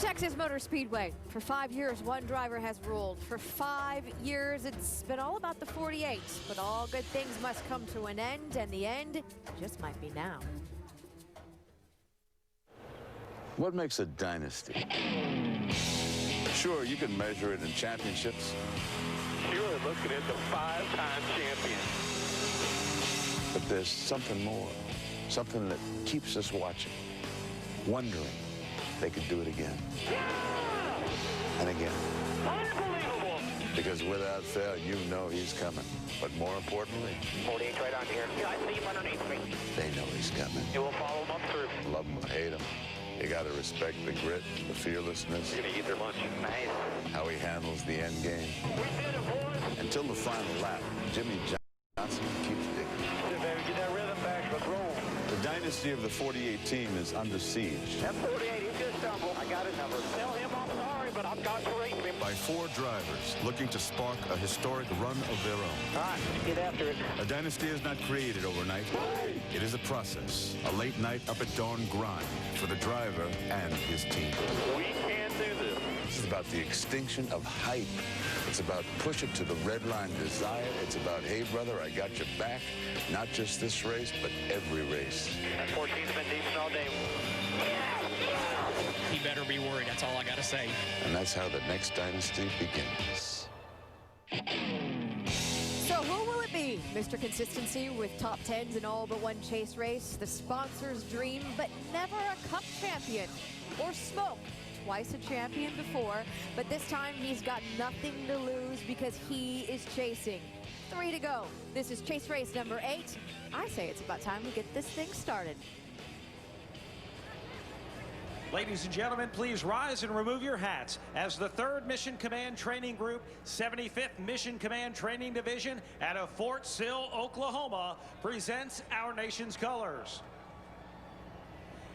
Texas Motor Speedway. For 5 years, one driver has ruled. For 5 years, it's been all about the 48. But all good things must come to an end, and the end just might be now. What makes a dynasty? Sure, you can measure it in championships. You're looking at the 5-time champion. But there's something more. Something that keeps us watching, wondering they could do it again. And again. Unbelievable. Because without fail, you know he's coming. But more importantly, 48 right on here. I see him underneath me. they know he's coming. It will follow him up through. Love him or hate him, you got to respect the grit, the fearlessness, You're going to eat their lunch. Nice. how he handles the end game. We did it, boys. Until the final lap, Jimmy Johnson keeps digging. Get that rhythm back. Let's roll. The dynasty of the 48 team is under siege. That 48, he's going to stumble. I got his number. Tell him I'm sorry, but I've got to race him. By 4 drivers looking to spark a historic run of their own. All right, get after it. A dynasty is not created overnight. It is a process, a late night up at dawn grind for the driver and his team. We can do this. This is about the extinction of hype. It's about push it to the red line desire. It's about, hey, brother, I got your back. Not just this race, but every race. That 14's been decent all day. He better be worried. That's all I got to say. And that's how the next dynasty begins. So who will it be? Mr. Consistency with top 10s in all but one chase race, the sponsor's dream, but never a cup champion, or Smoke, twice a champion before, but this time he's got nothing to lose because he is chasing. 3 to go. This is chase race number 8. I say it's about time we get this thing started. Ladies and gentlemen, please rise and remove your hats as the 3rd Mission Command Training Group, 75th Mission Command Training Division out of Fort Sill, Oklahoma, presents our nation's colors.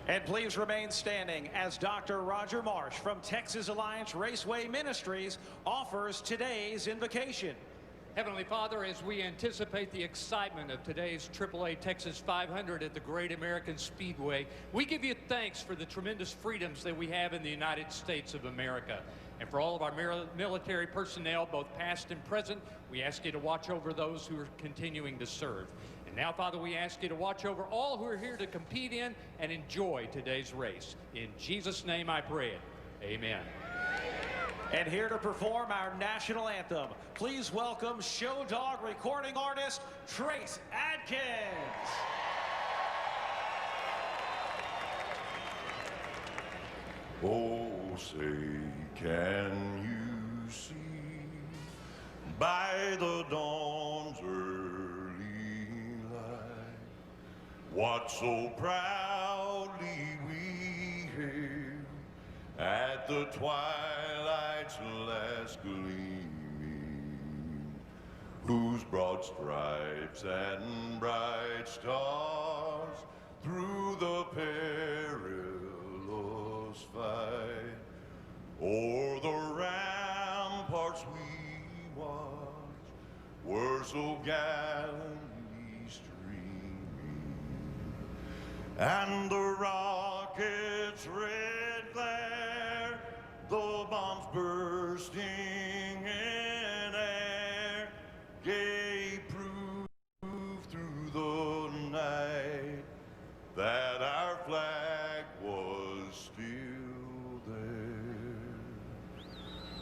And please remain standing as Dr. Roger Marsh from Texas Alliance Raceway Ministries offers today's invocation. Heavenly Father, as we anticipate the excitement of today's AAA Texas 500 at the Great American Speedway, we give you thanks for the tremendous freedoms that we have in the United States of America. And for all of our military personnel, both past and present, we ask you to watch over those who are continuing to serve. And now, Father, we ask you to watch over all who are here to compete in and enjoy today's race. In Jesus' name I pray it. Amen. And here to perform our national anthem, please welcome Show Dog recording artist Trace Adkins. Oh, say, can you see by the dawn's early light what so proudly we hailed at the twilight's last gleaming, whose broad stripes and bright stars through the perilous fight o'er the ramparts we watched were so gallantly streaming, and the rocket's red glare, the bombs bursting in air, gave proof through the night that our flag was still there.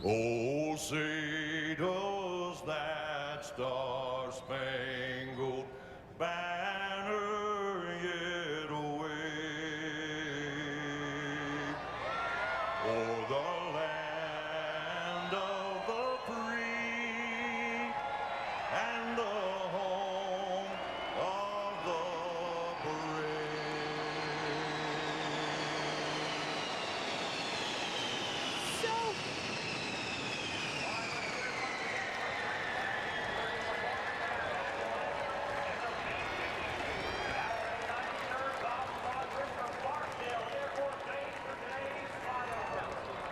Oh, say does that star-spangled banner yet wave o'er the land of the free and the home of the brave? So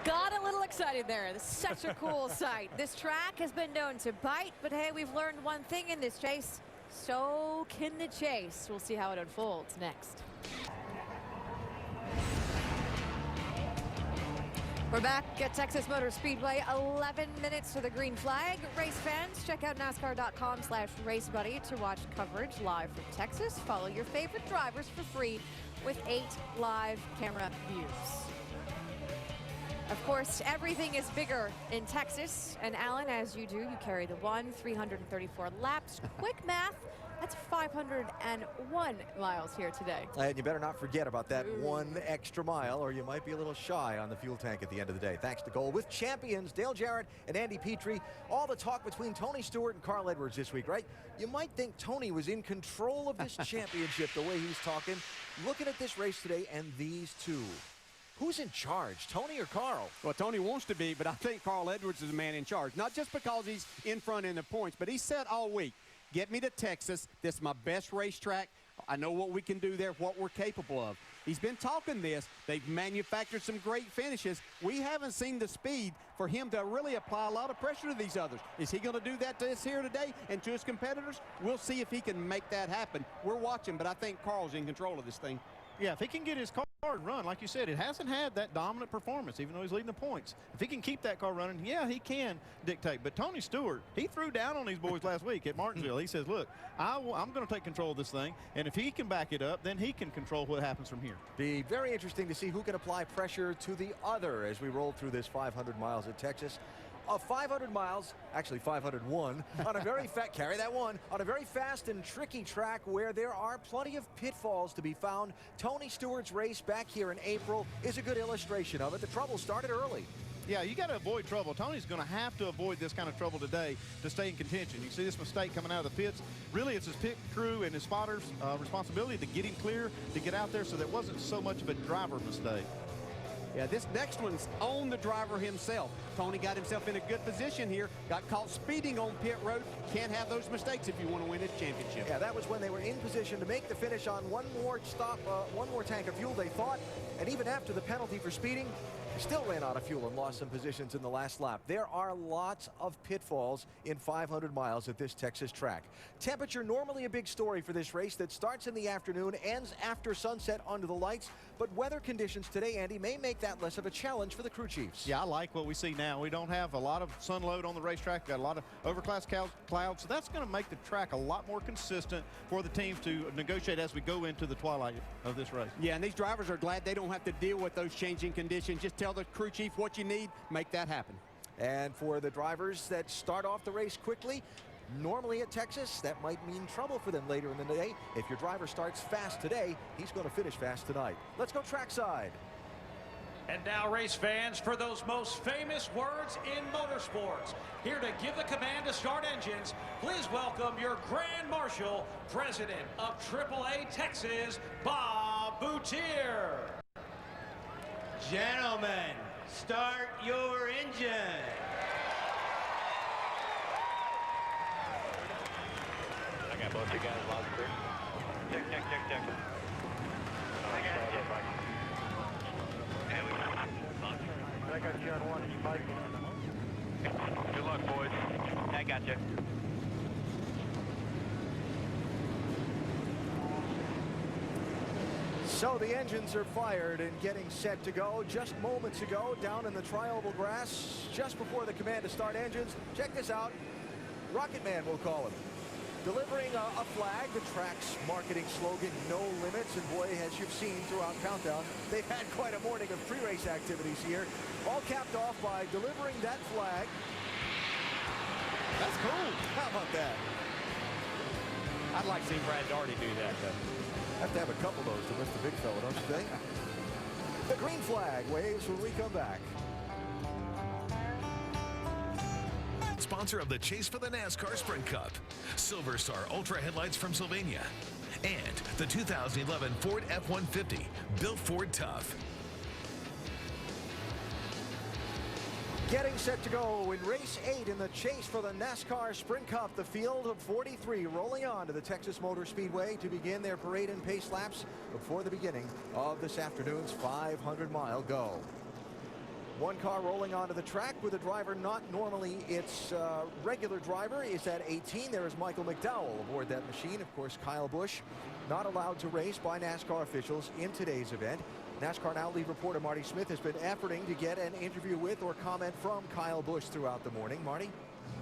got a little excited there. This is such a cool sight. This track has been known to bite, but hey, we've learned one thing in this chase. So can the chase. We'll see how it unfolds next. We're back at Texas Motor Speedway, 11 minutes to the green flag. Race fans, check out NASCAR.com/RaceBuddy to watch coverage live from Texas. Follow your favorite drivers for free with 8 live camera views. Of course, everything is bigger in Texas. And Alan, as you do, you carry the 334 laps. Quick math. That's 501 miles here today. And you better not forget about that 1 extra mile, or you might be a little shy on the fuel tank at the end of the day. Thanks to Goal with champions Dale Jarrett and Andy Petrie. All the talk between Tony Stewart and Carl Edwards this week, right? You might think Tony was in control of this championship the way he's talking. Looking at this race today and these two. Who's in charge, Tony or Carl? Well, Tony wants to be, but I think Carl Edwards is the man in charge. Not just because he's in front in the points, but he said all week, get me to Texas. This is my best racetrack. I know what we can do there, what we're capable of. He's been talking this. They've manufactured some great finishes. We haven't seen the speed for him to really apply a lot of pressure to these others. Is he going to do that to us here today and to his competitors? We'll see if he can make that happen. We're watching, but I think Carl's in control of this thing. Yeah, if he can get his car and run, like you said, it hasn't had that dominant performance, even though he's leading the points. If he can keep that car running, yeah, he can dictate. But Tony Stewart, he threw down on these boys last week at Martinsville. He says, look, I'm going to take control of this thing, and if he can back it up, then he can control what happens from here. Be very interesting to see who can apply pressure to the other as we roll through this 500 miles at Texas. 500 miles, actually 501, on a very carry that one, on a very fast and tricky track where there are plenty of pitfalls to be found. Tony Stewart's race back here in April is a good illustration of it. The trouble started early. Yeah, you got to avoid trouble. Tony's going to have to avoid this kind of trouble today to stay in contention. You see this mistake coming out of the pits. Really, it's his pit crew and his spotters' responsibility to get him clear, to get out there, so that wasn't so much of a driver mistake. Yeah, this next one's on the driver himself. Tony got himself in a good position here, got caught speeding on pit road. Can't have those mistakes if you want to win this championship. Yeah, that was when they were in position to make the finish on one more stop, one more tank of fuel, they thought. And even after the penalty for speeding, they still ran out of fuel and lost some positions in the last lap. There are lots of pitfalls in 500 miles at this Texas track. Temperature normally a big story for this race that starts in the afternoon, ends after sunset under the lights. But weather conditions today, Andy, may make that less of a challenge for the crew chiefs. Yeah, I like what we see now. We don't have a lot of sun load on the racetrack. We've got a lot of overcast clouds, so that's going to make the track a lot more consistent for the teams to negotiate as we go into the twilight of this race. Yeah, and these drivers are glad they don't have to deal with those changing conditions. Just tell the crew chief what you need, make that happen. And for the drivers that start off the race quickly, normally at Texas, that might mean trouble for them later in the day. If your driver starts fast today, he's going to finish fast tonight. Let's go trackside. And now, race fans, for those most famous words in motorsports, here to give the command to start engines, please welcome your Grand Marshal, President of AAA Texas, Bob Boutier. Gentlemen, start your engine. I got both you guys lost clear. Check. I got you on one, Spike. Good luck, boys. I got you. So the engines are fired and getting set to go. Just moments ago, down in the tri-oval grass, just before the command to start engines. Check this out. Rocket Man, we'll call him. Delivering a flag, the track's marketing slogan, no limits. And boy, as you've seen throughout Countdown, they've had quite a morning of pre-race activities here. All capped off by delivering that flag. That's cool. How about that? I'd like to see Brad Daugherty do that, though. Have to have a couple of those to miss the big fella, don't you think? The green flag waves when we come back. Sponsor of the Chase for the NASCAR Sprint Cup, Silver Star Ultra headlights from Sylvania, and the 2011 Ford F-150, built Ford tough. Getting set to go in race 8 in the chase for the NASCAR Sprint Cup. The field of 43 rolling on to the Texas Motor Speedway to begin their parade and pace laps before the beginning of this afternoon's 500-mile go. One car rolling onto the track with a driver not normally its regular driver is at 18. There is Michael McDowell aboard that machine. Of course, Kyle Busch not allowed to race by NASCAR officials in today's event. NASCAR Now lead reporter Marty Smith has been efforting to get an interview with or comment from Kyle Busch throughout the morning. Marty?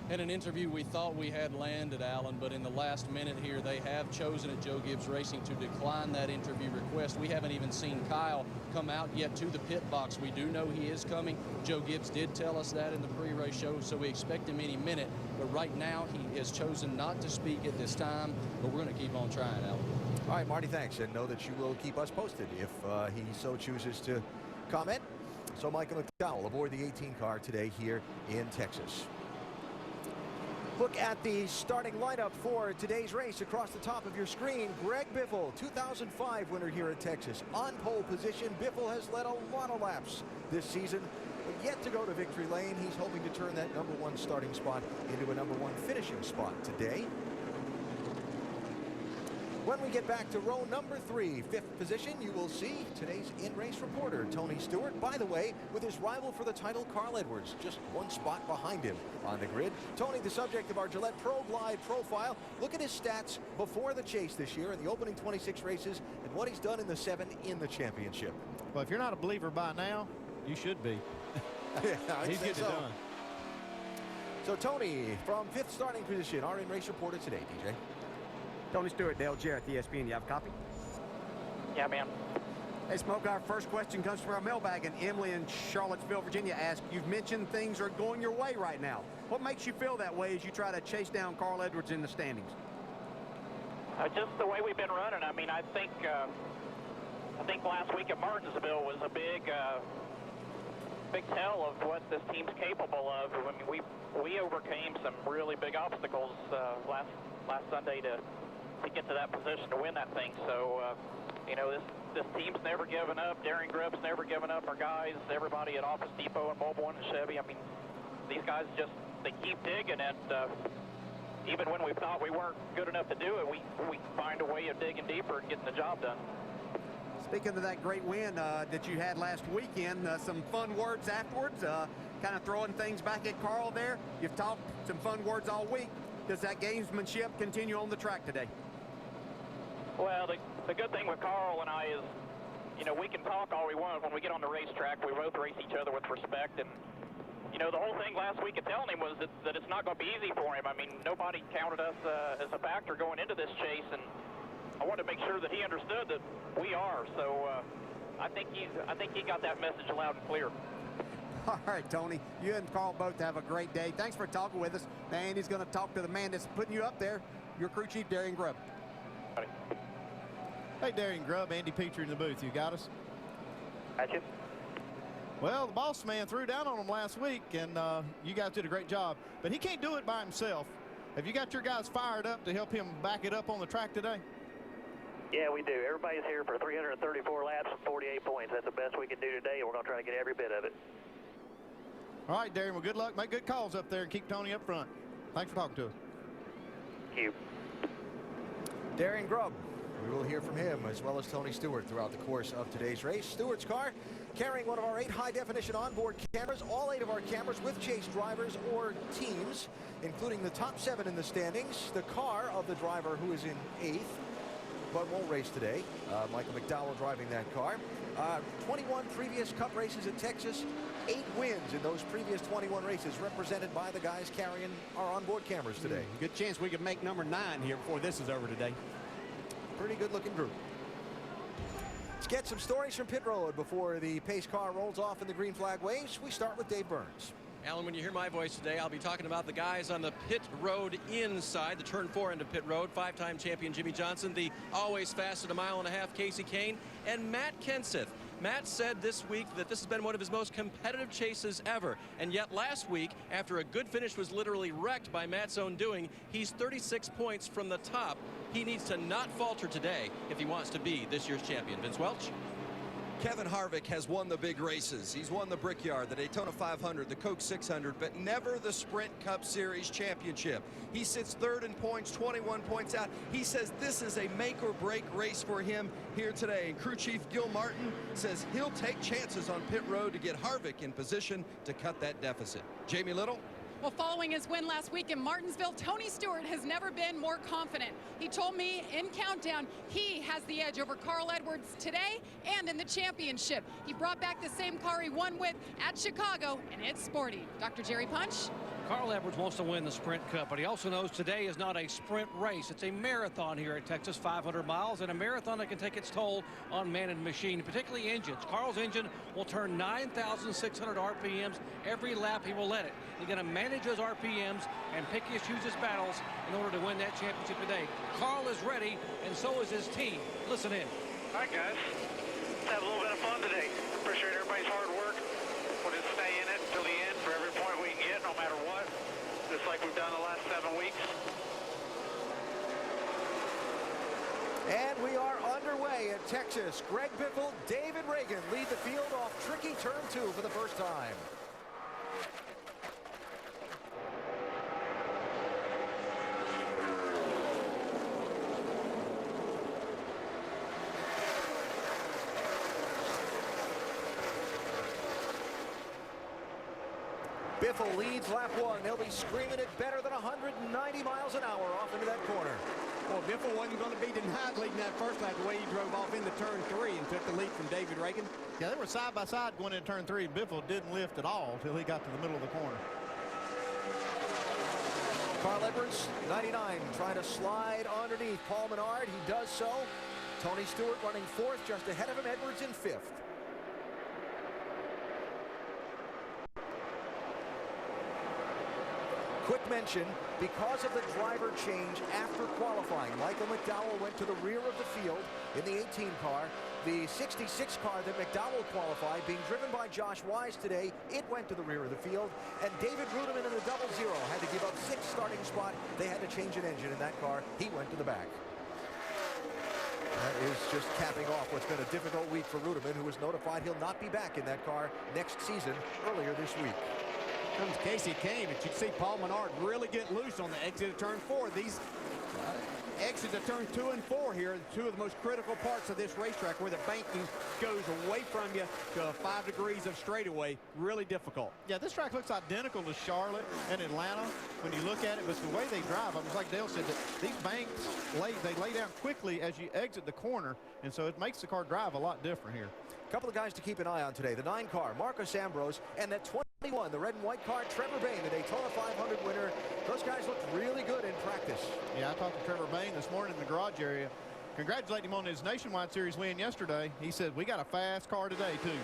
In an interview we thought we had landed, Alan, but in the last minute here, they have chosen at Joe Gibbs Racing to decline that interview request. We haven't even seen Kyle come out yet to the pit box. We do know he is coming. Joe Gibbs did tell us that in the pre-race show, so we expect him any minute. But right now, he has chosen not to speak at this time, but we're going to keep on trying, Alan. All right, Marty, thanks. And know that you will keep us posted if he so chooses to comment. So Michael McDowell aboard the 18 car today here in Texas. Look at the starting lineup for today's race across the top of your screen. Greg Biffle, 2005 winner here at Texas. On pole position, Biffle has led a lot of laps this season, but yet to go to victory lane. He's hoping to turn that #1 starting spot into a #1 finishing spot today. When we get back to row number 3, 5th position, you will see today's in-race reporter, Tony Stewart. By the way, with his rival for the title, Carl Edwards, just 1 spot behind him on the grid. Tony, the subject of our Gillette Pro Glide profile. Look at his stats before the chase this year in the opening 26 races and what he's done in the 7 in the championship. Well, if you're not a believer by now, you should be. Yeah, he's getting it done. So, Tony, from 5th starting position, our in-race reporter today, DJ. Tony Stewart, Dale Jarrett, ESPN. You have a copy? Yeah, man. Hey, Smoke, our first question comes from our mailbag, and Emily in Charlottesville, Virginia asks, you've mentioned things are going your way right now. What makes you feel that way as you try to chase down Carl Edwards in the standings? Just the way we've been running. I mean, I think last week at Martinsville was a big tell of what this team's capable of. I mean, we overcame some really big obstacles last Sunday to get to that position to win that thing. So, you know, this team's never given up. Darren Grubb's never given up. Our guys, everybody at Office Depot and Mobile One and Chevy. I mean, these guys they keep digging, and even when we thought we weren't good enough to do it, we find a way of digging deeper and getting the job done. Speaking of that great win that you had last weekend, some fun words afterwards, kind of throwing things back at Carl there. You've talked some fun words all week. Does that gamesmanship continue on the track today? Well, the good thing with Carl and I is, you know, we can talk all we want. When we get on the racetrack, we both race each other with respect. And, you know, the whole thing last week at telling him was that it's not going to be easy for him. I mean, nobody counted us as a factor going into this chase, and I wanted to make sure that he understood that we are. So I think he got that message loud and clear. All right, Tony, you and Carl both have a great day. Thanks for talking with us. And he's going to talk to the man that's putting you up there, your crew chief, Darren Grubb. Hey, Darren Grubb, Andy Petrie in the booth. You got us? Gotcha. Well, the boss man threw down on him last week, and you guys did a great job. But he can't do it by himself. Have you got your guys fired up to help him back it up on the track today? Yeah, we do. Everybody's here for 334 laps and 48 points. That's the best we can do today, and we're going to try to get every bit of it. All right, Darren, well, good luck. Make good calls up there and keep Tony up front. Thanks for talking to us. Thank you. Darren Grubb. We will hear from him as well as Tony Stewart throughout the course of today's race. Stewart's car carrying one of our 8 high-definition onboard cameras, all 8 of our cameras with chase drivers or teams, including the top 7 in the standings. The car of the driver who is in 8th, but won't race today. Michael McDowell driving that car. 21 previous Cup races at Texas, 8 wins in those previous 21 races, represented by the guys carrying our onboard cameras today. Good chance we could make number 9 here before this is over today. Pretty good looking group. Let's get some stories from pit road before the pace car rolls off and the green flag waves. We start with Dave Burns. Alan, when you hear my voice today, I'll be talking about the guys on the pit road inside, the turn 4 end of pit road. 5-time champion Jimmy Johnson, the always fast at 1.5 miles, Casey Kane, and Matt Kenseth. Matt said this week that this has been one of his most competitive chases ever. And yet last week, after a good finish was literally wrecked by Matt's own doing, he's 36 points from the top. He needs to not falter today if he wants to be this year's champion. Vince Welch? Kevin Harvick has won the big races. He's won the Brickyard, the Daytona 500, the Coke 600, but never the Sprint Cup Series championship. He sits 3rd in points, 21 points out. He says this is a make-or-break race for him here today. And crew chief Gil Martin says he'll take chances on pit road to get Harvick in position to cut that deficit. Jamie Little? Well, following his win last week in Martinsville, Tony Stewart has never been more confident. He told me in Countdown he has the edge over Carl Edwards today and in the championship. He brought back the same car he won with at Chicago, and it's sporty. Dr. Jerry Punch. Carl Edwards wants to win the Sprint Cup, but he also knows today is not a sprint race. It's a marathon here at Texas, 500 miles, and a marathon that can take its toll on man and machine, particularly engines. Carl's engine will turn 9,600 RPMs every lap he will let it. He's going to manage those RPMs and pick his, choose his battles in order to win that championship today. Carl is ready, and so is his team. Listen in. All right, guys. Let's have a little bit of fun today. Appreciate everybody's hard work. We'll just stay in it till the end for every point we can get, no matter what, just like we've done the last 7 weeks. And we are underway at Texas. Greg Biffle, David Reagan lead the field off tricky turn 2 for the first time. Biffle leads lap 1. They'll be screaming it better than 190 miles an hour off into that corner. Well, Biffle wasn't going to be denied leading that first lap the way he drove off into turn 3 and took the lead from David Reagan. Yeah, they were side by side going into turn 3. Biffle didn't lift at all until he got to the middle of the corner. Carl Edwards, 99, trying to slide underneath Paul Menard. He does so. Tony Stewart running 4th, just ahead of him. Edwards in 5th. Quick mention, because of the driver change after qualifying, Michael McDowell went to the rear of the field in the 18 car. The 66 car that McDowell qualified, being driven by Josh Wise today, it went to the rear of the field. And David Ruderman in the 00 had to give up 6th starting spot. They had to change an engine in that car. He went to the back. That is just capping off what's been a difficult week for Ruderman, who was notified he'll not be back in that car next season earlier this week. Comes Casey Kane, and you can see Paul Menard really get loose on the exit of turn 4. These exits of turn 2 and 4 here are 2 of the most critical parts of this racetrack, where the banking goes away from you to 5 degrees of straightaway. Really difficult. Yeah, this track looks identical to Charlotte and Atlanta when you look at it, but the way they drive, I mean, like Dale said, that these banks they lay down quickly as you exit the corner, and so it makes the car drive a lot different here. A couple of guys to keep an eye on today. The 9 car, Marcos Ambrose, and that 21, the red and white car, Trevor Bayne, the Daytona 500 winner. Those guys looked really good in practice. Yeah, I talked to Trevor Bayne this morning in the garage area. Congratulate him on his Nationwide Series win yesterday. He said, we got a fast car today, too.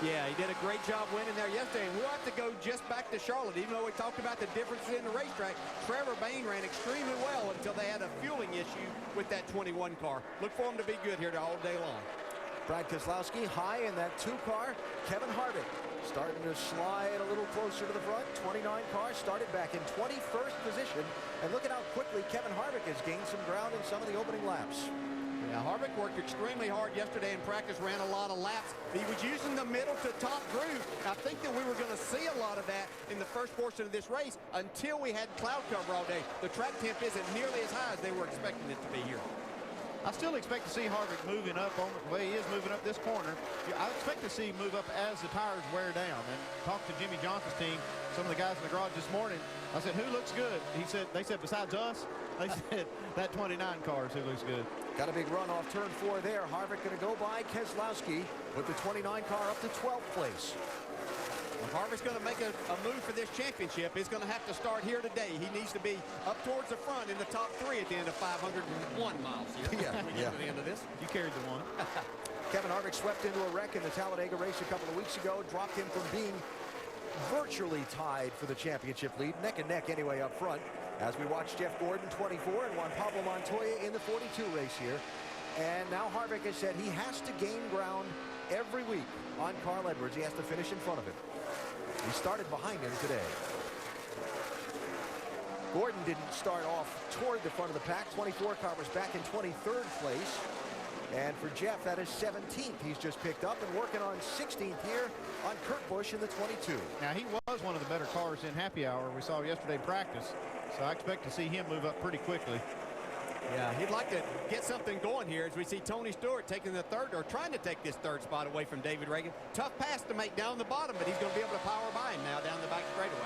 Yeah, he did a great job winning there yesterday, and we'll have to go just back to Charlotte. Even though we talked about the differences in the racetrack, Trevor Bayne ran extremely well until they had a fueling issue with that 21 car. Look for him to be good here all day long. Brad Keselowski high in that 2 car. Kevin Harvick starting to slide a little closer to the front. 29 car started back in 21st position. And look at how quickly Kevin Harvick has gained some ground in some of the opening laps. Yeah, Harvick worked extremely hard yesterday in practice, ran a lot of laps. He was using the middle to top groove. I think that we were going to see a lot of that in the first portion of this race until we had cloud cover all day. The track temp isn't nearly as high as they were expecting it to be here. I still expect to see Harvick moving up on the way he is moving up this corner. I expect to see him move up as the tires wear down. And talked to Jimmy Johnson's team, some of the guys in the garage this morning. I said, who looks good? They said, besides us, they said that 29 car is who looks good. Got a big run off turn 4 there. Harvick going to go by Keselowski with the 29 car up to 12th place. If Harvick's going to make a move for this championship, he's going to have to start here today. He needs to be up towards the front in the top 3 at the end of 501 miles here. Yeah, we get to the end of this. You carried the one. Kevin Harvick swept into a wreck in the Talladega race a couple of weeks ago, dropped him from being virtually tied for the championship lead, neck and neck anyway up front, as we watch Jeff Gordon 24 and Juan Pablo Montoya in the 42 race here. And now Harvick has said he has to gain ground every week on Carl Edwards. He has to finish in front of him. He started behind him today. Gordon didn't start off toward the front of the pack. 24 car was back in 23rd place. And for Jeff, that is 17th. He's just picked up and working on 16th here on Kurt Busch in the 22. Now, he was one of the better cars in happy hour we saw yesterday practice. So I expect to see him move up pretty quickly. Yeah, he'd like to get something going here as we see Tony Stewart taking the 3rd, or trying to take this 3rd spot away from David Reagan. Tough pass to make down the bottom, but he's going to be able to power by him now down the back straightaway.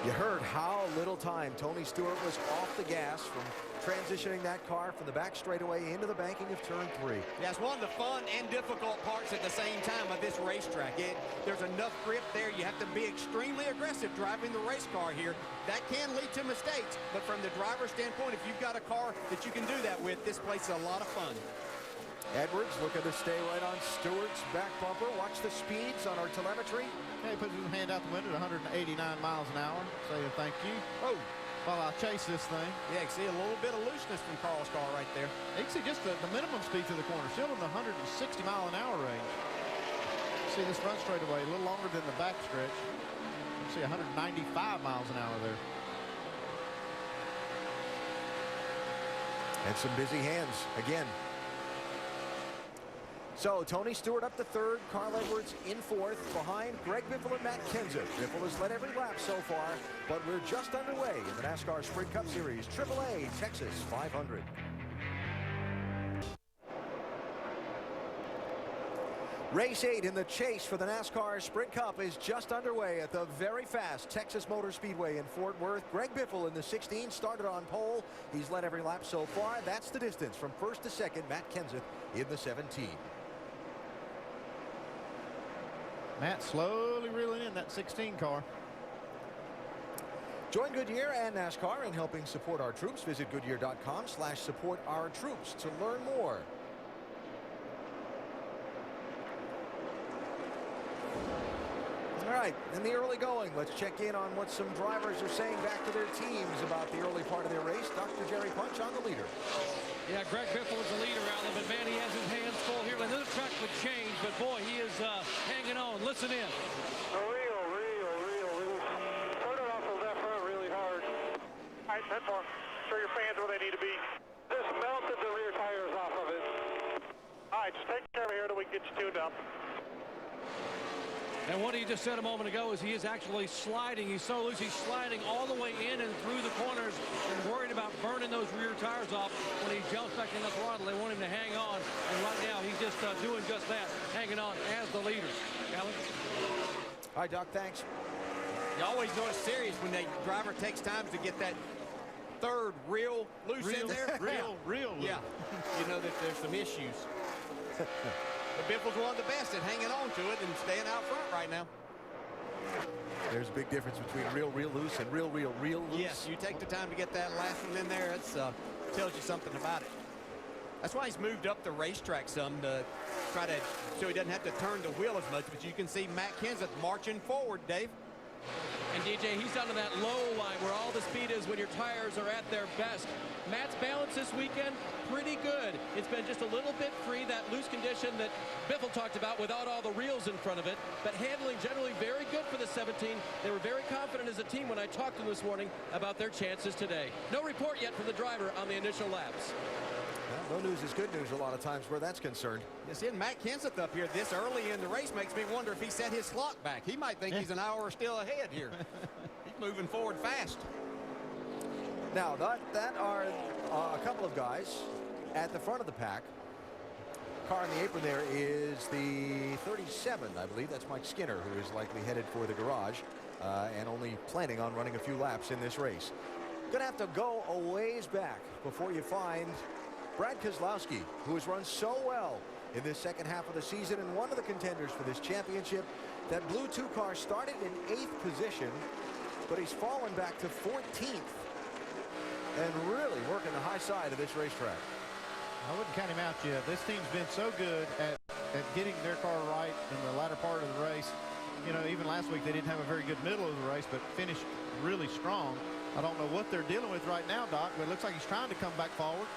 You heard how little time Tony Stewart was off the gas from transitioning that car from the back straightaway into the banking of turn 3. Yeah, it's one of the fun and difficult parts at the same time of this racetrack. There's enough grip there. You have to be extremely aggressive driving the race car here. That can lead to mistakes, but from the driver's standpoint, if you've got a car that you can do that with, this place is a lot of fun. Edwards looking to stay right on Stewart's back bumper. Watch the speeds on our telemetry. Yeah, he puts his hand out the window at 189 miles an hour, saying thank you. Oh. While I chase this thing. Yeah, you can see a little bit of looseness from Carl's car right there. You can see just the minimum speed to the corner, still in the 160 mile an hour range. See this front straightaway a little longer than the back stretch. You see 195 miles an hour there. And some busy hands again. So Tony Stewart up to third, Carl Edwards in fourth, behind Greg Biffle and Matt Kenseth. Biffle has led every lap so far, but we're just underway in the NASCAR Sprint Cup Series AAA Texas 500. Race 8 in the chase for the NASCAR Sprint Cup is just underway at the very fast Texas Motor Speedway in Fort Worth. Greg Biffle in the 16 started on pole. He's led every lap so far. That's the distance from first to second. Matt Kenseth in the 17. Matt slowly reeling in that 16 car. Join Goodyear and NASCAR in helping support our troops. Visit Goodyear.com/support-our-troops to learn more. All right, in the early going, let's check in on what some drivers are saying back to their teams about the early part of their race. Dr. Jerry Punch on the leader. Yeah, Greg Biffle is the leader, Alan, but man, he has his hands full here. I know the track would change, but boy, he is hanging on. Listen in. Real loose. Turn it off of that front really hard. All right, that's more. Show your fans where they need to be. Just melted the rear tires off of it. All right, just take care of it here till we get you tuned up. And what he just said a moment ago is he is actually sliding. He's so loose, he's sliding all the way in and through the corners and worried about burning those rear tires off when he jumps back in the throttle. They want him to hang on. And right now, he's just doing just that, hanging on as the leader. Alan? All right, Doc, thanks. You always know it's serious when the driver takes time to get that third real loose in there. Real loose. Yeah, you know that there's some issues. But Biffle's one of the best at hanging on to it and staying out front right now. There's a big difference between real loose and real loose. Yes, you take the time to get that last one in there. It tells you something about it. That's why he's moved up the racetrack some to try to, so he doesn't have to turn the wheel as much. But you can see Matt Kenseth marching forward, Dave. And DJ, he's down to that low line where all the speed is when your tires are at their best. Matt's balance this weekend, pretty good. It's been just a little bit free, that loose condition that Biffle talked about without all the reels in front of it. But handling generally very good for the 17. They were very confident as a team when I talked to them this morning about their chances today. No report yet from the driver on the initial laps. Well, no news is good news a lot of times where that's concerned. You see Matt Kenseth up here this early in the race makes me wonder if he set his clock back. He might think he's an hour still ahead here. He's moving forward fast. Now, that are a couple of guys at the front of the pack. Car in the apron there is the 37, I believe. That's Mike Skinner, who is likely headed for the garage and only planning on running a few laps in this race. Gonna have to go a ways back before you find Brad Keselowski, who has run so well in this second half of the season and one of the contenders for this championship. That Blue 2 car started in 8th position, but he's fallen back to 14th and really working the high side of this racetrack. I wouldn't count him out yet. This team's been so good at getting their car right in the latter part of the race. You know, even last week they didn't have a very good middle of the race, but finished really strong. I don't know what they're dealing with right now, Doc, but it looks like he's trying to come back forward.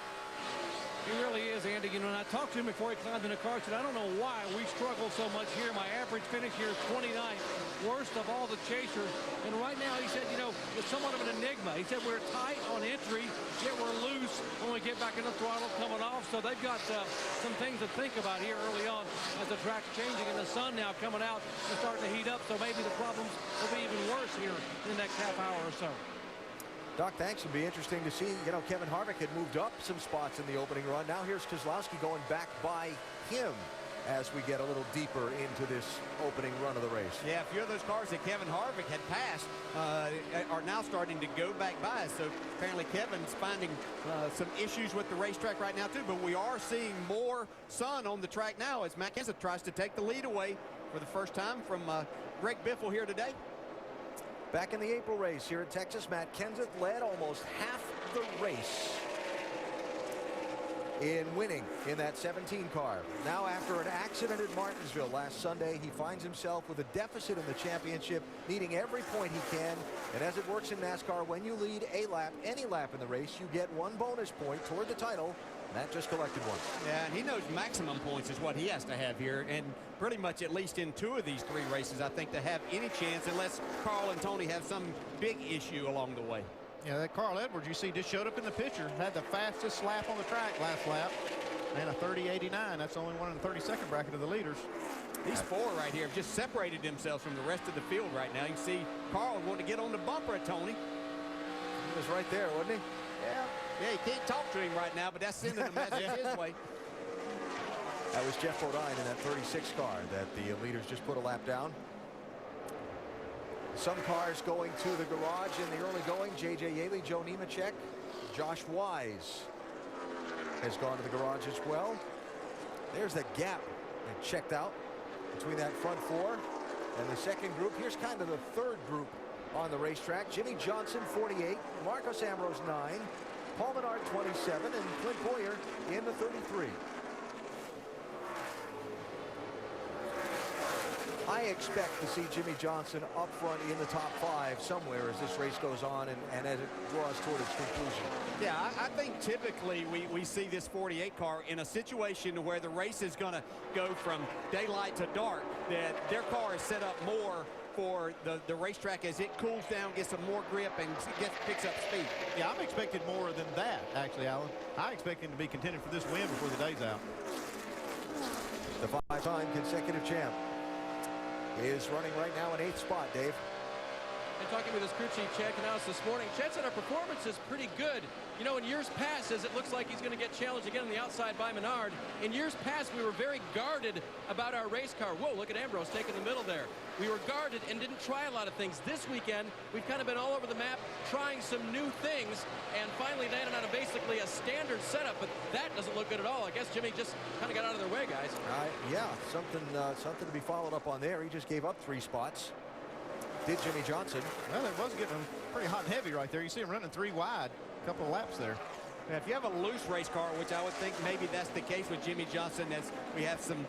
He really is, Andy. You know, when I talked to him before he climbed in the car, I said, I don't know why we struggle so much here. My average finish here is 29th, worst of all the chasers. And right now, he said, you know, it's somewhat of an enigma. He said we're tight on entry, yet we're loose when we get back in the throttle coming off. So they've got some things to think about here early on as the track's changing and the sun now coming out and starting to heat up. So maybe the problems will be even worse here in the next half hour or so. Doc, thanks. It'll be interesting to see. You know, Kevin Harvick had moved up some spots in the opening run. Now here's Keselowski going back by him as we get a little deeper into this opening run of the race. Yeah, a few of those cars that Kevin Harvick had passed are now starting to go back by. So apparently Kevin's finding some issues with the racetrack right now too. But we are seeing more sun on the track now as Matt Kenseth tries to take the lead away for the first time from Greg Biffle here today. Back in the April race here at Texas, Matt Kenseth led almost half the race in winning in that 17 car. Now, after an accident at Martinsville last Sunday, he finds himself with a deficit in the championship, needing every point he can. And as it works in NASCAR, when you lead a lap, any lap in the race, you get one bonus point toward the title. Matt just collected one. Yeah, and he knows maximum points is what he has to have here, and pretty much at least in 2 of these 3 races, I think, to have any chance, unless Carl and Tony have some big issue along the way. Yeah, that Carl Edwards, you see, just showed up in the picture. Had the fastest lap on the track last lap. And a 30.89. That's only one in the 32nd bracket of the leaders. These 4 right here have just separated themselves from the rest of the field right now. You can see Carl wanting to get on the bumper at Tony. He was right there, wasn't he? Yeah, you can't talk to him right now, but that's sending a message his way. That was Jeff Bodine in that 36 car that the leaders just put a lap down. Some cars going to the garage in the early going. J.J. Yaley, Joe Nemechek, Josh Wise has gone to the garage as well. There's the gap that checked out between that front 4 and the second group. Here's kind of the third group on the racetrack. Jimmy Johnson, 48. Marcos Ambrose, 9. Paul Menard, 27. And Clint Boyer in the 33. I expect to see Jimmy Johnson up front in the top 5 somewhere as this race goes on and as it draws toward its conclusion. Yeah, I think typically we see this 48 car in a situation where the race is going to go from daylight to dark, that their car is set up more for the racetrack as it cools down, gets some more grip, and picks up speed. Yeah, I'm expecting more than that, actually, Alan. I expect him to be contending for this win before the day's out. The 5-time consecutive champ is running right now in 8th spot, Dave. And talking with his crew chief, Chad Canales, this morning, Chad said our performance is pretty good. You know, in years past, as it looks like he's going to get challenged again on the outside by Menard, in years past, we were very guarded about our race car. Whoa, look at Ambrose taking the middle there. We were guarded and didn't try a lot of things. This weekend, we've kind of been all over the map trying some new things and finally landed on basically a standard setup, but that doesn't look good at all. I guess Jimmy just kind of got out of their way, guys. Yeah, something to be followed up on there. He just gave up 3 spots. Did Jimmy Johnson. Well, it was getting pretty hot and heavy right there. You see him running 3 wide, a couple of laps there. Now, if you have a loose race car, which I would think maybe that's the case with Jimmy Johnson, as we have some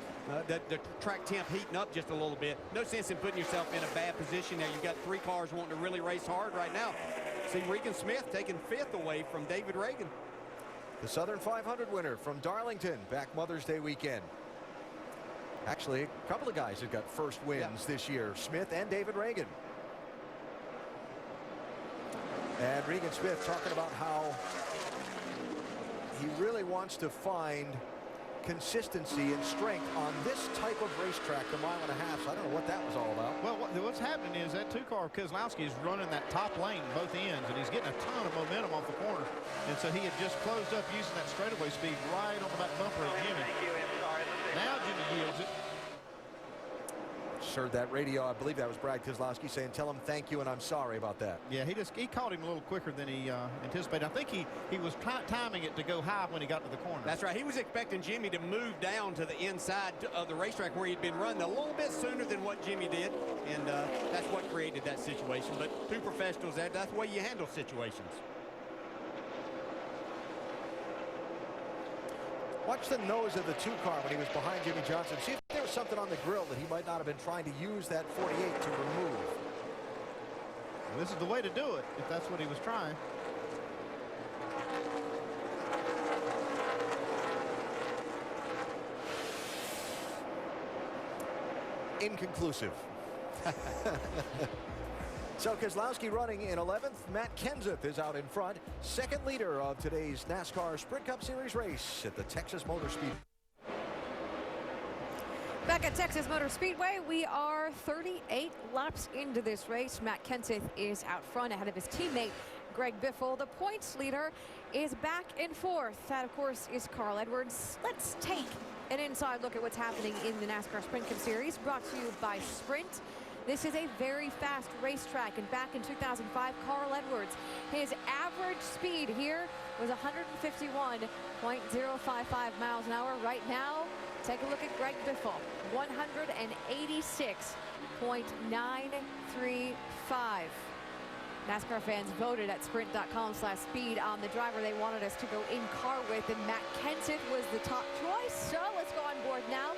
the track temp heating up just a little bit. No sense in putting yourself in a bad position there. You've got 3 cars wanting to really race hard right now. See Regan Smith taking 5th away from David Reagan. The Southern 500 winner from Darlington, back Mother's Day weekend. Actually, a couple of guys have got first wins this year, Smith and David Reagan. And Regan Smith talking about how he really wants to find consistency and strength on this type of racetrack, the 1.5 miles. So I don't know what that was all about. Well, what's happening is that 2-car Keselowski is running that top lane both ends, and he's getting a ton of momentum off the corner. And so he had just closed up using that straightaway speed right on the back bumper of Jimmy. Now Jimmy yields it. Just heard that radio. I believe that was Brad Keselowski saying, "Tell him thank you and I'm sorry about that." Yeah, he caught him a little quicker than he anticipated. I think he was timing it to go high when he got to the corner. That's right. He was expecting Jimmy to move down to the inside of the racetrack where he'd been running a little bit sooner than what Jimmy did, and that's what created that situation. But 2 professionals, that's the way you handle situations. Watch the nose of the 2-car when he was behind Jimmy Johnson. See if there was something on the grill that he might not have been trying to use that 48 to remove. Well, this is the way to do it, if that's what he was trying. Inconclusive. So Keselowski running in 11th. Matt Kenseth is out in front. Second leader of today's NASCAR Sprint Cup Series race at the Texas Motor Speedway. Back at Texas Motor Speedway, we are 38 laps into this race. Matt Kenseth is out front ahead of his teammate Greg Biffle, the points leader. is back in fourth. That, of course, is Carl Edwards. Let's take an inside look at what's happening in the NASCAR Sprint Cup Series, brought to you by Sprint. This is a very fast racetrack, and back in 2005, Carl Edwards, his average speed here was 151.055 miles an hour. Right now, take a look at Greg Biffle, 186.935. NASCAR fans voted at sprint.com/speed on the driver they wanted us to go in car with, and Matt Kenseth was the top choice. So let's go on board now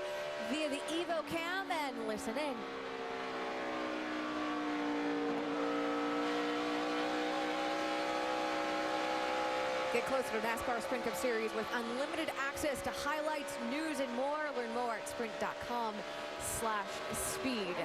via the Evo Cam and listen in. Get closer to NASCAR Sprint Cup Series with unlimited access to highlights, news, and more. Learn more at sprint.com/speed.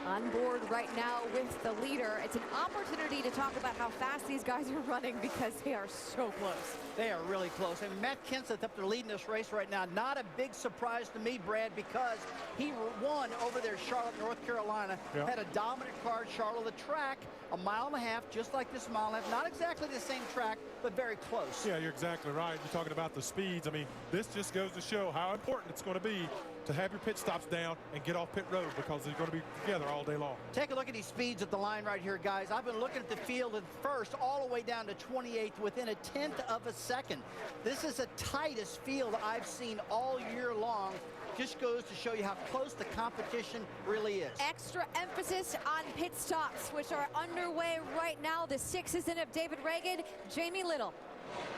On board right now with the leader. It's an opportunity to talk about how fast these guys are running because they are so close. They are really close. And Matt Kenseth up there leading this race right now. Not a big surprise to me, Brad, because he won over there, Charlotte, North Carolina. Yeah. Had a dominant car at Charlotte. The track, 1.5 miles, just like this 1.5 miles. Not exactly the same track, but very close. Yeah, you're exactly right. You're talking about the speeds. I mean, this just goes to show how important it's going to be to have your pit stops down and get off pit road, because they're going to be together all day long. Take a look at these speeds at the line right here, guys. I've been looking at the field at first all the way down to 28th within a 1/10 of a second. This is the tightest field I've seen all year long. Just goes to show you how close the competition really is. Extra emphasis on pit stops, which are underway right now. The 6 is in of David Reagan, Jamie Little.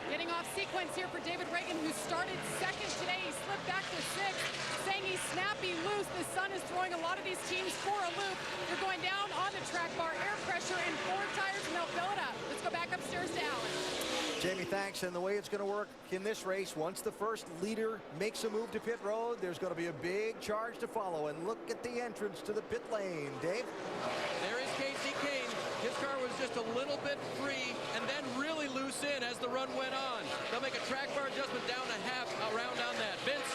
Getting off sequence here for David Reagan, who started second today. He slipped back to 6th, saying he's snappy loose. The sun is throwing a lot of these teams for a loop. They're going down on the track bar, air pressure in 4 tires, and they'll fill it up. Let's go back upstairs to Alan. Jamie, thanks. And the way it's going to work in this race, once the first leader makes a move to pit road, there's going to be a big charge to follow. And look at the entrance to the pit lane. Dave? There is Casey Kane. His car was just a little bit free and then really loose in as the run went on. They'll make a track bar adjustment down a half around on that. Vince?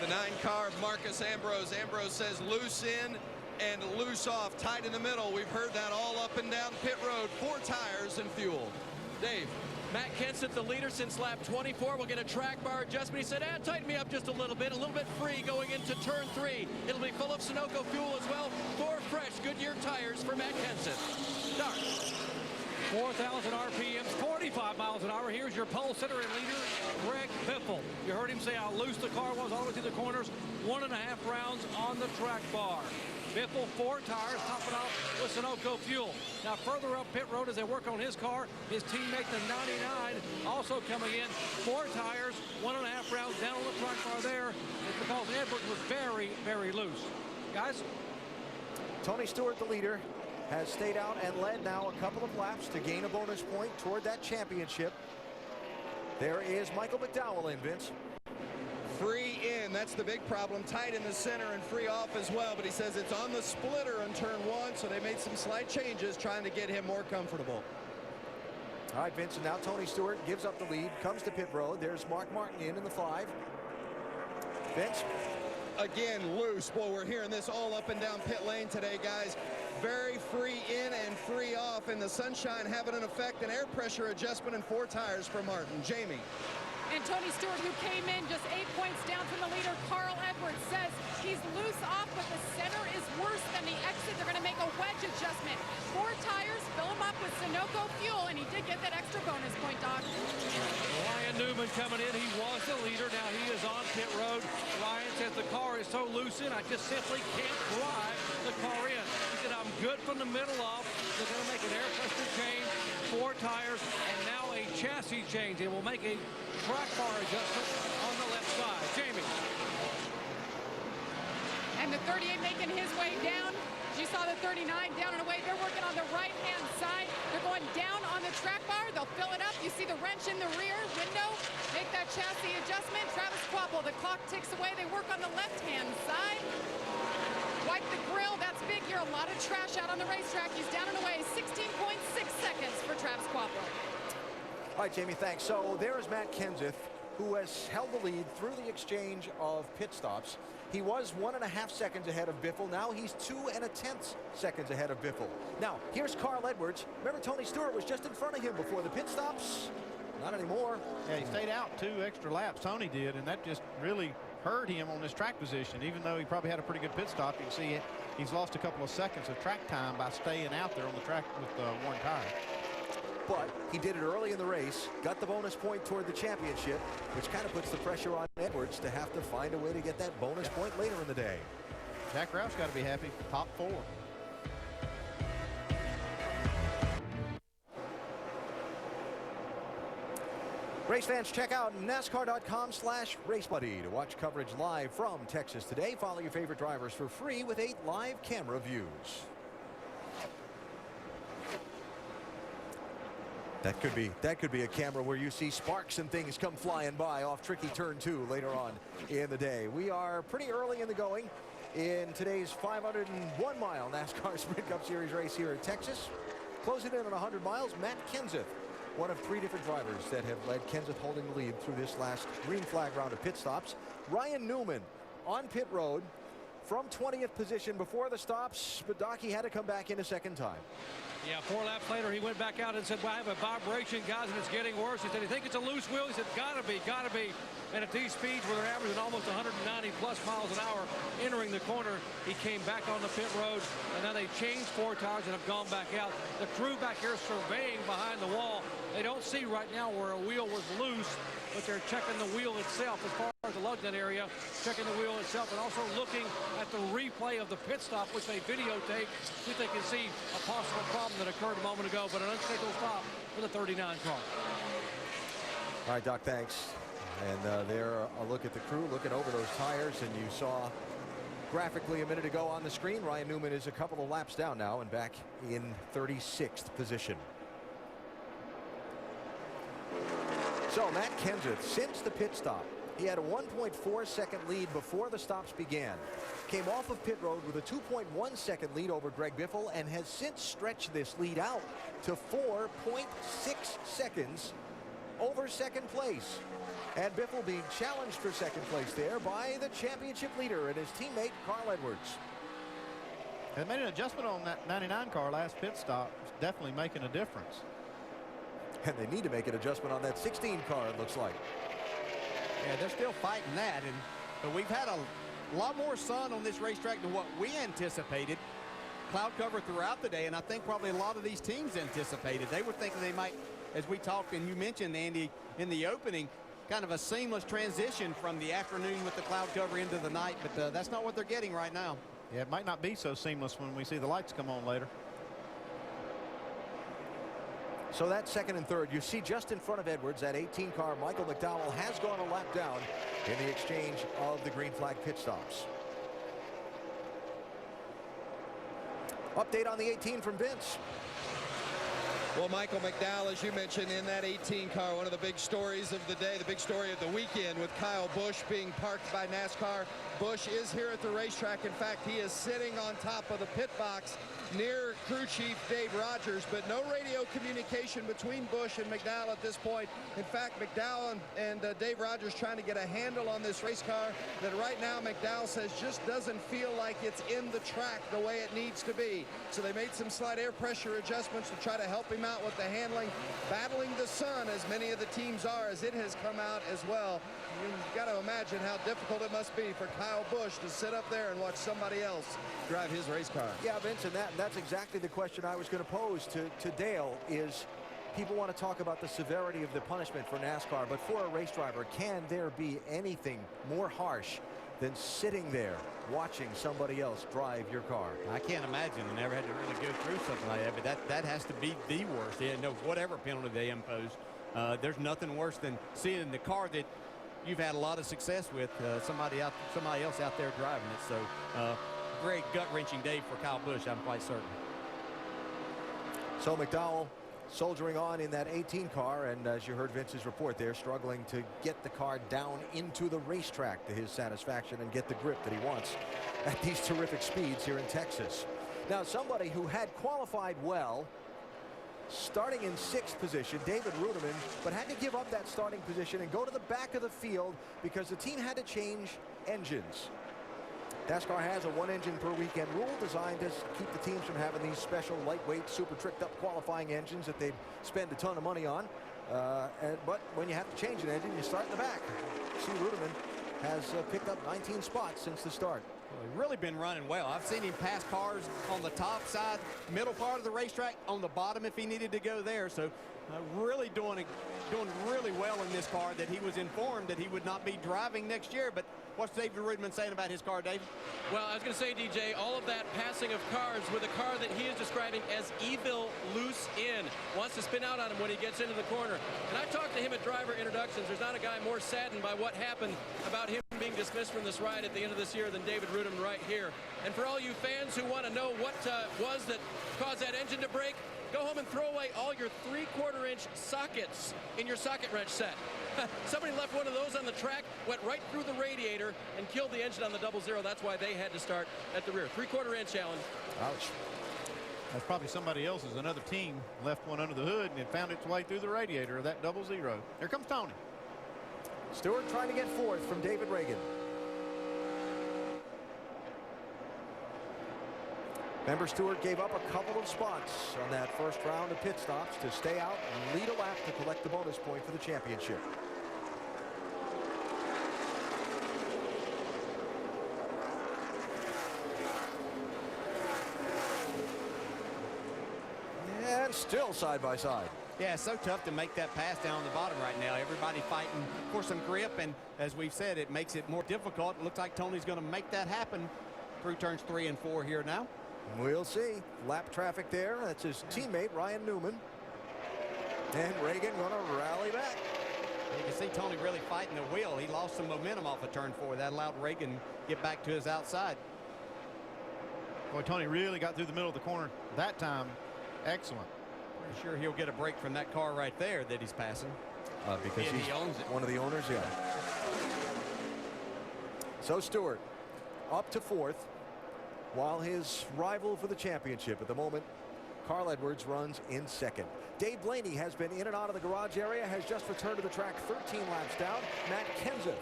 The 9 car of Marcus Ambrose. Ambrose says loose in and loose off, tight in the middle. We've heard that all up and down pit road. 4 tires and fuel. Dave? Matt Kenseth, the leader since lap 24, will get a track bar adjustment. He said, tighten me up just a little bit free going into turn 3. It'll be full of Sunoco fuel as well. 4 fresh Goodyear tires for Matt Kenseth. Dark. 4,000 RPMs, 45 miles an hour. Here's your pole sitter and leader, Greg Biffle. You heard him say how loose the car was all the way through the corners. 1.5 rounds on the track bar. Biffle, 4 tires, topping off with Sunoco fuel. Now further up pit road as they work on his car, his teammate, the 99, also coming in. 4 tires, 1.5 rounds down on the track bar there. It's because Edwards was very, very loose. Guys? Tony Stewart, the leader, has stayed out and led now a couple of laps to gain a bonus point toward that championship. There is Michael McDowell in, Vince. Free in, that's the big problem. Tight in the center and free off as well, but he says it's on the splitter in turn 1, so they made some slight changes trying to get him more comfortable. All right, Vince, and now Tony Stewart gives up the lead, comes to pit road. There's Mark Martin in the 5. Vince? Again, loose. Boy, we're hearing this all up and down pit lane today, guys. Very free in and free off, and the sunshine having an effect. An air pressure adjustment and 4 tires for Martin. Jamie? And Tony Stewart, who came in just 8 points down from the leader, Carl Edwards, says he's loose off, but the center is worse than the exit. They're going to make a wedge adjustment. 4 tires, fill them up with Sunoco fuel, and he did get that extra bonus point, Doc. Ryan Newman coming in. He was the leader. Now he is on pit road. Ryan says the car is so loose in, I just simply can't drive the car in. He said, I'm good from the middle off. They're going to make an air pressure change, 4 tires, and now a chassis change. They will make a track bar adjustment on the left side. Jamie. And the 38 making his way down. You saw the 39 down and away. They're working on the right-hand side. They're going down on the track bar. They'll fill it up. You see the wrench in the rear window. Make that chassis adjustment. Travis Quapple, the clock ticks away. They work on the left-hand side. Wipe the grill. That's big here. A lot of trash out on the racetrack. He's down and away. 16.6 seconds for Travis Quapple. All right, Jamie, thanks. So there is Matt Kenseth who has held the lead through the exchange of pit stops. He was 1.5 seconds ahead of Biffle. Now he's 2.1 seconds ahead of Biffle. Now, here's Carl Edwards. Remember, Tony Stewart was just in front of him before the pit stops? Not anymore. Yeah, he stayed out 2 extra laps, Tony did, and that just really hurt him on this track position. Even though he probably had a pretty good pit stop, you can see he's lost a couple of seconds of track time by staying out there on the track with one tire. But he did it early in the race, got the bonus point toward the championship, which kind of puts the pressure on Edwards to have to find a way to get that bonus point later in the day. Jack Roush got to be happy. Top 4. Race fans, check out NASCAR.com/RaceBuddy to watch coverage live from Texas today. Follow your favorite drivers for free with 8 live camera views. That could be a camera where you see sparks and things come flying by off tricky turn 2 later on in the day. We are pretty early in the going in today's 501-mile NASCAR Sprint Cup Series race here at Texas. Closing in on 100 miles, Matt Kenseth, one of 3 different drivers that have led. Kenseth holding the lead through this last green flag round of pit stops. Ryan Newman on pit road from 20th position before the stops, but Doc, he had to come back in a second time. Yeah, 4 laps later, he went back out and said, well, I have a vibration, guys, and it's getting worse. He said, you think it's a loose wheel? He said, gotta be. And at these speeds where they're averaging almost 190+ miles an hour entering the corner, he came back on the pit road, and now they changed 4 tires and have gone back out. The crew back here surveying behind the wall. They don't see right now where a wheel was loose, but they're checking the wheel itself as far as the lug nut area, checking the wheel itself, and also looking at the replay of the pit stop, which they videotape, see if they can see a possible problem that occurred a moment ago, but an unscheduled stop for the 39 car. All right, Doc, thanks. And there, a look at the crew looking over those tires, and you saw graphically a minute ago on the screen, Ryan Newman is a couple of laps down now and back in 36th position. So Matt Kenseth, since the pit stop, he had a 1.4 second lead before the stops began. Came off of pit road with a 2.1 second lead over Greg Biffle and has since stretched this lead out to 4.6 seconds over second place. And Biffle being challenged for second place there by the championship leader and his teammate Carl Edwards. They made an adjustment on that 99 car last pit stop. It's definitely making a difference. And they need to make an adjustment on that 16 car, it looks like. Yeah, they're still fighting that. But we've had a lot more sun on this racetrack than what we anticipated. Cloud cover throughout the day, and I think probably a lot of these teams anticipated. They were thinking they might, as we talked and you mentioned, Andy, in the opening, kind of a seamless transition from the afternoon with the cloud cover into the night, but that's not what they're getting right now. Yeah, it might not be so seamless when we see the lights come on later. So that second and third, you see just in front of Edwards, that 18 car, Michael McDowell, has gone a lap down in the exchange of the green flag pit stops. Update on the 18 from Vince. Well, Michael McDowell, as you mentioned, in that 18 car, one of the big stories of the day, the big story of the weekend with Kyle Busch being parked by NASCAR. Busch is here at the racetrack. In fact, he is sitting on top of the pit box near crew chief Dave Rogers, but no radio communication between Busch and McDowell at this point. In fact, McDowell and Dave Rogers trying to get a handle on this race car that right now McDowell says just doesn't feel like it's in the track the way it needs to be. So they made some slight air pressure adjustments to try to help him out with the handling, battling the sun as many of the teams are, as it has come out as well. You've got to imagine how difficult it must be for Kyle Busch to sit up there and watch somebody else drive his race car. Yeah, Vince, and that's exactly the question I was going to pose to Dale is, people want to talk about the severity of the punishment for NASCAR, but for a race driver, can there be anything more harsh than sitting there watching somebody else drive your car? I can't imagine. I never had to really go through something like that, but that has to be the worst. Yeah, no, whatever penalty they impose, there's nothing worse than seeing the car that you've had a lot of success with, somebody else out there driving it. So great gut-wrenching day for Kyle Busch, I'm quite certain. So McDowell soldiering on in that 18 car, and as you heard Vince's report, they're struggling to get the car down into the racetrack to his satisfaction and get the grip that he wants at these terrific speeds here in Texas. Now, somebody who had qualified well, starting in 6th position, David Ruderman, but had to give up that starting position and go to the back of the field because the team had to change engines. NASCAR has a 1-engine per weekend rule designed to keep the teams from having these special lightweight, super tricked up qualifying engines that they spend a ton of money on. But when you have to change an engine, you start in the back. See, Ruderman has picked up 19 spots since the start. Well, he's really been running well. I've seen him pass cars on the top side, middle part of the racetrack, on the bottom if he needed to go there. So really doing really well in this car, that he was informed that he would not be driving next year. But what's David Ruderman saying about his car, David? Well, I was going to say, DJ, all of that passing of cars with a car that he is describing as evil loose in. Wants to spin out on him when he gets into the corner. And I talked to him at driver introductions. There's not a guy more saddened by what happened about him being dismissed from this ride at the end of this year than David Ruderman right here. And for all you fans who want to know what was that caused that engine to break, go home and throw away all your 3/4-inch sockets in your socket wrench set. Somebody left one of those on the track, went right through the radiator, and killed the engine on the 00. That's why they had to start at the rear. 3/4-inch, Allen. Ouch. That's probably somebody else's. Another team left one under the hood, and it found its way through the radiator of that 00. Here comes Tony. Stewart trying to get 4th from David Reagan. Remember, Stewart gave up a couple of spots on that first round of pit stops to stay out and lead a lap to collect the bonus point for the championship. And still side by side. Yeah, it's so tough to make that pass down on the bottom right now. Everybody fighting for some grip, and as we've said, it makes it more difficult. It looks like Tony's going to make that happen through turns 3 and 4 here now. We'll see. Lap traffic there. That's his teammate, Ryan Newman. And Reagan going to rally back. You can see Tony really fighting the wheel. He lost some momentum off of turn 4. That allowed Reagan get back to his outside. Boy, Tony really got through the middle of the corner that time. Excellent. Pretty sure he'll get a break from that car right there that he's passing. Because he owns it. One of the owners, yeah. So Stewart up to 4th, while his rival for the championship at the moment, Carl Edwards, runs in 2nd. Dave Blaney has been in and out of the garage area, has just returned to the track 13 laps down. Matt Kenseth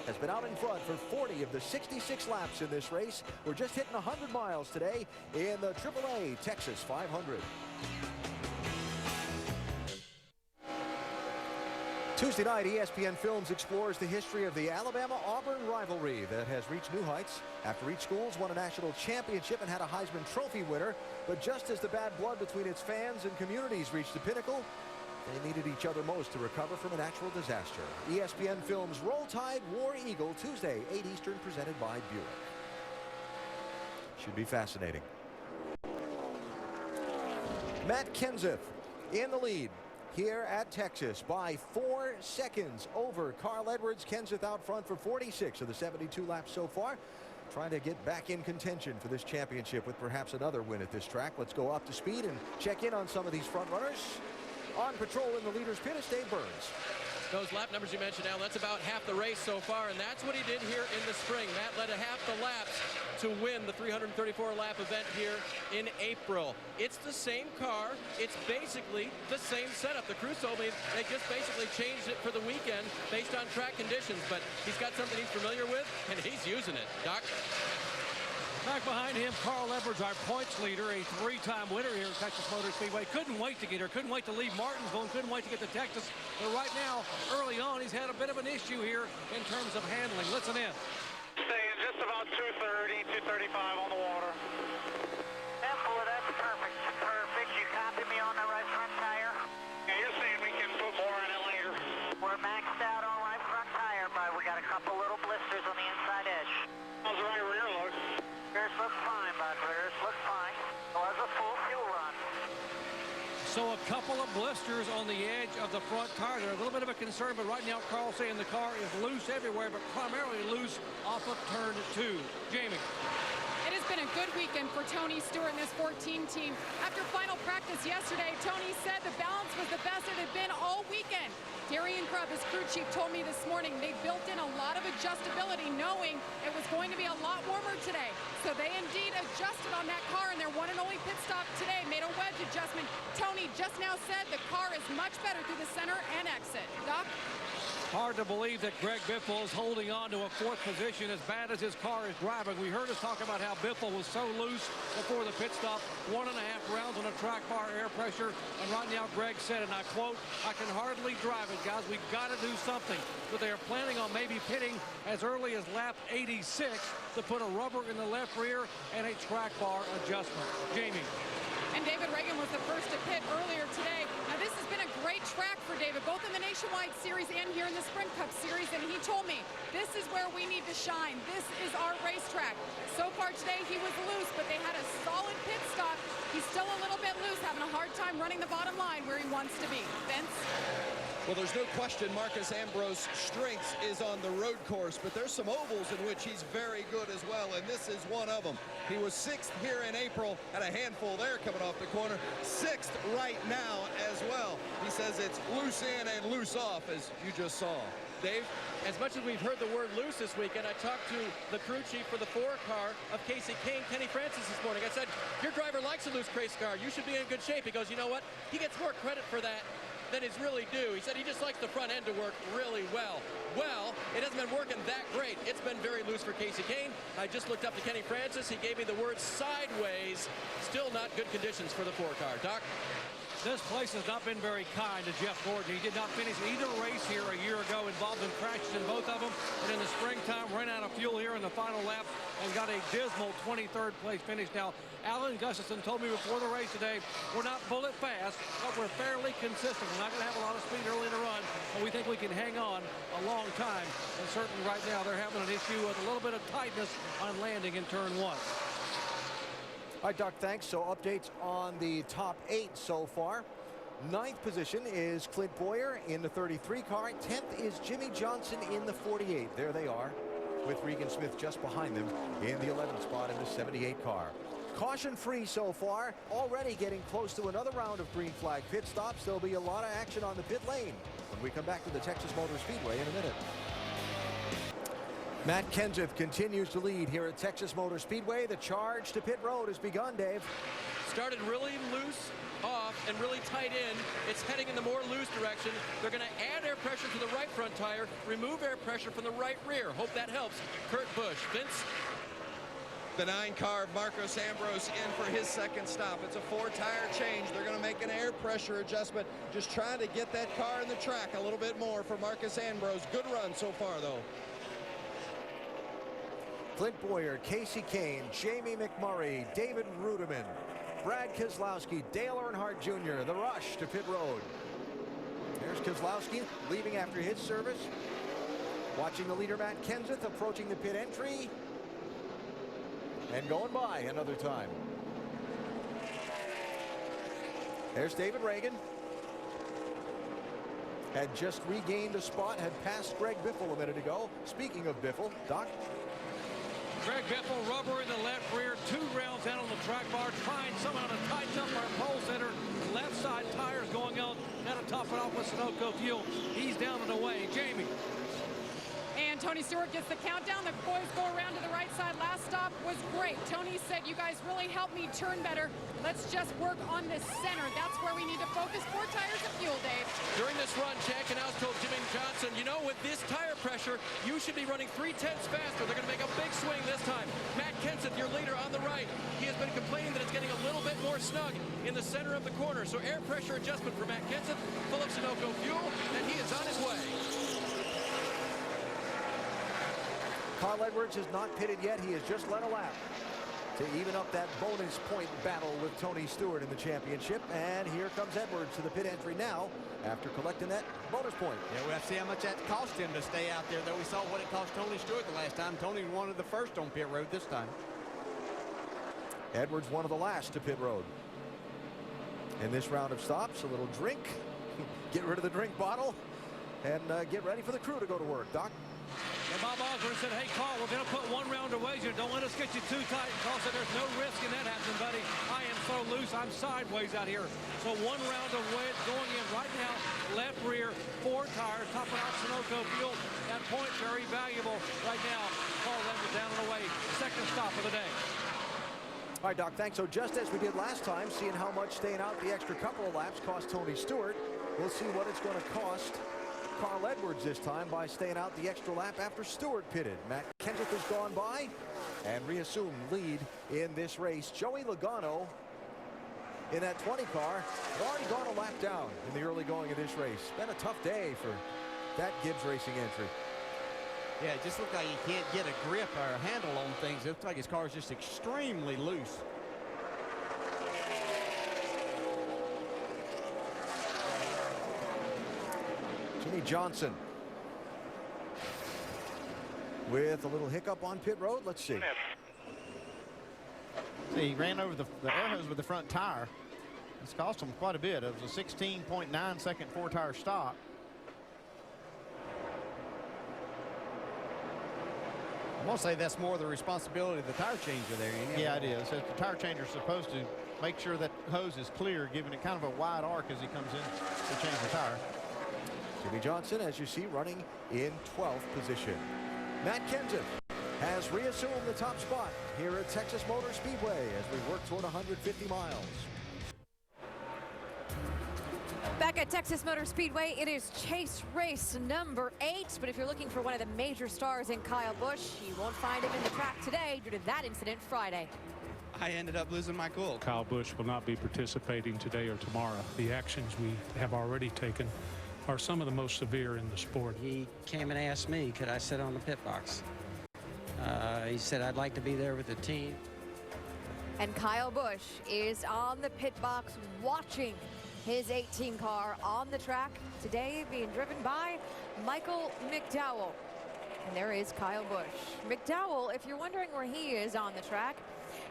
has been out in front for 40 of the 66 laps in this race. We're just hitting 100 miles today in the AAA Texas 500. Tuesday night, ESPN Films explores the history of the Alabama-Auburn rivalry that has reached new heights after each school's won a national championship and had a Heisman Trophy winner. But just as the bad blood between its fans and communities reached the pinnacle, they needed each other most to recover from a natural disaster. ESPN Films Roll Tide, War Eagle, Tuesday, 8 Eastern, presented by Buick. Should be fascinating. Matt Kenseth in the lead here at Texas by 4 seconds over Carl Edwards. Kenseth out front for 46 of the 72 laps so far, trying to get back in contention for this championship with perhaps another win at this track. Let's go up to speed and check in on some of these front runners. On patrol in the leader's pit is Dave Burns. Those lap numbers you mentioned, Al, that's about half the race so far, and that's what he did here in the spring. Matt led a half the laps to win the 334-lap event here in April. It's the same car. It's basically the same setup. The crew told me they just basically changed it for the weekend based on track conditions, but he's got something he's familiar with, and he's using it. Doc? Back behind him, Carl Edwards, our points leader, a 3-time winner here at Texas Motor Speedway. Couldn't wait to get here, couldn't wait to leave Martinsville, and couldn't wait to get to Texas. But right now, early on, he's had a bit of an issue here in terms of handling. Listen in. Staying just about 230, 235 on the water. Boy, that's perfect. Perfect. You copied me on the right front tire? Yeah, you're saying we can put more in it later. We're maxed out on right front tire, but we got a couple little blisters on the inside edge. How's the right rear look? Rears look fine, bud. Rears look fine. It was a full fuel run. So a couple of blisters on the edge of the front tire. They're a little bit of a concern, but right now Carl's saying the car is loose everywhere, but primarily loose off of turn 2. Jamie. It is has been a good weekend for Tony Stewart and this 14 team. After final practice yesterday, Tony said the balance was the best it had been all weekend. Darian Grubb, his crew chief, told me this morning they built in a lot of adjustability, knowing it was going to be a lot warmer today. So they indeed adjusted on that car, and their one and only pit stop today made a wedge adjustment. Tony just now said the car is much better through the center and exit. Doc? Hard to believe that Greg Biffle is holding on to a fourth position as bad as his car is driving. We heard us talk about how Biffle was so loose before the pit stop. 1.5 rounds on a track bar air pressure. And right now Greg said, and I quote, "I can hardly drive it, guys. We've got to do something." But they are planning on maybe pitting as early as lap 86 to put a rubber in the left rear and a track bar adjustment. Jamie. And David Reagan was the first to pit earlier today. Now, this has been a great track for David, both in the Nationwide Series and here in the Sprint Cup Series. And he told me, this is where we need to shine. This is our racetrack. So far today, he was loose, but they had a solid pit stop. He's still a little bit loose, having a hard time running the bottom line where he wants to be. Vince? Well, there's no question Marcus Ambrose's strength is on the road course, but there's some ovals in which he's very good as well, and this is one of them. He was 6th here in April, had a handful there coming off the corner. 6th right now as well. He says it's loose in and loose off, as you just saw. Dave? As much as we've heard the word loose this weekend, I talked to the crew chief for the 4 car of Casey Kane, Kenny Francis, this morning. I said, your driver likes a loose race car. You should be in good shape. He goes, you know what? He gets more credit for that than is really due. He said he just likes the front end to work really well. Well, it hasn't been working that great. It's been very loose for Casey Kane. I just looked up to Kenny Francis. He gave me the word sideways. Still not good conditions for the 4 car. Doc? This place has not been very kind to Jeff Gordon. He did not finish either race here a year ago, involved in crashes in both of them. And in the springtime, ran out of fuel here in the final lap and got a dismal 23rd place finish. Now, Alan Gustafson told me before the race today, we're not bullet fast, but we're fairly consistent. We're not going to have a lot of speed early in the run, but we think we can hang on a long time. And certainly right now, they're having an issue with a little bit of tightness on landing in turn 1. All right, Doc, thanks. So updates on the top 8 so far. 9th position is Clint Boyer in the 33 car. 10th is Jimmy Johnson in the 48. There they are, with Regan Smith just behind them in the 11th spot in the 78 car. Caution free so far, already getting close to another round of green flag pit stops. There'll be a lot of action on the pit lane when we come back to the Texas Motor Speedway in a minute. Matt Kenseth continues to lead here at Texas Motor Speedway. The charge to pit road has begun, Dave. Started really loose off and really tight in. It's heading in the more loose direction. They're going to add air pressure to the right front tire, remove air pressure from the right rear. Hope that helps. Kurt Busch. Vince? The 9 car of Marcos Ambrose in for his 2nd stop. It's a 4-tire change. They're going to make an air pressure adjustment, just trying to get that car in the track a little bit more for Marcos Ambrose. Good run so far, though. Clint Boyer, Casey Kane, Jamie McMurray, David Ruderman, Brad Keselowski, Dale Earnhardt Jr., the rush to pit road. There's Keselowski leaving after his service. Watching the leader, Matt Kenseth, approaching the pit entry. And going by another time. There's David Reagan. Had just regained a spot, had passed Greg Biffle a minute ago. Speaking of Biffle, Doc? Greg Biffle, rubber in the left rear, 2 rounds out on the track bar, trying somehow to tighten up our pole center. Left side tires going on. Got to top it off with Sunoco fuel. He's down and away. Jamie. And Tony Stewart gets the countdown. The boys go around to the right side. Last stop was great. Tony said, you guys really helped me turn better. Let's just work on the center. That's where we need to focus. 4 tires of fuel, Dave. During this run, Jack and I told Jimmy Johnson, you know, with this tire pressure, you should be running 3/10 faster. They're going to make a big swing this time. Matt Kenseth, your leader on the right. He has been complaining that it's getting a little bit more snug in the center of the corner. So air pressure adjustment for Matt Kenseth, full of Sunoco fuel, and he is on his way. Carl Edwards has not pitted yet. He has just led a lap to even up that bonus point battle with Tony Stewart in the championship. And here comes Edwards to the pit entry now after collecting that bonus point. Yeah, we'll have to see how much that cost him to stay out there, though. We saw what it cost Tony Stewart the last time. Tony wanted the first on pit road this time. Edwards one of the last to pit road. In this round of stops, a little drink. Get rid of the drink bottle and get ready for the crew to go to work. Doc? And Bob Osborne said, hey, Carl, we're going to put one round of wager. Don't let us get you too tight. And Carl said, there's no risk in that happening, buddy. I am so loose. I'm sideways out here. So one round of wedge going in right now. Left rear, 4 tires, topping out Sunoco fuel. That point very valuable right now. Carl Edwards down and away. Second stop of the day. All right, Doc, thanks. So just as we did last time, seeing how much staying out the extra couple of laps cost Tony Stewart, we'll see what it's going to cost Carl Edwards this time by staying out the extra lap after Stewart pitted. Matt Kenseth has gone by and reassumed lead in this race. Joey Logano in that 20 car already gone a lap down in the early going of this race. Been a tough day for that Gibbs Racing entry. Yeah, it just looked like he can't get a grip or a handle on things. It looks like his car is just extremely loose. Jimmy Johnson with a little hiccup on pit road. Let's see. See, he ran over the air hose with the front tire. It's cost him quite a bit. It was a 16.9 second 4-tire stop. I'm going to say that's more the responsibility of the tire changer there. Yeah, it is. The tire changer is supposed to make sure that hose is clear, giving it kind of a wide arc as he comes in to change the tire. Jimmy Johnson, as you see, running in 12th position. Matt Kenseth has reassumed the top spot here at Texas Motor Speedway as we work toward 150 miles. Back at Texas Motor Speedway, it is chase race number 8. But if you're looking for one of the major stars in Kyle Busch, you won't find him in the track today due to that incident Friday. I ended up losing my cool. Kyle Busch will not be participating today or tomorrow. The actions we have already taken are some of the most severe in the sport. He came and asked me, could I sit on the pit box? He said, I'd like to be there with the team. And Kyle Busch is on the pit box watching his 18 car on the track today, being driven by Michael McDowell. And there is Kyle Busch. McDowell, if you're wondering where he is on the track,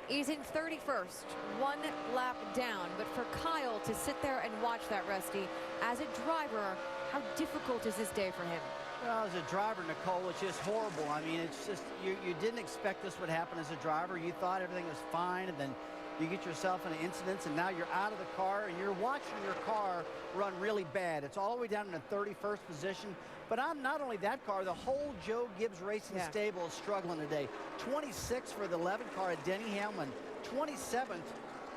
is in 31st, 1 lap down. But for Kyle to sit there and watch that, Rusty, as a driver, how difficult is this day for him? Well, as a driver, Nicole, it's just horrible. I mean, it's just, you didn't expect this would happen as a driver. You thought everything was fine, and then you get yourself in an incident, and now you're out of the car, and you're watching your car run really bad. It's all the way down in the 31st position. But not only that car, the whole Joe Gibbs Racing stable is struggling today. 26 for the 11 car at Denny Hamlin. 27th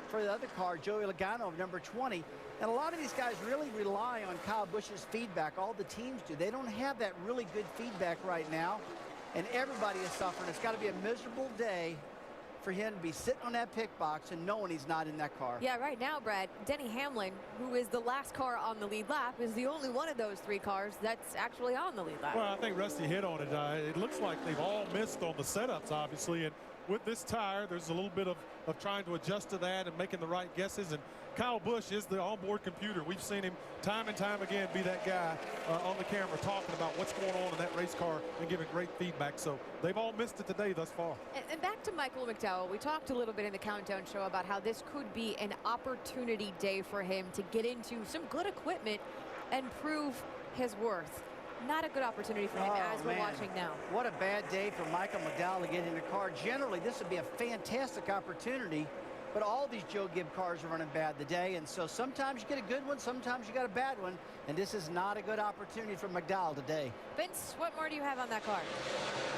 for the other car, Joey Logano of number 20. And a lot of these guys really rely on Kyle Busch's feedback. All the teams do. They don't have that really good feedback right now, and everybody is suffering. It's got to be a miserable day for him to be sitting on that pit box and knowing he's not in that car. Yeah, right now, Brad, Denny Hamlin, who is the last car on the lead lap, is the only one of those 3 cars that's actually on the lead lap. Well, I think Rusty hit on it. It looks like they've all missed on the setups, obviously, and with this tire, there's a little bit of trying to adjust to that and making the right guesses. And Kyle Busch is the onboard computer. We've seen him time and time again be that guy on the camera talking about what's going on in that race car and giving great feedback. So they've all missed it today thus far. And back to Michael McDowell, we talked a little bit in the Countdown show about how this could be an opportunity day for him to get into some good equipment and prove his worth. Not a good opportunity for him as we're watching now. What a bad day for Michael McDowell to get in the car. Generally, this would be a fantastic opportunity, but all these Joe Gibbs cars are running bad today, and so sometimes you get a good one, sometimes you got a bad one, and this is not a good opportunity for McDowell today. Vince, what more do you have on that car?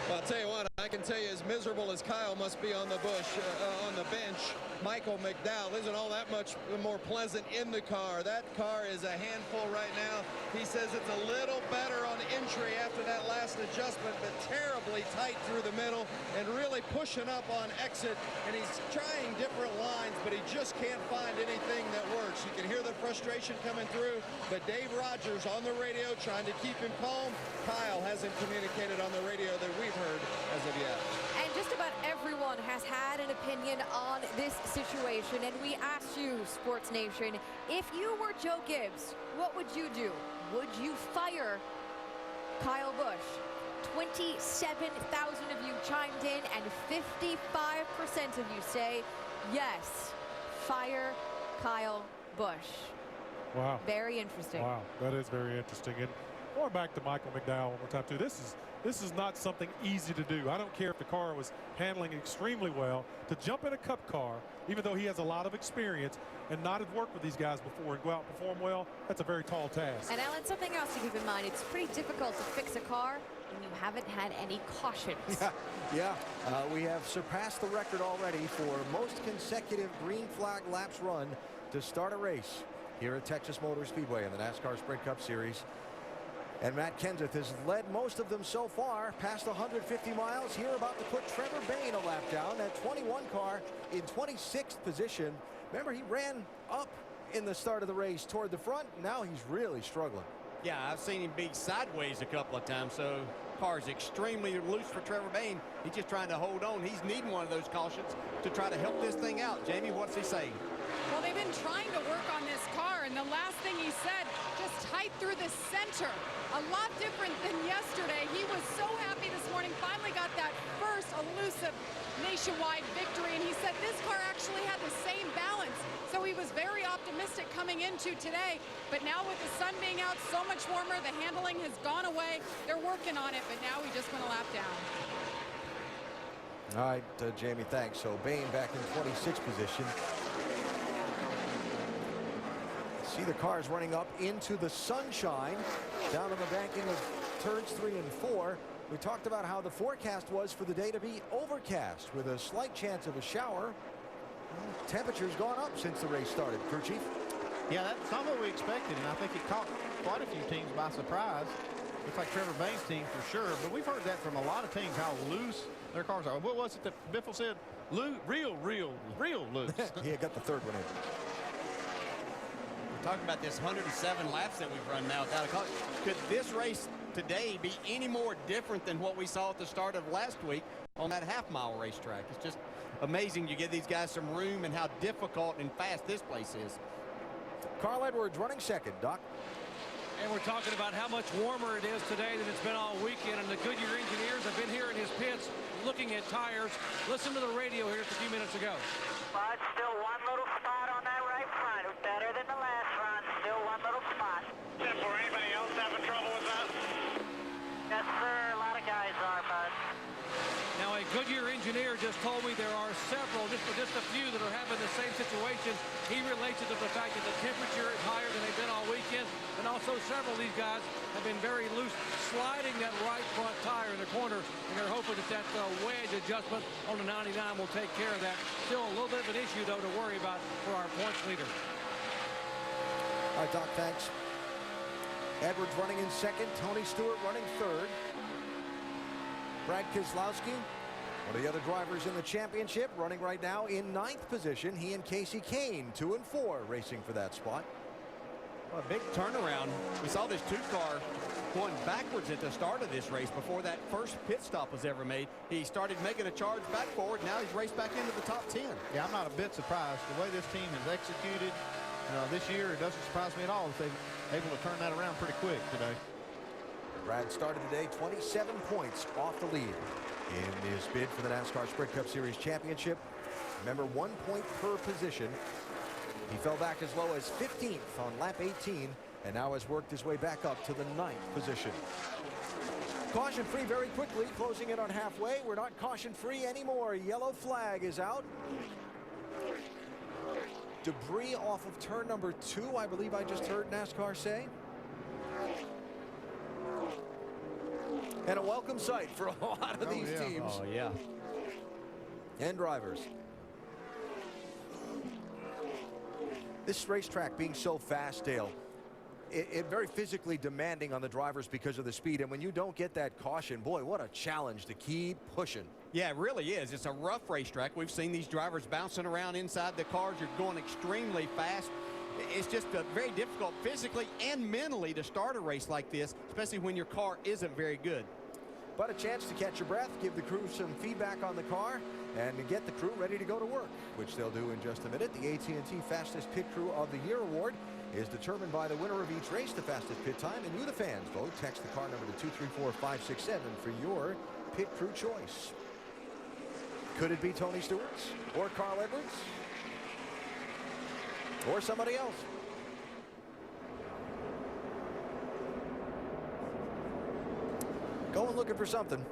Well, I'll tell you what, I can tell you as miserable as Kyle must be on the on the bench, Michael McDowell isn't all that much more pleasant in the car. That car is a handful right now. He says it's a little better on entry after that last adjustment, but terribly tight through the middle and really pushing up on exit. And he's trying different lines, but he just can't find anything that works. You can hear the frustration coming through, but Dave Rogers on the radio trying to keep him calm. Kyle hasn't communicated on the radio that we've heard as of yet. And just about everyone has had an opinion on this situation, and we asked you, Sports Nation, if you were Joe Gibbs, what would you do? Would you fire Kyle Busch? 27,000 of you chimed in, and 55% of you say yes, fire Kyle Busch. Wow. Very interesting. Wow, that is very interesting. And Going back to Michael McDowell one more time, too. This is not something easy to do. I don't care if the car was handling extremely well. To jump in a Cup car, even though he has a lot of experience and not have worked with these guys before and go out and perform well, that's a very tall task. And Alan, something else to keep in mind, it's pretty difficult to fix a car when you haven't had any cautions. Yeah, we have surpassed the record already for most consecutive green flag laps run to start a race here at Texas Motor Speedway in the NASCAR Sprint Cup Series. And Matt Kenseth has led most of them so far, past 150 miles. Here about to put Trevor Bayne a lap down. That 21 car in 26th position. Remember, he ran up in the start of the race toward the front. Now he's really struggling. Yeah, I've seen him be sideways a couple of times, so car's extremely loose for Trevor Bayne. He's just trying to hold on. He's needing one of those cautions to try to help this thing out. Jamie, what's he saying? Well, they've been trying to work on this car, and the last thing he said, just tight through the center. A lot different than yesterday. He was so happy this morning, finally got that first elusive nationwide victory, and he said this car actually had the same balance. So he was very optimistic coming into today, but now with the sun being out so much warmer, the handling has gone away. They're working on it, but now he just went a lap down. All right, Jamie, thanks. So Bayne back in 26th position. See the cars running up into the sunshine down on the banking of turns 3 and 4. We talked about how the forecast was for the day to be overcast with a slight chance of a shower. Temperature's gone up since the race started. Crew chief? Yeah, that's not what we expected, and I think it caught quite a few teams by surprise. Looks like Trevor Bayne's team for sure, but we've heard that from a lot of teams, how loose their cars are. What was it that Biffle said? Real loose. He got the third one in. We're talking about this 107 laps that we've run now without a caution. Could this race today be any more different than what we saw at the start of last week on that half-mile racetrack? It's just amazing you give these guys some room and how difficult and fast this place is. Carl Edwards running second, Doc. And we're talking about how much warmer it is today than it's been all weekend, and the Goodyear engineers have been here in his pits looking at tires. Listen to the radio here just a few minutes ago. But still one little spot on that right front. It was better than the last run. Still one little spot. Tim, for anybody else having trouble with that? Yes, sir. A lot of guys are, bud. Now, a Goodyear engineer just told me there are several, just a few that are having the same situation. He relates it to the fact that the temperature is higher than they've been all weekend, and also several of these guys have been very loose, sliding that right front tire in the corner, and they're hoping that wedge adjustment on the 99 will take care of that. Still a little bit of an issue, though, to worry about for our points leader. All right, Doc, thanks. Edwards running in second, Tony Stewart running third. Brad Keselowski, one of the other drivers in the championship, running right now in 9th position. He and Casey Kane, 2 and 4, racing for that spot. Well, a big turnaround. We saw this 2-car going backwards at the start of this race before that first pit stop was ever made. He started making a charge back forward. Now he's raced back into the top 10. Yeah, I'm not a bit surprised. The way this team has executed this year, it doesn't surprise me at all that they're able to turn that around pretty quick today. Brad started the day 27 points off the lead in his bid for the NASCAR Sprint Cup Series Championship. Remember, 1 point per position. He fell back as low as 15th on lap 18 and now has worked his way back up to the 9th position. Caution free very quickly, closing in on halfway. We're not caution free anymore. Yellow flag is out. Debris off of turn number 2, I believe I just heard NASCAR say. And a welcome sight for a lot of these teams. Oh, yeah. And drivers. This racetrack being so fast, Dale, it very physically demanding on the drivers because of the speed. And when you don't get that caution, boy, what a challenge to keep pushing. Yeah, it really is. It's a rough racetrack. We've seen these drivers bouncing around inside the cars. You're going extremely fast. It's just very difficult physically and mentally to start a race like this, especially when your car isn't very good. But a chance to catch your breath, give the crew some feedback on the car, and to get the crew ready to go to work, which they'll do in just a minute. The AT&T Fastest Pit Crew of the Year award is determined by the winner of each race, the fastest pit time, and you, the fans, vote. Text the car number to 234567 for your pit crew choice. Could it be Tony Stewart's or Carl Edwards or somebody else? Going looking for something.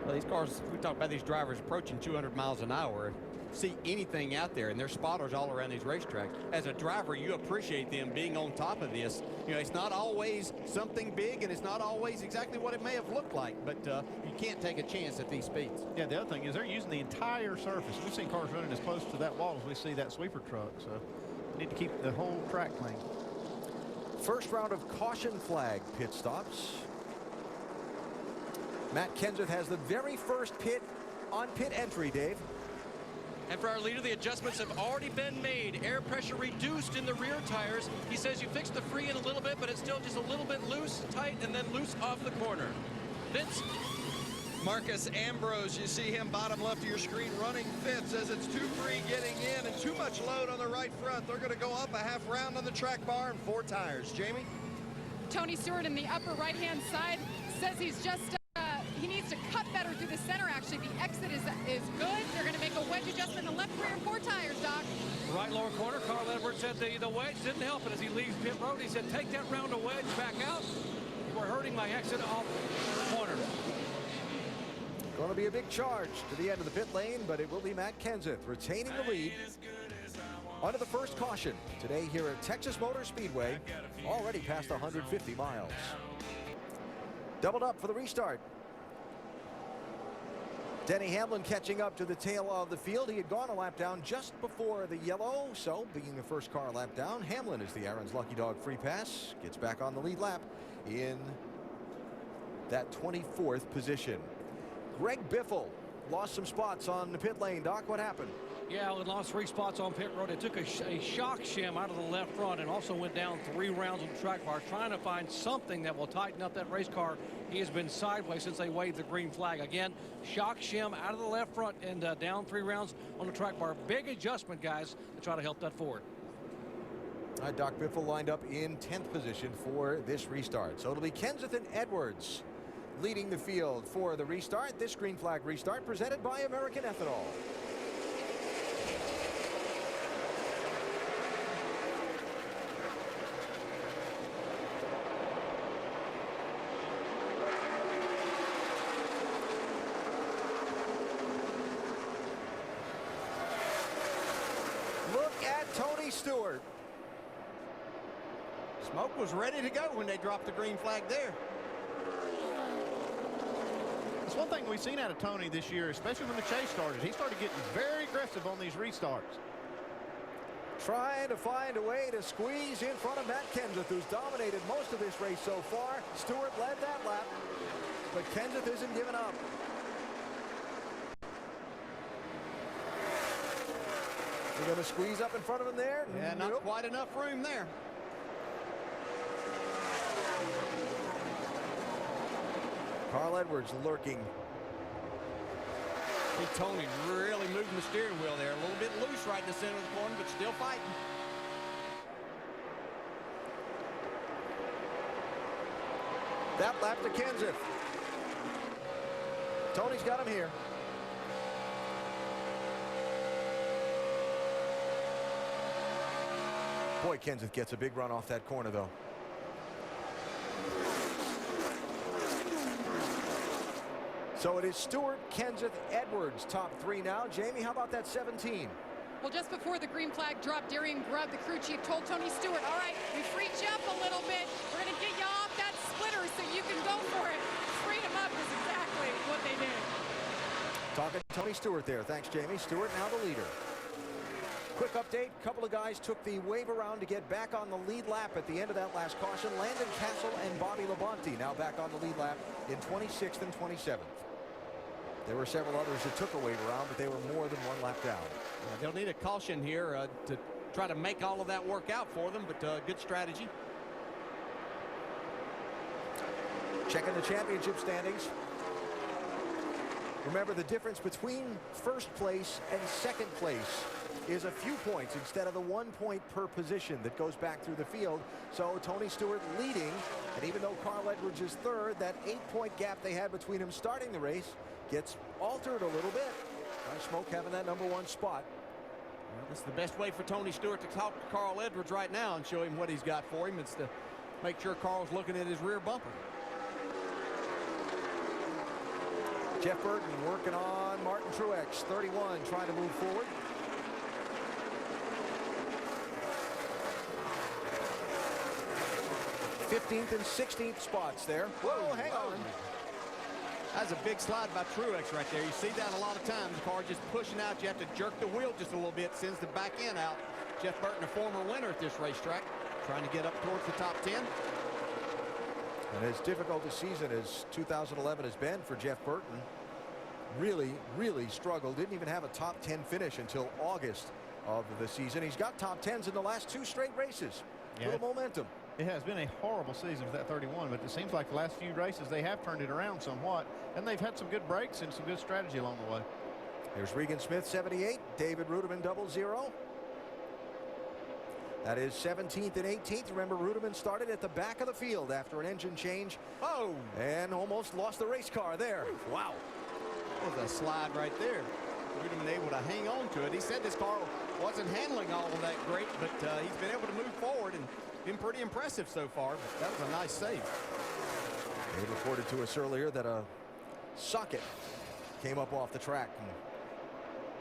Well, these cars, we talk about these drivers approaching 200 miles an hour. See anything out there, and there's spotters all around these racetracks. As a driver, you appreciate them being on top of this. You know, it's not always something big, and it's not always exactly what it may have looked like, but you can't take a chance at these speeds. Yeah, the other thing is they're using the entire surface. We've seen cars running as close to that wall as we see that sweeper truck, so we need to keep the whole track clean. First round of caution flag pit stops. Matt Kenseth has the very first pit on pit entry, Dave. And for our leader, the adjustments have already been made. Air pressure reduced in the rear tires. He says you fixed the free end a little bit, but it's still just a little bit loose, tight, and then loose off the corner. Vince? Marcus Ambrose, you see him bottom left of your screen running fifth, says it's too free getting in and too much load on the right front. They're going to go up a half round on the track bar and 4 tires. Jamie? Tony Stewart in the upper right-hand side says he's just he needs to cut better through the center. Actually, the exit is good. They're going to make a wedge adjustment in the left rear 4 tires, Doc. Right lower corner, Carl Edwards said the wedge didn't help it as he leaves pit road. He said, take that round of wedge back out. You were hurting my exit off the corner. Going to be a big charge to the end of the pit lane, but it will be Matt Kenseth retaining the lead under the first caution today here at Texas Motor Speedway, already past 150 miles. Doubled up for the restart. Denny Hamlin catching up to the tail of the field. He had gone a lap down just before the yellow, so being the first car lap down, Hamlin is the Aaron's Lucky Dog free pass. Gets back on the lead lap in that 24th position. Greg Biffle lost some spots on the pit lane. Doc, what happened? Yeah, Allen lost 3 spots on pit road. It took a shock shim out of the left front and also went down 3 rounds on the track bar, trying to find something that will tighten up that race car. He has been sideways since they waved the green flag. Again, shock shim out of the left front and down 3 rounds on the track bar. Big adjustment, guys, to try to help that Ford. Doc Biffle lined up in 10th position for this restart. So it'll be Kenseth and Edwards leading the field for the restart. This green flag restart presented by American Ethanol. Look at Tony Stewart. Smoke was ready to go when they dropped the green flag there. It's one thing we've seen out of Tony this year, especially when the chase started. He started getting very aggressive on these restarts. Trying to find a way to squeeze in front of Matt Kenseth, who's dominated most of this race so far. Stewart led that lap, but Kenseth isn't giving up. They're going to squeeze up in front of him there. Yeah, not quite enough room there. Carl Edwards lurking. See Tony really moving the steering wheel there. A little bit loose right in the center of the corner, but still fighting. That lap to Kenseth. Tony's got him here. Boy, Kenseth gets a big run off that corner, though. So it is Stewart, Kenseth, Edwards, top 3 now. Jamie, how about that 17? Well, just before the green flag dropped, Darian Grubb, the crew chief, told Tony Stewart, all right, we freed you up a little bit. We're going to get you off that splitter so you can go for it. Freed him up is exactly what they did. Talking to Tony Stewart there. Thanks, Jamie. Stewart now the leader. Quick update. A couple of guys took the wave around to get back on the lead lap at the end of that last caution. Landon Castle and Bobby Labonte now back on the lead lap in 26th and 27th. There were several others that took a wave around, but they were more than 1 lap down. They'll need a caution here to try to make all of that work out for them, but good strategy. Checking the championship standings. Remember, the difference between first place and second place is a few points instead of the 1 point per position that goes back through the field. So Tony Stewart leading, and even though Carl Edwards is third, that 8-point gap they had between them starting the race gets altered a little bit. Smoke having that #1 spot. Well, this is the best way for Tony Stewart to talk to Carl Edwards right now and show him what he's got for him. It's to make sure Carl's looking at his rear bumper. Jeff Burton working on Martin Truex, 31, trying to move forward. '15th and '16th spots there. Whoa, hang on. That's a big slide by Truex right there. You see that a lot of times. The car just pushing out. You have to jerk the wheel just a little bit. Sends the back end out. Jeff Burton, a former winner at this racetrack, trying to get up towards the top 10. And as difficult a season as 2011 has been for Jeff Burton, really struggled. Didn't even have a top 10 finish until August of the season. He's got top 10s in the last 2 straight races. Yeah. Little momentum. It has been a horrible season for that 31, but it seems like the last few races they have turned it around somewhat, and they've had some good breaks and some good strategy along the way. There's Regan Smith, 78. David Ruderman, 00. That is 17th and 18th. Remember, Ruderman started at the back of the field after an engine change. Oh! And almost lost the race car there. Wow. That was a slide right there. Ruderman able to hang on to it. He said this car wasn't handling all of that great, but he's been able to move forward and been pretty impressive so far. But that was a nice save. They reported to us earlier that a socket came up off the track and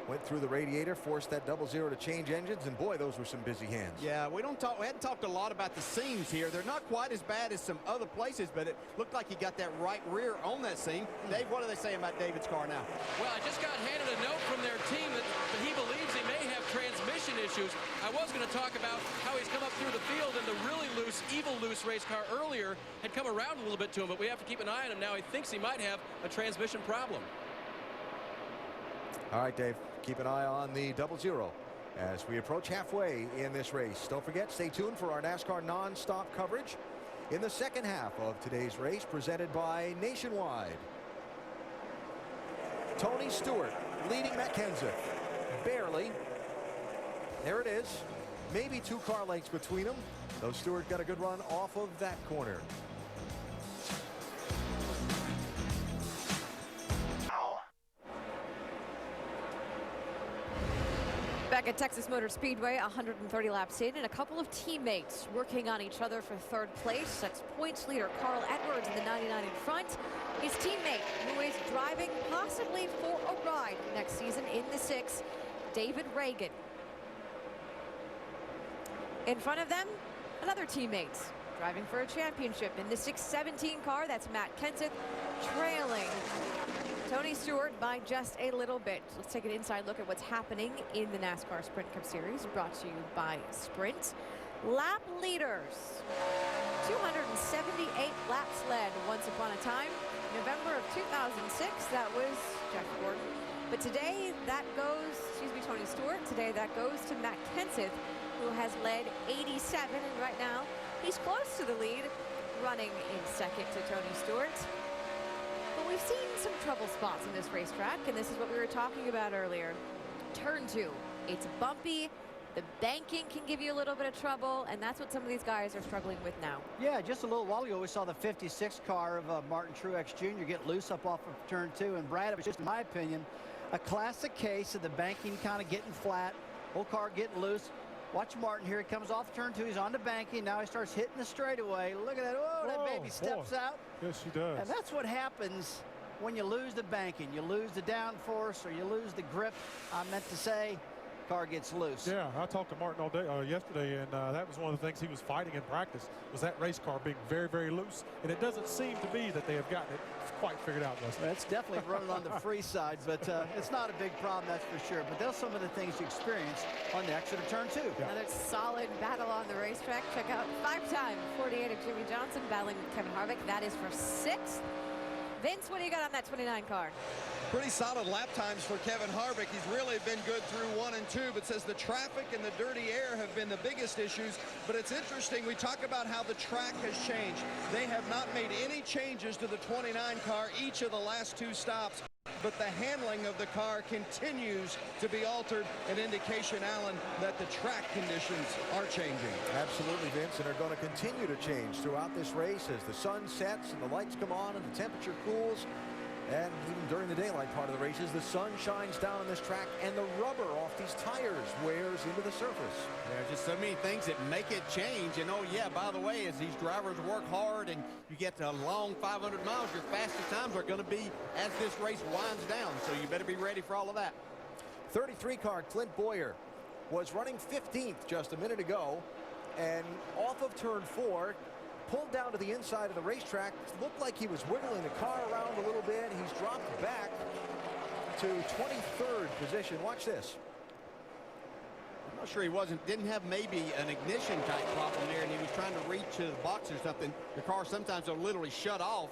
went through the radiator, forced that 00 to change engines, and boy, those were some busy hands. Yeah, we hadn't talked a lot about the seams here. They're not quite as bad as some other places, but it looked like he got that right rear on that seam. Dave, what are they saying about David's car now? Well, I just got handed a note from their team that he believes he may have transmission issues. I was going to talk about how he's come up through the field, and the really loose, evil loose race car earlier had come around a little bit to him, but we have to keep an eye on him now. He thinks he might have a transmission problem. All right, Dave, keep an eye on the 00 as we approach halfway in this race. Don't forget, stay tuned for our NASCAR non-stop coverage in the second half of today's race, presented by Nationwide. Tony Stewart leading Matt Kenseth. Barely. There it is. Maybe 2 car lengths between them. Though Stewart got a good run off of that corner. Back at Texas Motor Speedway, 130 laps in, and a couple of teammates working on each other for 3rd place. That's points leader Carl Edwards in the 99 in front. His teammate, who is driving possibly for a ride next season in the 6, David Reagan. In front of them, another teammate driving for a championship in the 617 car. That's Matt Kenseth, trailing Tony Stewart by just a little bit. Let's take an inside look at what's happening in the NASCAR Sprint Cup Series, brought to you by Sprint. Lap leaders. 278 laps led once upon a time. November of 2006, that was Jeff Gordon. But today, that goes, Tony Stewart. Today, that goes to Matt Kenseth, who has led 87, and right now, he's close to the lead, running in second to Tony Stewart. But we've seen some trouble spots in this racetrack, and this is what we were talking about earlier. Turn 2, it's bumpy. The banking can give you a little bit of trouble, and that's what some of these guys are struggling with now. Yeah, just a little while ago, we saw the 56 car of Martin Truex Jr. get loose up off of turn 2. And Brad, it was just, in my opinion, a classic case of the banking kind of getting flat, whole car getting loose. Watch Martin here. He comes off turn 2. He's on the banking. Now he starts hitting the straightaway. Look at that. Oh, that baby steps out. Yes, she does. And that's what happens when you lose the banking. You lose the downforce, or you lose the grip. I meant to say, car gets loose. Yeah, I talked to Martin all day yesterday, and that was one of the things he was fighting in practice, was that race car being very, very loose. And it doesn't seem to be that they have gotten it quite figured out, Leslie. Well, it's definitely running on the free side, but it's not a big problem, that's for sure. But those are some of the things you experience on the exit of turn 2. Yeah. Another solid battle on the racetrack. Check out 5-time 48 of Jimmy Johnson battling with Kevin Harvick. That is for 6th. Vince, what do you got on that 29 car? Pretty solid lap times for Kevin Harvick. He's really been good through 1 and 2, but says the traffic and the dirty air have been the biggest issues. But it's interesting, we talk about how the track has changed. They have not made any changes to the 29 car each of the last 2 stops, but the handling of the car continues to be altered, an indication, Alan, that the track conditions are changing. Absolutely, Vince, and are going to continue to change throughout this race as the sun sets and the lights come on and the temperature cools. And even during the daylight part of the races, the sun shines down on this track, and the rubber off these tires wears into the surface. There are just so many things that make it change. And oh yeah, by the way, as these drivers work hard and you get to a long 500 miles, your fastest times are going to be as this race winds down. So you better be ready for all of that. 33 car Clint Boyer was running 15th just a minute ago, and off of turn 4, pulled down to the inside of the racetrack. Looked like he was wiggling the car around a little bit. He's dropped back to 23rd position. Watch this. I'm not sure he didn't have maybe an ignition type problem there, and he was trying to reach to the box or something. The car sometimes will literally shut off.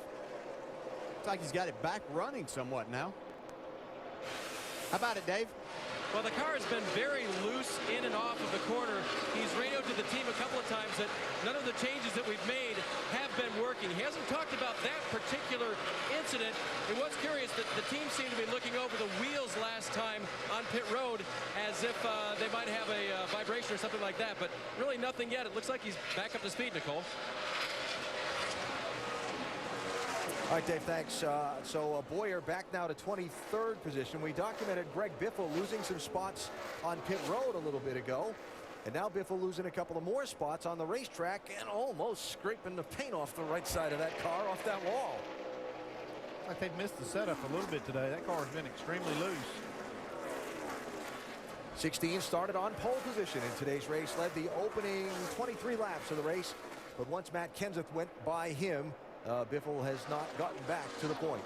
Looks like he's got it back running somewhat now. How about it, Dave? Well, the car has been very loose in and off of the corner. He's radioed to the team a couple of times that none of the changes that we've made have been working. He hasn't talked about that particular incident. It was curious that the team seemed to be looking over the wheels last time on pit road as if they might have a vibration or something like that, but really nothing yet. It looks like he's back up to speed, Nicole. All right, Dave, thanks. So Boyer back now to 23rd position. We documented Greg Biffle losing some spots on pit road a little bit ago. And now Biffle losing a couple of more spots on the racetrack and almost scraping the paint off the right side of that car, off that wall. Looks like they've missed the setup a little bit today. That car has been extremely loose. 16 started on pole position in today's race, led the opening 23 laps of the race. But once Matt Kenseth went by him, Biffle has not gotten back to the point.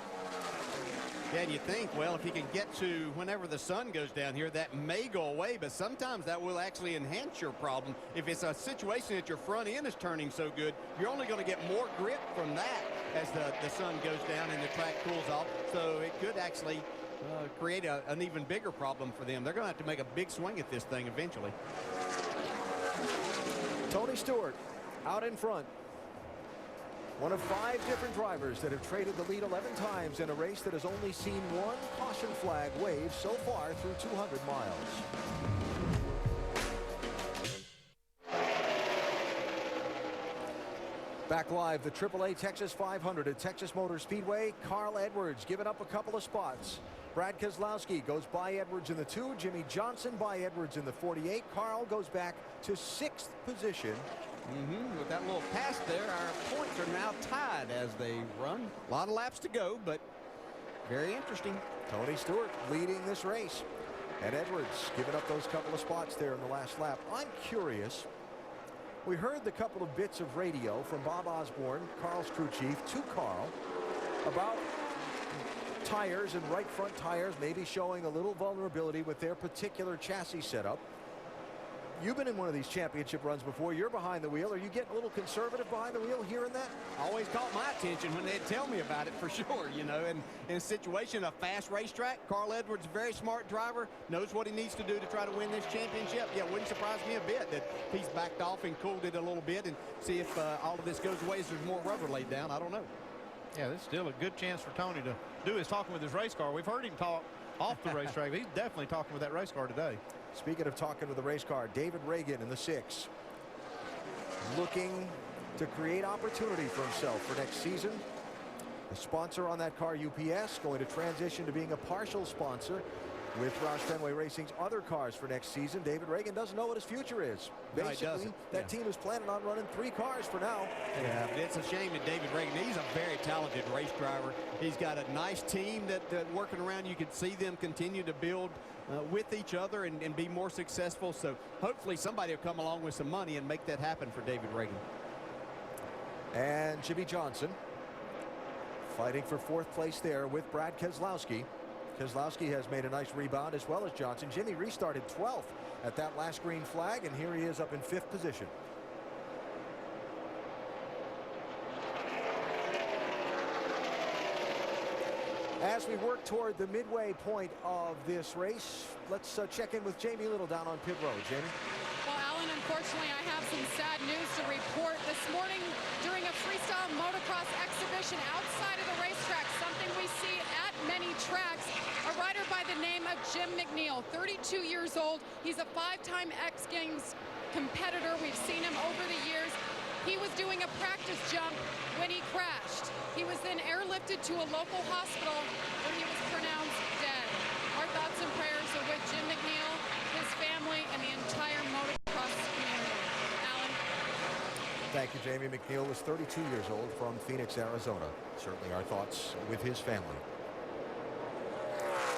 Yeah, and you think, well, if he can get to whenever the sun goes down here, that may go away, but sometimes that will actually enhance your problem. If it's a situation that your front end is turning so good, you're only going to get more grip from that as the sun goes down and the track cools off. So it could actually create an even bigger problem for them. They're going to have to make a big swing at this thing eventually. Tony Stewart out in front. One of 5 different drivers that have traded the lead 11 times in a race that has only seen 1 caution flag waved so far through 200 miles. Back live, the AAA Texas 500 at Texas Motor Speedway. Carl Edwards giving up a couple of spots. Brad Keselowski goes by Edwards in the 2. Jimmy Johnson by Edwards in the 48. Carl goes back to 6th position. With that little pass there, our points are now tied as they run. A lot of laps to go, but very interesting. Tony Stewart leading this race. And Edwards giving up those couple of spots there in the last lap. I'm curious. We heard the couple of bits of radio from Bob Osborne, Carl's crew chief, to Carl about tires and right front tires maybe showing a little vulnerability with their particular chassis setup. You've been in one of these championship runs before. You're behind the wheel. Are you getting a little conservative behind the wheel hearing that? Always caught my attention when they'd tell me about it, for sure, you know. And in a situation, a fast racetrack, Carl Edwards, very smart driver, knows what he needs to do to try to win this championship. Yeah, it wouldn't surprise me a bit that he's backed off and cooled it a little bit and see if all of this goes away as there's more rubber laid down. I don't know. Yeah, there's still a good chance for Tony to do his talking with his race car. We've heard him talk off the racetrack. He's definitely talking with that race car today. Speaking of talking with the race car, David Reagan in the 6. Looking to create opportunity for himself for next season. The sponsor on that car, UPS, going to transition to being a partial sponsor with Roush Fenway Racing's other cars for next season. David Reagan doesn't know what his future is. Basically, that team is planning on running 3 cars for now. Yeah, but it's a shame that David Reagan, he's a very talented race driver. He's got a nice team that working around. You can see them continue to build with each other and be more successful. So hopefully somebody will come along with some money and make that happen for David Reagan. And Jimmy Johnson fighting for 4th place there with Brad Keselowski. Keselowski has made a nice rebound as well as Johnson. Jimmy restarted 12th at that last green flag, and here he is up in 5th position. As we work toward the midway point of this race, let's check in with Jamie Little down on pit road. Jamie? Well, Alan, unfortunately, I have some sad news to report. This morning, during a freestyle motocross exhibition outside of the racetrack, something we see at many tracks, a rider by the name of Jim McNeil, 32 years old. He's a 5-time X Games competitor. We've seen him over the years. He was doing a practice jump when he crashed. He was then airlifted to a local hospital where he was pronounced dead. Our thoughts and prayers are with Jim McNeil, his family, and the entire motocross community. Alan? Thank you, Jamie. McNeil was 32 years old from Phoenix, Arizona. Certainly our thoughts with his family.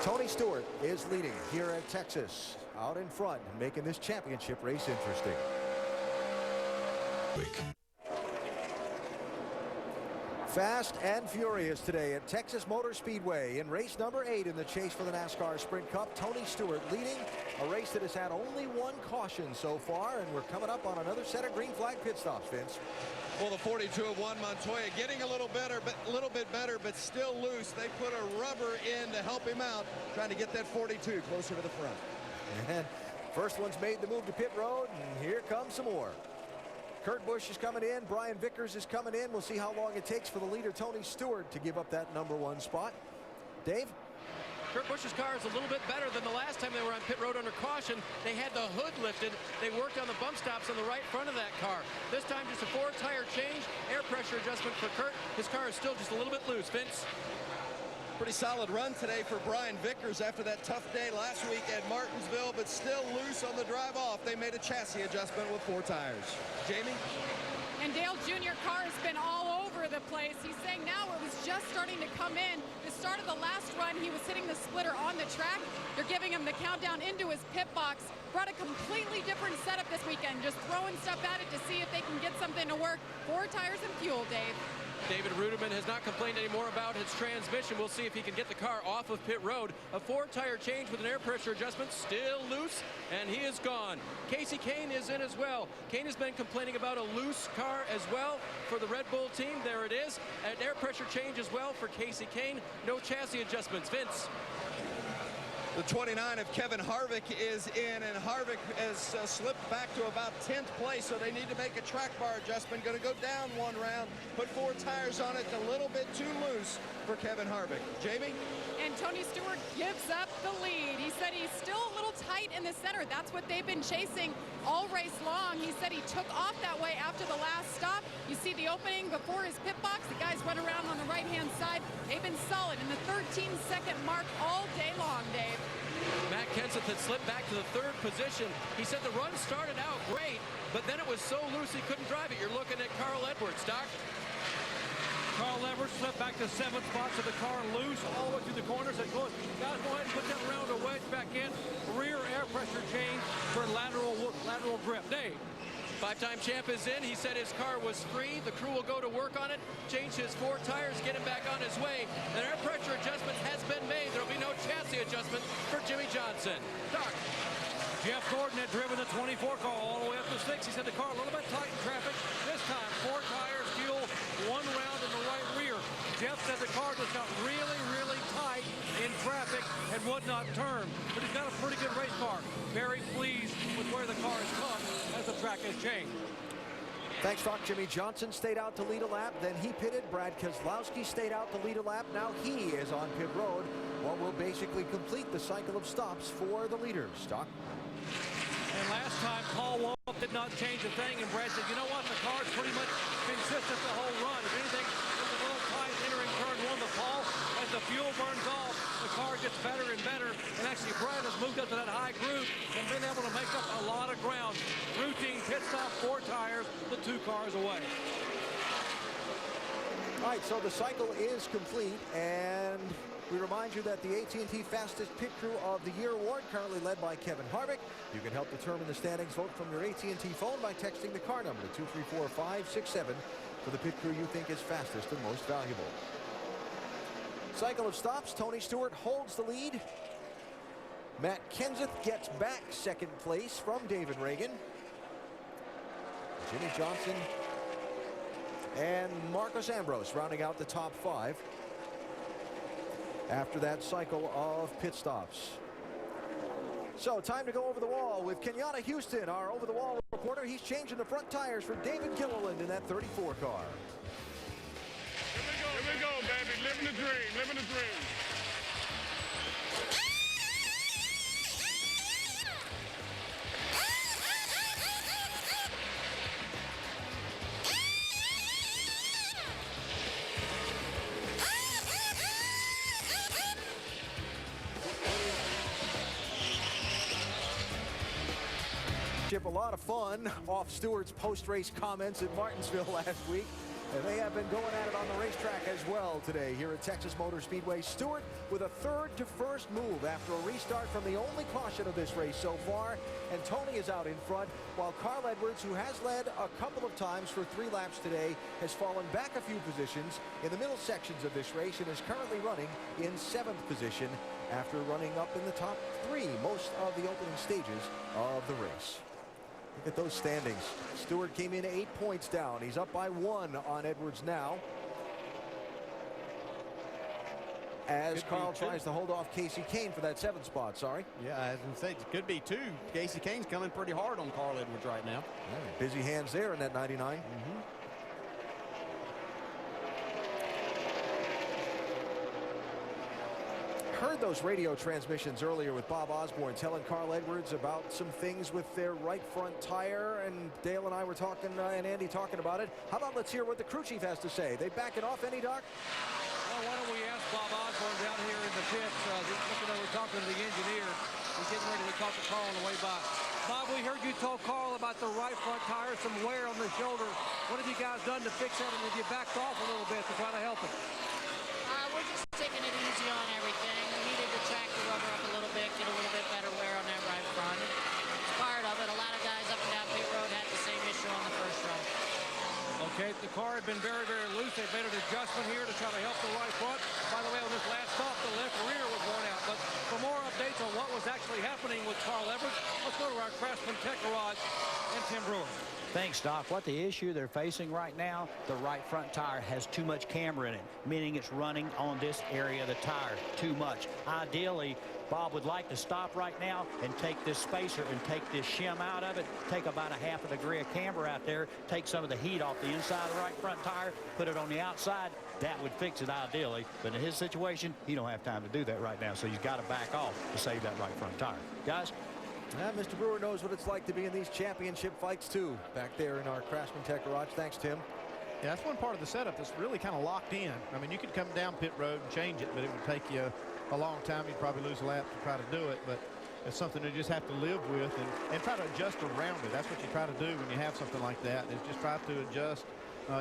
Tony Stewart is leading here at Texas, out in front, making this championship race interesting. Fast and furious today at Texas Motor Speedway in race number 8 in the chase for the NASCAR Sprint Cup. Tony Stewart leading a race that has had only one caution so far, and we're coming up on another set of green flag pit stops, Vince. Well, the 42 of 1 Montoya getting a little bit better, but still loose. They put a rubber in to help him out, trying to get that 42 closer to the front. And first one's made the move to pit road, and here comes some more. Kurt Busch is coming in. Brian Vickers is coming in. We'll see how long it takes for the leader, Tony Stewart, to give up that #1 spot. Dave? Kurt Busch's car is a little bit better than the last time they were on pit road under caution. They had the hood lifted. They worked on the bump stops on the right front of that car. This time just a 4-tire change, air pressure adjustment for Kurt. His car is still just a little bit loose. Vince? Pretty solid run today for Brian Vickers after that tough day last week at Martinsville, but still loose on the drive off. They made a chassis adjustment with 4 tires. Jamie? And Dale Jr. car has been all over the place. He's saying now it was just starting to come in. The start of the last run, he was hitting the splitter on the track. They're giving him the countdown into his pit box. Brought a completely different setup this weekend, just throwing stuff at it to see if they can get something to work. 4 tires and fuel, Dave. David Ruderman has not complained anymore about his transmission. We'll see if he can get the car off of pit road. A 4-tire change with an air pressure adjustment, still loose, and he is gone. Casey Kane is in as well. Kane has been complaining about a loose car as well for the Red Bull team. There it is. An air pressure change as well for Casey Kane. No chassis adjustments. Vince? The 29 of Kevin Harvick is in, and Harvick has slipped back to about 10th place, so they need to make a track bar adjustment. Going to go down 1 round, put 4 tires on it, a little bit too loose for Kevin Harvick. Jamie? And Tony Stewart gives up the lead. He said he's still a little tight in the center. That's what they've been chasing all race long. He said he took off that way after the last stop. You see the opening before his pit box. The guys went around on the right-hand side. They've been solid in the 13-second mark all day long, Dave. Matt Kenseth had slipped back to the 3rd position. He said the run started out great, but then it was so loose he couldn't drive it. You're looking at Carl Edwards, Doc. Carl Edwards slipped back to 7th spot, so the car loose all the way through the corners. Said, guys, go ahead and put that around a wedge back in. Rear air pressure change for lateral grip. Dave? 5-time champ is in. He said his car was free. The crew will go to work on it, change his 4 tires, get him back on his way. An air pressure adjustment has been made. There will be no chassis adjustment for Jimmy Johnson. Doc? Jeff Gordon had driven the 24 car all the way up to 6. He said the car a little bit tight in traffic. This time, 4 tires, fuel, 1 round in the right rear. Jeff said the car just got really, really tight in traffic and would not turn. But he's got a pretty good race car. Very pleased with where the car has come as the track has changed. Thanks, Doc. Jimmy Johnson stayed out to lead a lap. Then he pitted. Brad Keselowski stayed out to lead a lap. Now he is on pit road. What will basically complete the cycle of stops for the leaders. Doc? And last time, Paul Wolf did not change a thing, and Brad said, you know what, the car's pretty much consistent the whole run. If anything, it was a little tight entering turn 1 to Paul. As the fuel burns off, the car gets better and better, and actually Brad has moved up to that high groove and been able to make up a lot of ground. Routine pit stop, 4 tires, the 2 cars away. All right, so the cycle is complete, and we remind you that the AT&T Fastest Pit Crew of the Year award, currently led by Kevin Harvick. You can help determine the standings. Vote from your AT&T phone by texting the car number to 234-567 for the pit crew you think is fastest and most valuable. Cycle of stops. Tony Stewart holds the lead. Matt Kenseth gets back 2nd place from David Reagan. Jimmy Johnson and Marcos Ambrose rounding out the top 5 after that cycle of pit stops. So time to go over the wall with Kenyatta Houston, our over-the-wall reporter. He's changing the front tires for David Gilliland in that 34 car. Here we go, baby. Living the dream, living the dream. championship a lot of fun off Stewart's post-race comments at Martinsville last week. And they have been going at it on the racetrack as well today here at Texas Motor Speedway. Stewart with a third to first move after a restart from the only caution of this race so far. And Tony is out in front, while Carl Edwards, who has led a couple of times for 3 laps today, has fallen back a few positions in the middle sections of this race and is currently running in 7th position after running up in the top 3 most of the opening stages of the race. Look at those standings. Stewart came in 8 points down. He's up by 1 on Edwards now, as Carl tries to hold off Casey Kane for that 7th spot. Sorry. Yeah, I was going to say, it could be 2. Casey Kane's coming pretty hard on Carl Edwards right now. Yeah, busy hands there in that 99. Heard those radio transmissions earlier with Bob Osborne telling Carl Edwards about some things with their right front tire, and Dale and I were talking, and Andy talking about it. How about let's hear what the crew chief has to say? They backing off any, Doc? Well, why don't we ask Bob Osborne down here in the pits? We're talking to the engineer. He's getting ready to talk to Carl on the way by. Bob, we heard you told Carl about the right front tire, some wear on the shoulder. What have you guys done to fix that, and have you backed off a little bit to try to help him? We're just taking it easy on everything. We needed to track the rubber up a little bit, get a little bit better wear on that right front. It's part of it. A lot of guys up and down pit road had the same issue on the first run. Okay, the car had been very, very loose. They've made an adjustment here to try to help the right front. By the way, on this last stop, the left rear was worn out. But for more updates on what was actually happening with Carl Edwards, let's go to our Craftsman Tech Garage and Tim Brewer. Thanks, Doc. What the issue they're facing right now, the right front tire has too much camber in it, meaning it's running on this area of the tire too much. Ideally, Bob would like to stop right now and take this spacer and take this shim out of it, take about a half a degree of camber out there, take some of the heat off the inside of the right front tire, put it on the outside. That would fix it ideally, but in his situation, he don't have time to do that right now, so he's got to back off to save that right front tire. Guys? Mr. Brewer knows what it's like to be in these championship fights, too, back there in our Craftsman Tech Garage. Thanks, Tim. Yeah, that's one part of the setup that's really kind of locked in. I mean, you could come down pit road and change it, but it would take you a long time. You'd probably lose a lap to try to do it, but it's something you just have to live with and try to adjust around it. That's what you try to do when you have something like that, is just try to adjust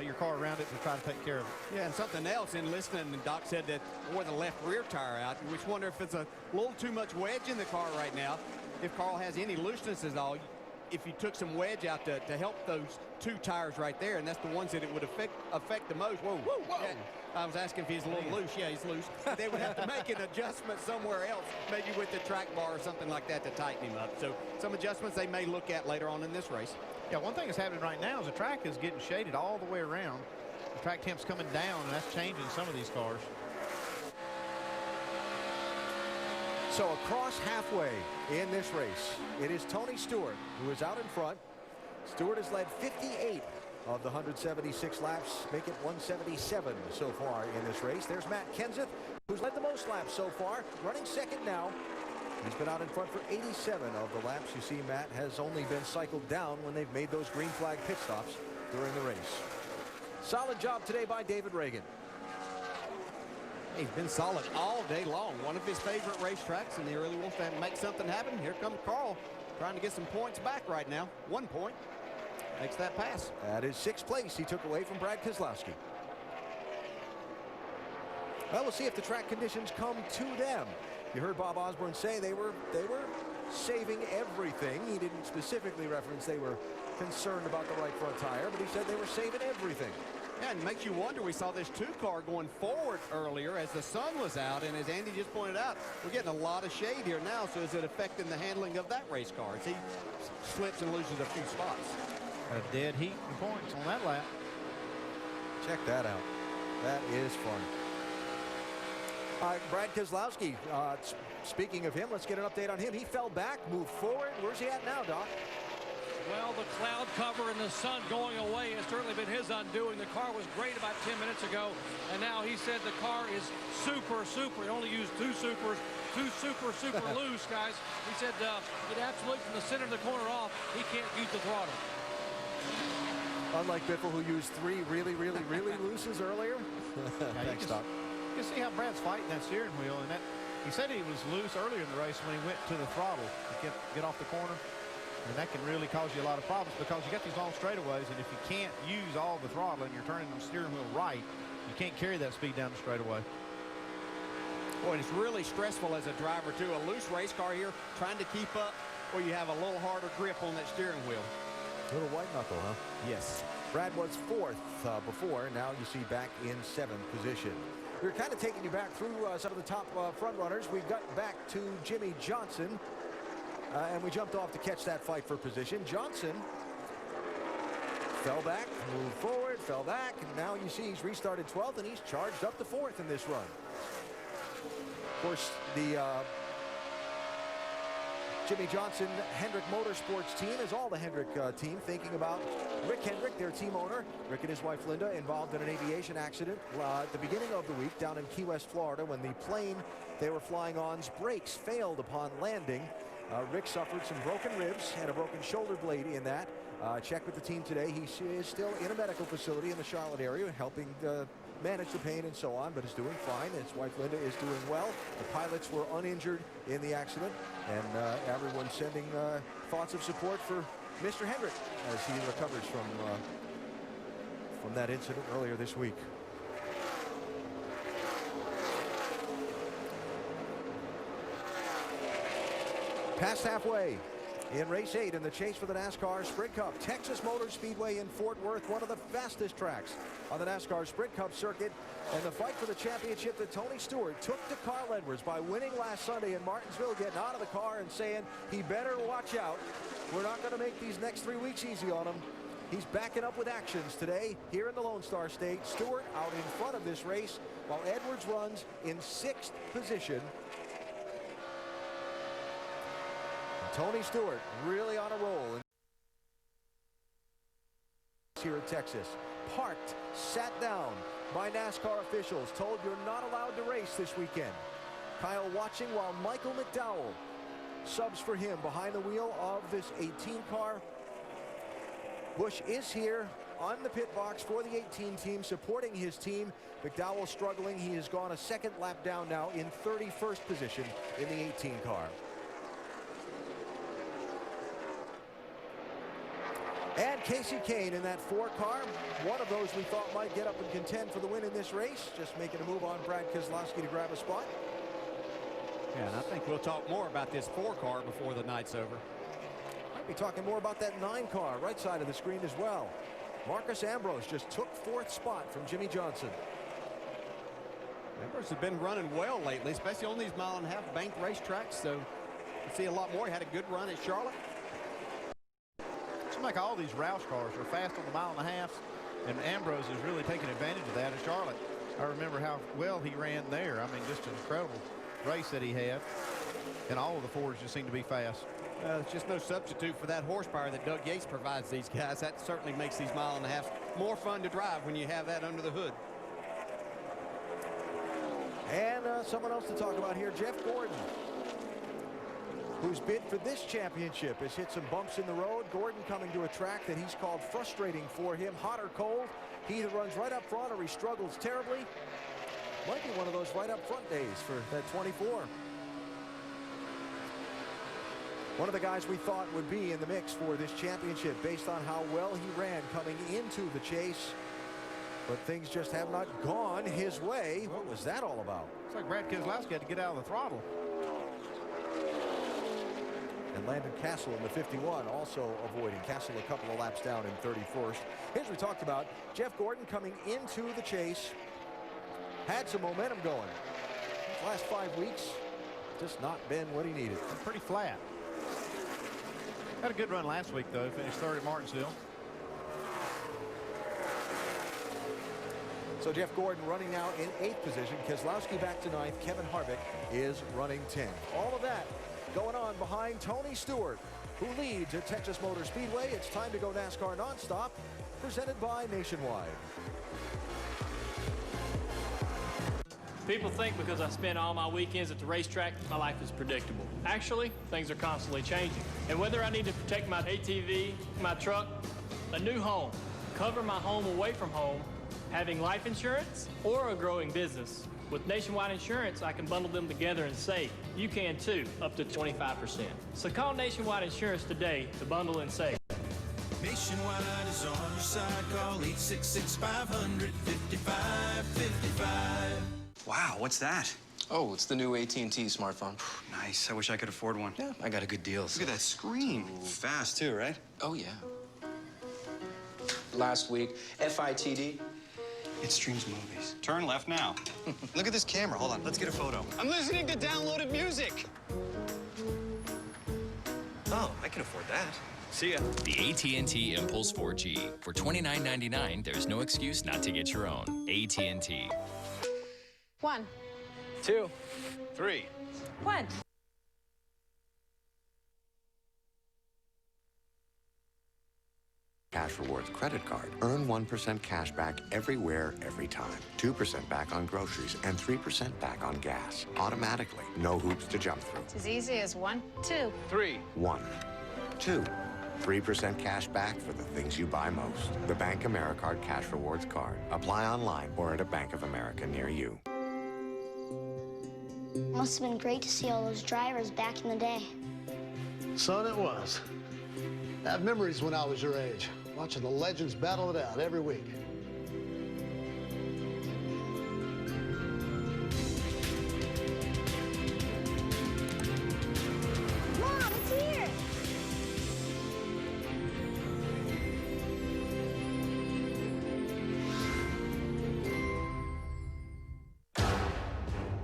your car around it to try to take care of it. Yeah, and something else in listening, Doc said that wore the left rear tire out, which wonder if it's a little too much wedge in the car right now. If Carl has any looseness at all, if you took some wedge out to help those 2 tires right there, and that's the ones that it would affect the most. Whoa, whoa, whoa. Yeah, I was asking if he's a little loose. Yeah, he's loose. They would have to make an adjustment somewhere else, maybe with the track bar or something like that to tighten him up. So some adjustments they may look at later on in this race. Yeah, one thing that's happening right now is the track is getting shaded all the way around. The track temp's coming down, and that's changing some of these cars. So across halfway in this race, it is Tony Stewart who is out in front. Stewart has led 58 of the 176 laps, make it 177 so far in this race. There's Matt Kenseth, who's led the most laps so far, running second now. He's been out in front for 87 of the laps. You see, Matt has only been cycled down when they've made those green flag pit stops during the race. Solid job today by David Reagan. He's been solid all day long. One of his favorite racetracks, and he really wants to make something happen. Here comes Carl trying to get some points back right now. 1 point. Makes that pass. That is 6th place he took away from Brad Keselowski. Well, we'll see if the track conditions come to them. You heard Bob Osborne say they were saving everything. He didn't specifically reference they were concerned about the right front tire, but he said they were saving everything. Yeah, and it makes you wonder. We saw this 2 car going forward earlier as the sun was out, and as Andy just pointed out, we're getting a lot of shade here now, so is it affecting the handling of that race car as he slips and loses a few spots? A dead heat and points on that lap. Check that out. That is fun. Brad Keselowski, speaking of him, let's get an update on him. He fell back, moved forward. Where's he at now, Doc? Well, the cloud cover and the sun going away has certainly been his undoing. The car was great about 10 minutes ago, and now he said the car is super. He only used 2 supers, 2 super loose, guys. He said it absolutely from the center of the corner off, he can't use the throttle. Unlike Biffle, who used 3 really looses earlier. Thanks, Doc. You can see how Brad's fighting that steering wheel, and that he said he was loose earlier in the race when he went to the throttle to get off the corner. And that can really cause you a lot of problems because you got these long straightaways, and if you can't use all the throttle and you're turning the steering wheel right, you can't carry that speed down the straightaway. Boy, it's really stressful as a driver, too. A loose race car here, trying to keep up where you have a little harder grip on that steering wheel. A little white knuckle, huh? Yes. Brad was 4th before. Now you see back in 7th position. We're kind of taking you back through some of the top front runners. We got back to Jimmy Johnson, and we jumped off to catch that fight for position. Johnson fell back, moved forward, fell back, and now you see he's restarted 12th, and he's charged up to 4th in this run. Of course, the Jimmy Johnson Hendrick Motorsports team is all the Hendrick team thinking about Rick Hendrick, their team owner. Rick and his wife Linda involved in an aviation accident at the beginning of the week down in Key West, Florida, when the plane they were flying on's brakes failed upon landing. Rick suffered some broken ribs and a broken shoulder blade in that. Checked with the team today. He is still in a medical facility in the Charlotte area, helping manage the pain and so on, but is doing fine. His wife Linda is doing well. The pilots were uninjured in the accident, and everyone sending thoughts of support for Mr. Hendrick as he recovers from that incident earlier this week. Past halfway in race 8 in the chase for the NASCAR Sprint Cup. Texas Motor Speedway in Fort Worth, one of the fastest tracks on the NASCAR Sprint Cup circuit. And the fight for the championship that Tony Stewart took to Carl Edwards by winning last Sunday in Martinsville, getting out of the car and saying he better watch out. We're not going to make these next 3 weeks easy on him. He's backing up with actions today here in the Lone Star State. Stewart out in front of this race while Edwards runs in 6th position. Tony Stewart really on a roll here in Texas. Parked, sat down by NASCAR officials, told you're not allowed to race this weekend. Kyle watching while Michael McDowell subs for him behind the wheel of this 18 car. Busch is here on the pit box for the 18 team, supporting his team. McDowell struggling. He has gone a 2nd lap down now in 31st position in the 18 car. And Casey Kane in that 4 car, one of those we thought might get up and contend for the win in this race, just making a move on Brad Keselowski to grab a spot. Yeah, and I think we'll talk more about this 4 car before the night's over. Might be talking more about that 9 car, right side of the screen as well. Marcus Ambrose just took 4th spot from Jimmy Johnson. Ambrose has been running well lately, especially on these 1.5-mile banked racetracks, so we'll see a lot more. He had a good run at Charlotte. Seems like all these Roush cars are fast on the 1.5 miles, and Ambrose is really taking advantage of that at Charlotte. I remember how well he ran there. I mean, just an incredible race that he had, and all of the Fords just seem to be fast. There's just no substitute for that horsepower that Doug Yates provides these guys. That certainly makes these 1.5 more fun to drive when you have that under the hood. And someone else to talk about here, Jeff Gordon, whose bid for this championship has hit some bumps in the road. Gordon coming to a track that he's called frustrating for him, hot or cold. He either runs right up front or he struggles terribly. Might be one of those right up front days for that 24. One of the guys we thought would be in the mix for this championship based on how well he ran coming into the chase. But things just have not gone his way. What was that all about? It's like Brad Keselowski had to get out of the throttle. And Landon Castle in the 51 also avoiding. Castle a couple of laps down in 31st. As we talked about, Jeff Gordon coming into the chase had some momentum going. These last 5 weeks just not been what he needed. Pretty flat. Had a good run last week though. Finished 3rd at Martinsville. So Jeff Gordon running now in 8th position. Keselowski back to 9th. Kevin Harvick is running 10th. All of that going on behind Tony Stewart, who leads at Texas Motor Speedway. It's time to go NASCAR Nonstop, presented by Nationwide. People think because I spend all my weekends at the racetrack, my life is predictable. Actually, things are constantly changing. And whether I need to protect my ATV, my truck, a new home, cover my home away from home, having life insurance, or a growing business, With Nationwide Insurance, I can bundle them together and save. You can too, up to 25%. So call Nationwide Insurance today to bundle and save. Nationwide is on your side. Call 866-500-5555. Wow, what's that? Oh, it's the new AT&T smartphone. Nice. I wish I could afford one. Yeah, I got a good deal. So. Look at that screen. Ooh. Fast, too, right? Oh, yeah. Last week, FITD. It streams movies. Turn left now. Look at this camera. Hold on. Let's get a photo. I'm listening to downloaded music. Oh, I can afford that. See ya. The AT&T Impulse 4G. For $29.99, there's no excuse not to get your own. AT&T. 1, 2, 3. 1. Cash Rewards credit card. Earn 1% cash back everywhere, every time. 2% back on groceries and 3% back on gas. Automatically. No hoops to jump through. It's as easy as 1, 2. 3. 1. 2. 3% cash back for the things you buy most. The Bank AmeriCard Cash Rewards card. Apply online or at a Bank of America near you. Must have been great to see all those drivers back in the day. Son, it was. I have memories when I was your age, watching the legends battle it out every week. Mom, it's here!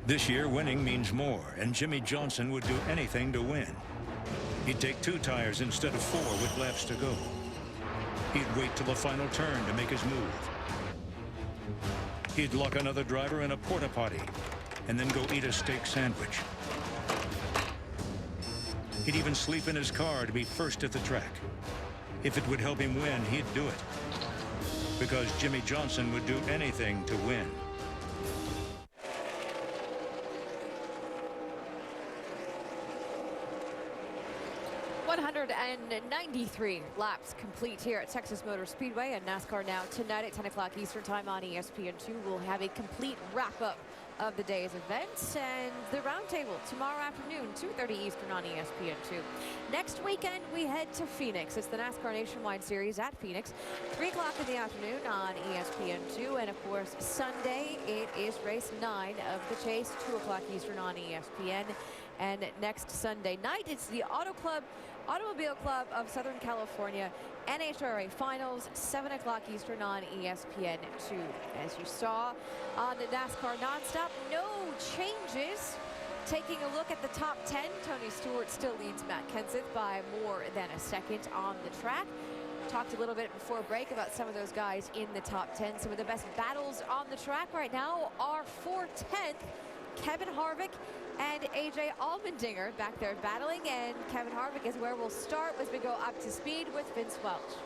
This year, winning means more, and Jimmy Johnson would do anything to win. He'd take 2 tires instead of 4 with laps to go. He'd wait till the final turn to make his move. He'd lock another driver in a porta potty and then go eat a steak sandwich. He'd even sleep in his car to be first at the track. If it would help him win, he'd do it. Because Jimmy Johnson would do anything to win. And 93 laps complete here at Texas Motor Speedway, and NASCAR now tonight at 10 o'clock Eastern time on ESPN2. We'll have a complete wrap-up of the day's events and the roundtable tomorrow afternoon, 2:30 Eastern on ESPN2. Next weekend, we head to Phoenix. It's the NASCAR Nationwide Series at Phoenix, 3 o'clock in the afternoon on ESPN2. And, of course, Sunday, it is race 9 of the Chase, 2 o'clock Eastern on ESPN. And next Sunday night, it's the Automobile Club of Southern California NHRA Finals, 7 o'clock Eastern on ESPN2. As you saw on the NASCAR Nonstop, no changes. Taking a look at the top 10, Tony Stewart still leads Matt Kenseth by more than a second on the track. Talked a little bit before break about some of those guys in the top 10. Some of the best battles on the track right now are for 10th, Kevin Harvick and AJ Allmendinger back there battling, and Kevin Harvick is where we'll start as we go up to speed with Vince Welch.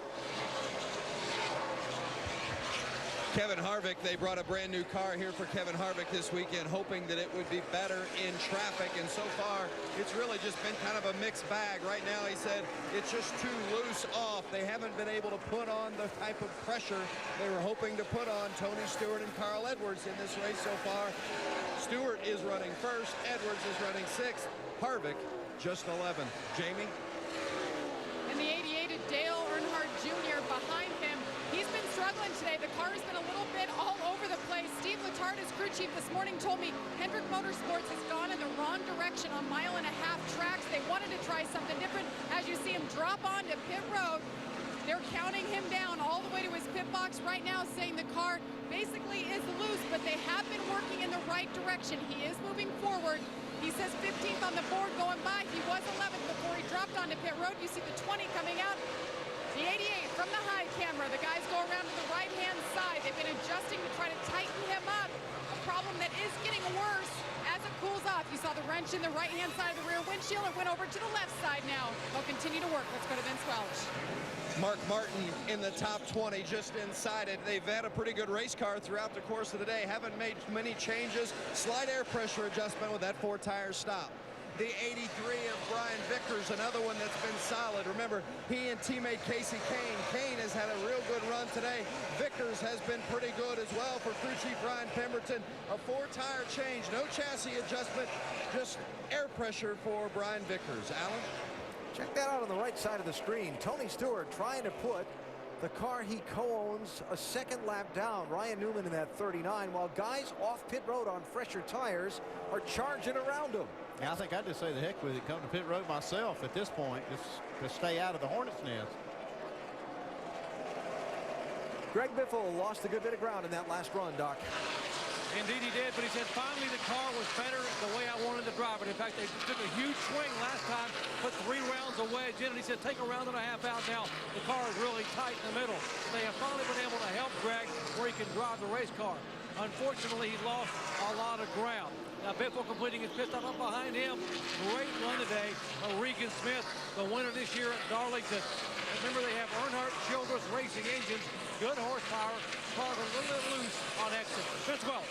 Kevin Harvick, they brought a brand new car here for Kevin Harvick this weekend, hoping that it would be better in traffic, and so far it's really just been kind of a mixed bag. Right now, he said it's just too loose off. They haven't been able to put on the type of pressure they were hoping to put on Tony Stewart and Carl Edwards in this race so far. Stewart is running first, Edwards is running 6th, Harvick just 11. Jamie? And the 88 Dale Earnhardt Jr. behind him. He's been struggling today. The car has been a little bit all over the place. Steve Letarte, his crew chief, this morning told me Hendrick Motorsports has gone in the wrong direction on 1.5 mile tracks. They wanted to try something different. As you see him drop onto pit road, they're counting him down all the way to his pit box right now, saying the car basically is loose, but they have been working in the right direction. He is moving forward. He says 15th on the board going by. He was 11th before he dropped onto pit road. You see the 20 coming out. The 88 from the high camera. The guys go around to the right-hand side. They've been adjusting to try to tighten him up. A problem that is getting worse as it cools off. You saw the wrench in the right-hand side of the rear windshield. It went over to the left side now. They'll continue to work. Let's go to Vince Welch. Mark Martin in the top 20, just inside it. They've had a pretty good race car throughout the course of the day. Haven't made many changes. Slight air pressure adjustment with that 4-tire stop. the 83 of Brian Vickers, another one that's been solid. Remember, he and teammate Casey Kane. Kane has had a real good run today. Vickers has been pretty good as well for crew chief Ryan Pemberton. A 4-tire change, no chassis adjustment, just air pressure for Brian Vickers. Alan? Check that out on the right side of the screen. Tony Stewart trying to put the car he co-owns a second lap down. Ryan Newman in that 39, while guys off pit road on fresher tires are charging around him. Yeah, I think I'd just say the heck with it. Come to pit road myself at this point, just to stay out of the hornet's nest. Greg Biffle lost a good bit of ground in that last run, Doc. Indeed he did, but he said finally the car was better the way I wanted to drive it. In fact, they took a huge swing last time, put 3 rounds of wedge in, and he said take a round and a half out now. The car is really tight in the middle. They have finally been able to help Greg where he can drive the race car. Unfortunately, he lost a lot of ground. Now Biffle completing his pit stop up behind him. Great run today of Regan Smith, the winner this year at Darlington. Remember, they have Earnhardt Childress Racing engines, good horsepower, car a little bit loose on exit. Vince Welch.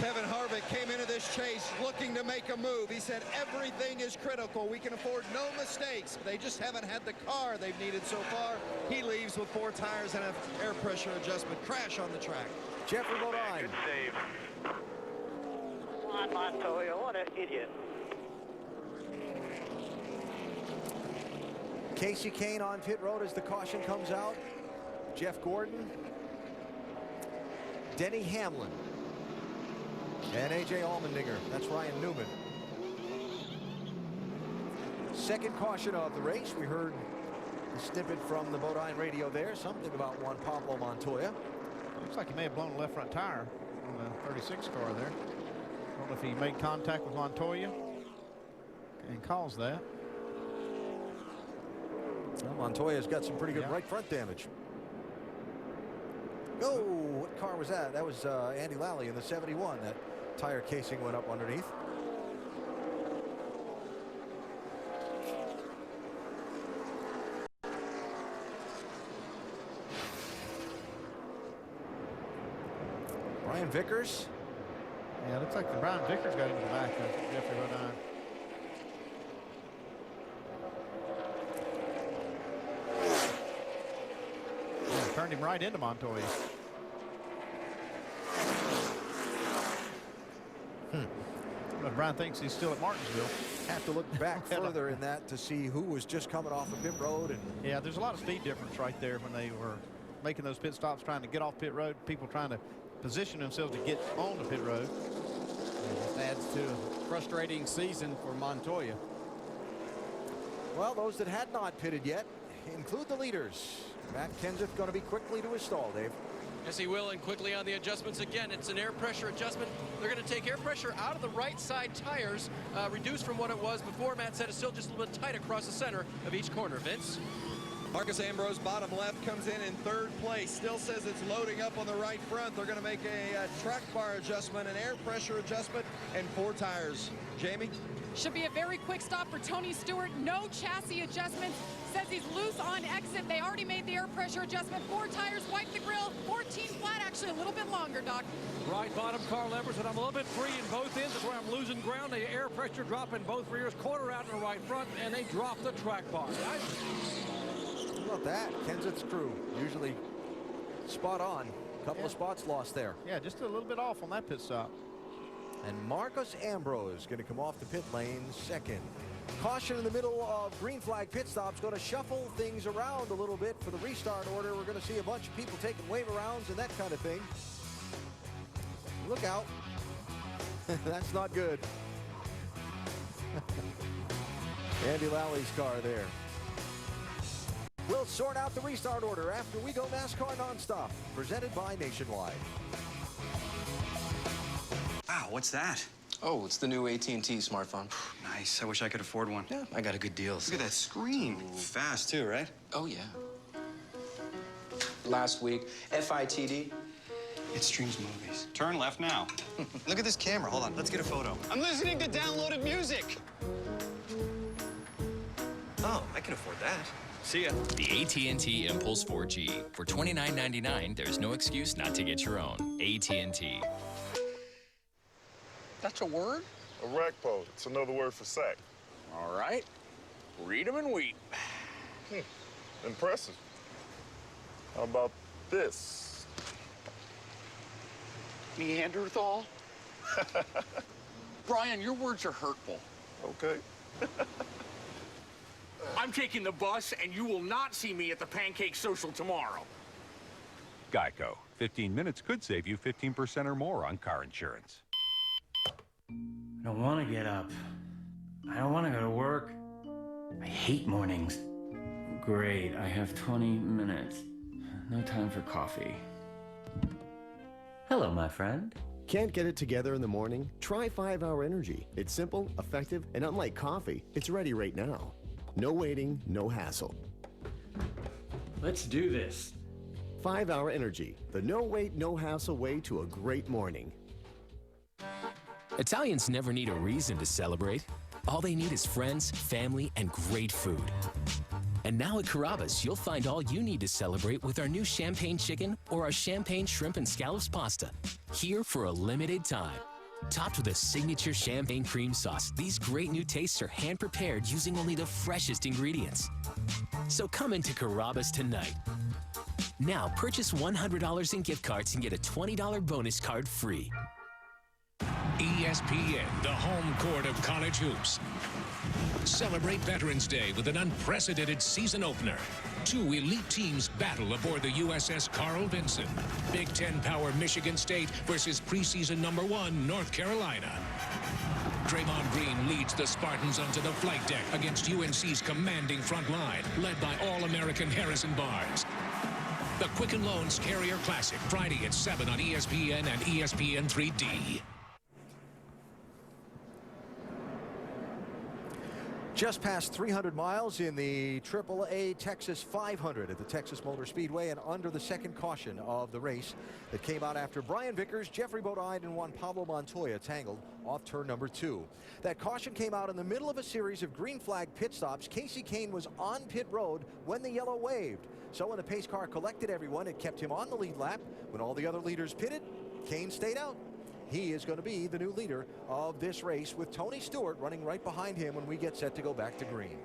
Kevin Harvick came into this chase looking to make a move. He said everything is critical. We can afford no mistakes. They just haven't had the car they've needed so far. He leaves with 4 tires and an air pressure adjustment. Crash on the track. Jeffrey Bodine. Good save. Come on, Montoya, what an idiot. Casey Kane on pit road as the caution comes out. Jeff Gordon. Denny Hamlin. And A.J. Allmendinger. That's Ryan Newman. Second caution of the race. We heard a snippet from the Bodine radio there. Something about Juan Pablo Montoya. Looks like he may have blown a left front tire on the 36 car there. I don't know if he made contact with Montoya and caused that. Well, Montoya's got some pretty good right front damage. Oh, what car was that? That was Andy Lally in the 71. That tire casing went up underneath. Brian Vickers. Yeah, looks like the Brian Vickers got into the back of Jeffrey Bodine. Yeah, turned him right into Montoya. But Brian thinks he's still at Martinsville. Have to look back further in that to see who was just coming off of pit road. And yeah, there's a lot of speed difference right there when they were making those pit stops, trying to get off pit road. People trying to position themselves to get on the pit road. It just adds to a frustrating season for Montoya. Well, those that had not pitted yet include the leaders. Matt Kenseth going to be quickly to his stall, Dave. Yes, he will, and quickly on the adjustments again. It's an air pressure adjustment. They're going to take air pressure out of the right side tires, reduced from what it was before. Matt said it's still just a little bit tight across the center of each corner. Vince? Marcus Ambrose, bottom left, comes in 3rd place. Still says it's loading up on the right front. They're going to make a track bar adjustment, an air pressure adjustment, and 4 tires. Jamie? Should be a very quick stop for Tony Stewart. No chassis adjustments. Says he's loose on exit. They already made the air pressure adjustment. 4 tires, wipe the grill. 14 flat, actually a little bit longer, Doc. Right bottom car levers, and I'm a little bit free in both ends. That's where I'm losing ground. The air pressure drop in both rears, quarter out in the right front, and they drop the track bar. How about that? Kenseth's crew usually spot on. Couple of spots lost there. Yeah, just a little bit off on that pit stop. And Marcus Ambrose going to come off the pit lane second. Caution in the middle of green flag pit stops. Going to shuffle things around a little bit for the restart order. We're going to see a bunch of people taking wave arounds and that kind of thing. Look out. That's not good. Andy Lally's car there. We'll sort out the restart order after we go NASCAR Nonstop, presented by Nationwide. Wow, what's that? Oh, it's the new AT&T smartphone. Nice. I wish I could afford one. Yeah, I got a good deal. Look at that screen. Ooh. Fast, too, right? Oh, yeah. Last week, FITD, it streams movies. Turn left now. Look at this camera. Hold on. Let's get a photo. I'm listening to downloaded music. Oh, I can afford that. See ya. The AT&T Impulse 4G. For $29.99, there's no excuse not to get your own. AT&T. That's a word? A rack pole. It's another word for sack. All right. Read 'em and weep. Impressive. How about this? Neanderthal? Brian, your words are hurtful. Okay. I'm taking the bus, and you will not see me at the Pancake Social tomorrow. Geico. 15 minutes could save you 15% or more on car insurance. I don't want to get up. I don't want to go to work. I hate mornings. Great, I have 20 minutes. No time for coffee. Hello, my friend. Can't get it together in the morning? Try 5-Hour Energy. It's simple, effective, and unlike coffee, it's ready right now. No waiting, no hassle. Let's do this. 5-Hour Energy, the no-wait, no-hassle way to a great morning. Italians never need a reason to celebrate. All they need is friends, family, and great food. And now at Carrabba's, you'll find all you need to celebrate with our new champagne chicken or our champagne shrimp and scallops pasta. Here for a limited time. Topped with a signature champagne cream sauce, these great new tastes are hand-prepared using only the freshest ingredients. So come into Carrabba's tonight. Now, purchase $100 in gift cards and get a $20 bonus card free. ESPN, the home court of college hoops. Celebrate Veterans Day with an unprecedented season opener. 2 elite teams battle aboard the USS Carl Vinson. Big Ten power Michigan State versus preseason #1 North Carolina. Draymond Green leads the Spartans onto the flight deck against UNC's commanding front line, led by All-American Harrison Barnes. The Quicken Loans Carrier Classic, Friday at 7 on ESPN and ESPN 3D. Just past 300 miles in the AAA Texas 500 at the Texas Motor Speedway, and under the second caution of the race that came out after Brian Vickers, Jeffrey Bodine, and Juan Pablo Montoya tangled off turn number 2. That caution came out in the middle of a series of green flag pit stops. Casey Kane was on pit road when the yellow waved. So when the pace car collected everyone, it kept him on the lead lap. When all the other leaders pitted, Kane stayed out. He is going to be the new leader of this race, with Tony Stewart running right behind him when we get set to go back to green.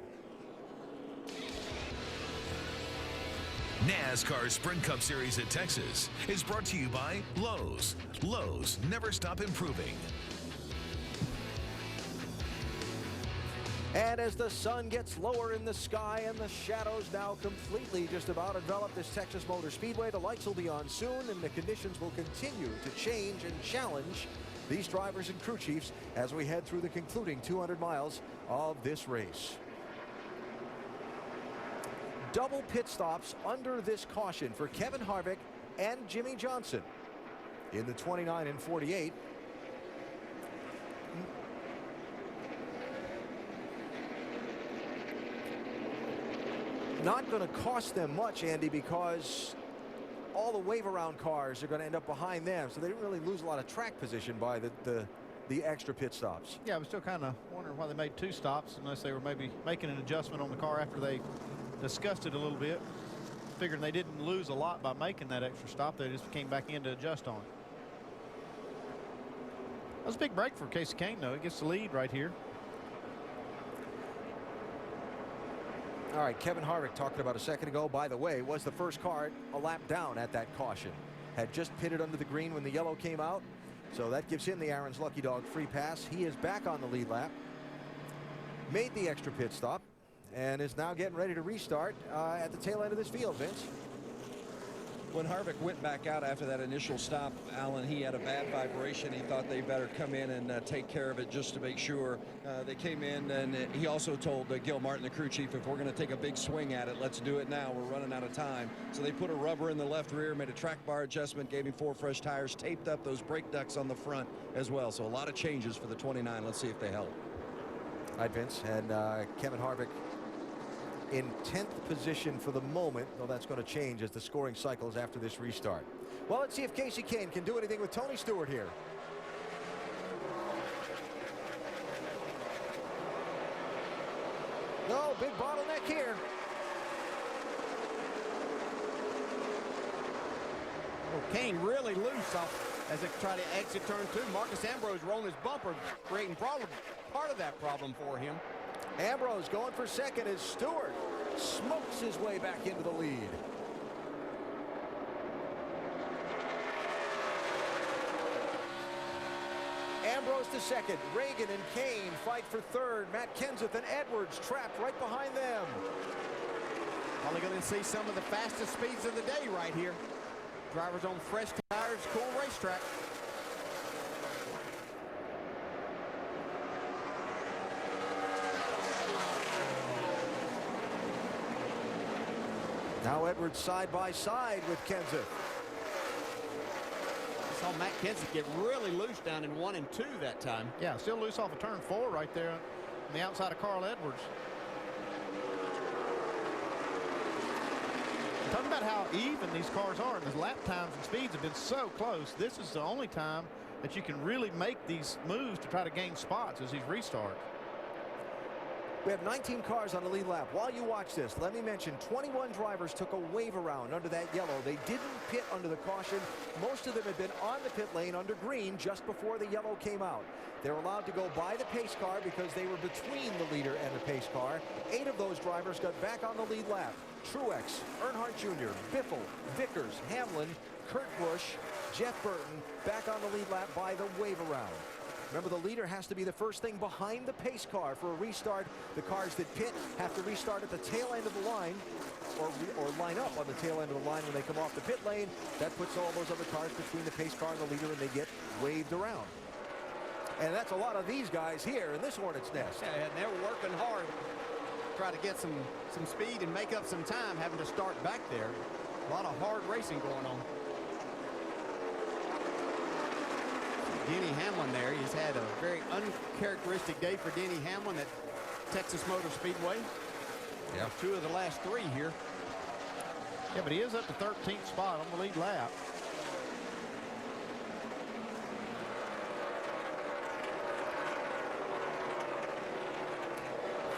NASCAR Sprint Cup Series at Texas is brought to you by Lowe's. Lowe's, never stop improving. And as the sun gets lower in the sky and the shadows now completely just about envelop this Texas Motor Speedway, the lights will be on soon and the conditions will continue to change and challenge these drivers and crew chiefs as we head through the concluding 200 miles of this race. Double pit stops under this caution for Kevin Harvick and Jimmy Johnson in the 29 and 48. Not going to cost them much, Andy, because all the wave-around cars are going to end up behind them, so they didn't really lose a lot of track position by the extra pit stops. Yeah, I was still kind of wondering why they made 2 stops, unless they were maybe making an adjustment on the car after they discussed it a little bit. Figuring they didn't lose a lot by making that extra stop. They just came back in to adjust on it. That was a big break for Casey Kane, though. He gets the lead right here. All right, Kevin Harvick talking about a second ago, by the way, was the first car a lap down at that caution. Had just pitted under the green when the yellow came out, so that gives him the Aaron's Lucky Dog free pass. He is back on the lead lap, made the extra pit stop, and is now getting ready to restart at the tail end of this field, Vince. When Harvick went back out after that initial stop, Alan, he had a bad vibration. He thought they better come in and take care of it just to make sure. They came in, and he also told Gil Martin, the crew chief, if we're going to take a big swing at it, let's do it now. We're running out of time. So they put a rubber in the left rear, made a track bar adjustment, gave him 4 fresh tires, taped up those brake ducts on the front as well. So a lot of changes for the 29. Let's see if they help. All right, Vince, and Kevin Harvick in 10th position for the moment, though that's going to change as the scoring cycles after this restart. Well, let's see if Casey Kane can do anything with Tony Stewart here. No, big bottleneck here. Well, Kane really loose off as they try to exit turn 2. Marcus Ambrose rolling his bumper, creating part of that problem for him. Ambrose going for second as Stewart smokes his way back into the lead. Ambrose to second. Reagan and Kane fight for third. Matt Kenseth and Edwards trapped right behind them. Probably going to see some of the fastest speeds of the day right here. Drivers on fresh tires, cool racetrack. Now Edwards side by side with Kenseth. Saw Matt Kenseth get really loose down in 1 and 2 that time. Yeah, still loose off of turn 4 right there on the outside of Carl Edwards. Talking about how even these cars are, and the lap times and speeds have been so close. This is the only time that you can really make these moves to try to gain spots as these restarts. We have 19 cars on the lead lap. While you watch this, let me mention 21 drivers took a wave around under that yellow. They didn't pit under the caution. Most of them had been on the pit lane under green just before the yellow came out. They're allowed to go by the pace car because they were between the leader and the pace car. 8 of those drivers got back on the lead lap. Truex, Earnhardt Jr., Biffle, Vickers, Hamlin, Kurt Busch, Jeff Burton back on the lead lap by the wave around. Remember, the leader has to be the first thing behind the pace car for a restart. The cars that pit have to restart at the tail end of the line or line up on the tail end of the line when they come off the pit lane. That puts all those other cars between the pace car and the leader, and they get waved around. And that's a lot of these guys here in this Hornet's Nest. Yeah, and they're working hard to try to get some speed and make up some time, having to start back there. A lot of hard racing going on. Denny Hamlin there. He's had a very uncharacteristic day for Denny Hamlin at Texas Motor Speedway. Yeah. 2 of the last 3 here. Yeah, but he is up to 13th spot on the lead lap.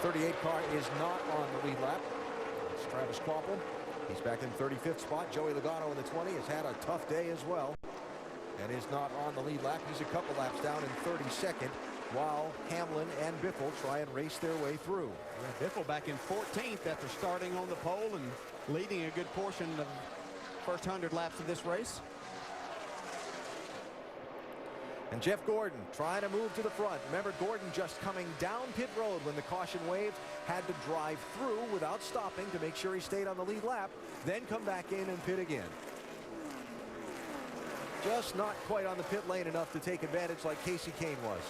'38 car is not on the lead lap. It's Travis Kvapil. He's back in 35th spot. Joey Logano in the 20 has had a tough day as well and is not on the lead lap. He's a couple laps down in 32nd, while Hamlin and Biffle try and race their way through. Yeah, Biffle back in 14th after starting on the pole and leading a good portion of the first 100 laps of this race. And Jeff Gordon trying to move to the front. Remember, Gordon just coming down pit road when the caution waved, had to drive through without stopping to make sure he stayed on the lead lap, then come back in and pit again. Just not quite on the pit lane enough to take advantage like Casey Kane was.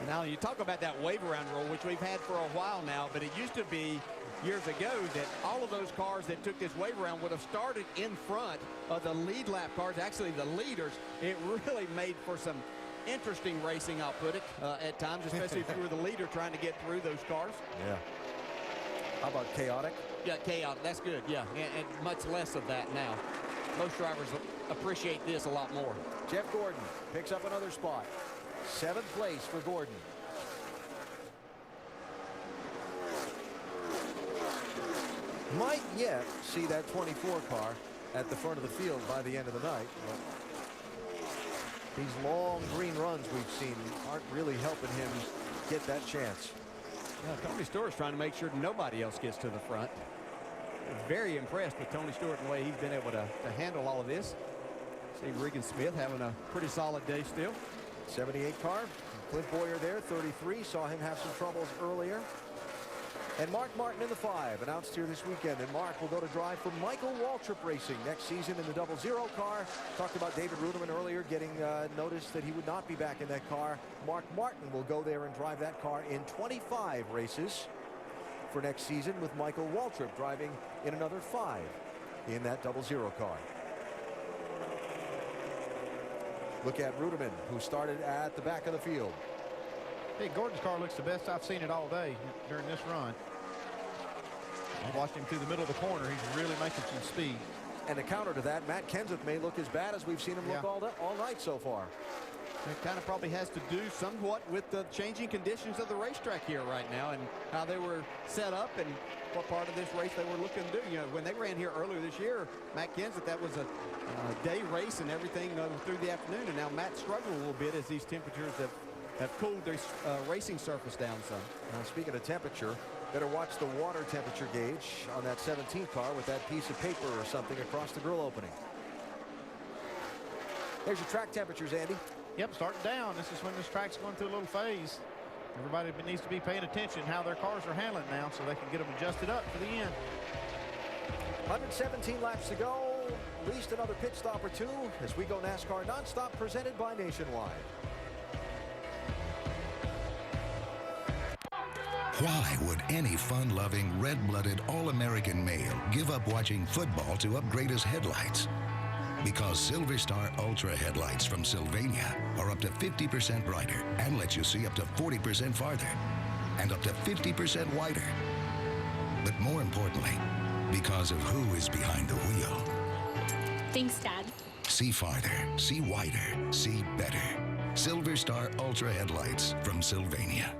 Now, you talk about that wave around rule, which we've had for a while now, but it used to be years ago that all of those cars that took this wave around would have started in front of the lead lap cars, actually the leaders. It really made for some interesting racing, I'll put it, at times, especially if you were the leader trying to get through those cars. Yeah. How about chaotic? Yeah, chaotic. That's good, yeah, and much less of that now. Most drivers appreciate this a lot more. Jeff Gordon picks up another spot. 7th place for Gordon. Might yet see that 24 car at the front of the field by the end of the night. But these long green runs we've seen aren't really helping him get that chance. Yeah, Tony Stewart's trying to make sure nobody else gets to the front. Very impressed with Tony Stewart and the way he's been able to handle all of this. See Regan Smith having a pretty solid day still. 78 car. Clint Boyer there, 33. Saw him have some troubles earlier. And Mark Martin in the 5, announced here this weekend. And Mark will go to drive for Michael Waltrip Racing next season in the 00 car. Talked about David Ruderman earlier getting notice that he would not be back in that car. Mark Martin will go there and drive that car in 25 races for next season, with Michael Waltrip driving in another 5 in that 00 car. Look at Ruderman, who started at the back of the field. Hey, Gordon's car looks the best I've seen it all day during this run. I watched him through the middle of the corner. He's really making some speed. And the counter to that, Matt Kenseth may look as bad as we've seen him look all night so far. It kind of probably has to do somewhat with the changing conditions of the racetrack here right now and how they were set up and what part of this race they were looking to do. You know, when they ran here earlier this year, Matt Kenseth, that was a day race and everything through the afternoon, and now Matt struggled a little bit as these temperatures have cooled their racing surface down some. Speaking of temperature, better watch the water temperature gauge on that 17th car with that piece of paper or something across the grill opening. There's your track temperatures, Andy. Yep, starting down. This is when this track's going through a little phase. Everybody needs to be paying attention how their cars are handling now so they can get them adjusted up for the end. 117 laps to go. At least another pit stop or two as we go NASCAR nonstop, presented by Nationwide. Why would any fun-loving, red-blooded, all-American male give up watching football to upgrade his headlights? Because Silver Star Ultra headlights from Sylvania are up to 50% brighter and let you see up to 40% farther and up to 50% wider. But more importantly, because of who is behind the wheel. Thanks, Dad. See farther, see wider, see better. Silver Star Ultra headlights from Sylvania.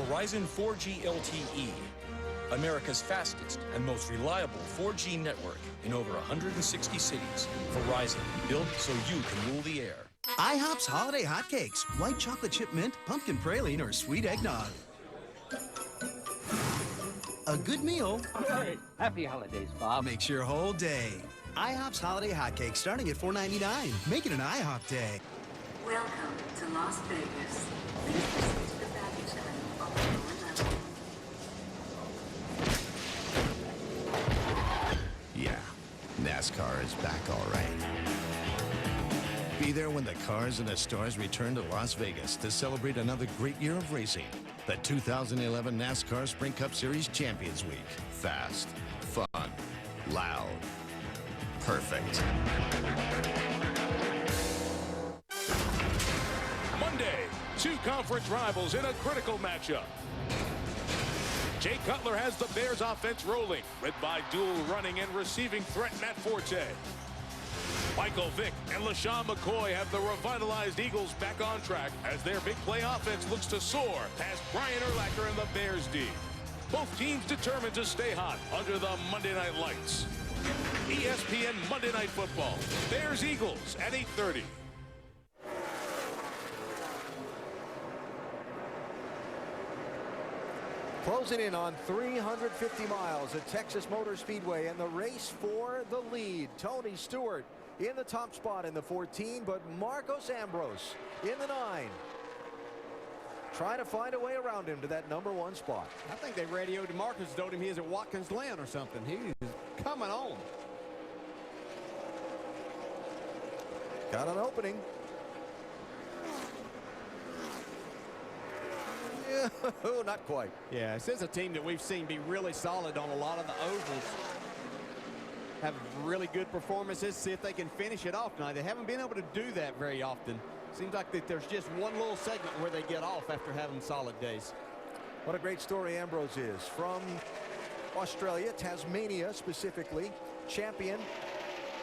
Verizon 4G LTE, America's fastest and most reliable 4G network in over 160 cities. Verizon, built so you can rule the air. IHOP's holiday hotcakes, white chocolate chip mint, pumpkin praline, or sweet eggnog. A good meal. Hey, happy holidays, Bob. Makes your whole day. IHOP's holiday hotcakes starting at $4.99. Make it an IHOP day. Welcome to Las Vegas. Please proceed to the baggage claim on the lower level. Yeah, NASCAR is back all right. Be there when the cars and the stars return to Las Vegas to celebrate another great year of racing. The 2011 NASCAR Sprint Cup Series Champions Week. Fast, fun, loud, perfect. Monday, two conference rivals in a critical matchup. Jay Cutler has the Bears offense rolling, led by dual running and receiving threat Matt Forte. Michael Vick and LaShawn McCoy have the revitalized Eagles back on track as their big play offense looks to soar past Brian Urlacher and the Bears D. Both teams determined to stay hot under the Monday Night Lights. ESPN Monday Night Football. Bears-Eagles at 8:30. Closing in on 350 miles at Texas Motor Speedway, and the race for the lead. Tony Stewart in the top spot in the 14, but Marcos Ambrose in the 9. Trying to find a way around him to that #1 spot. I think they radioed to Marcus, told him he is at Watkins Glen or something. He's coming on. Got an opening. Not quite. Yeah, this is a team that we've seen be really solid on a lot of the ovals. Have really good performances. See if they can finish it off. Now, they haven't been able to do that very often. Seems like that there's just one little segment where they get off after having solid days. What a great story Ambrose is. From Australia, Tasmania specifically, champion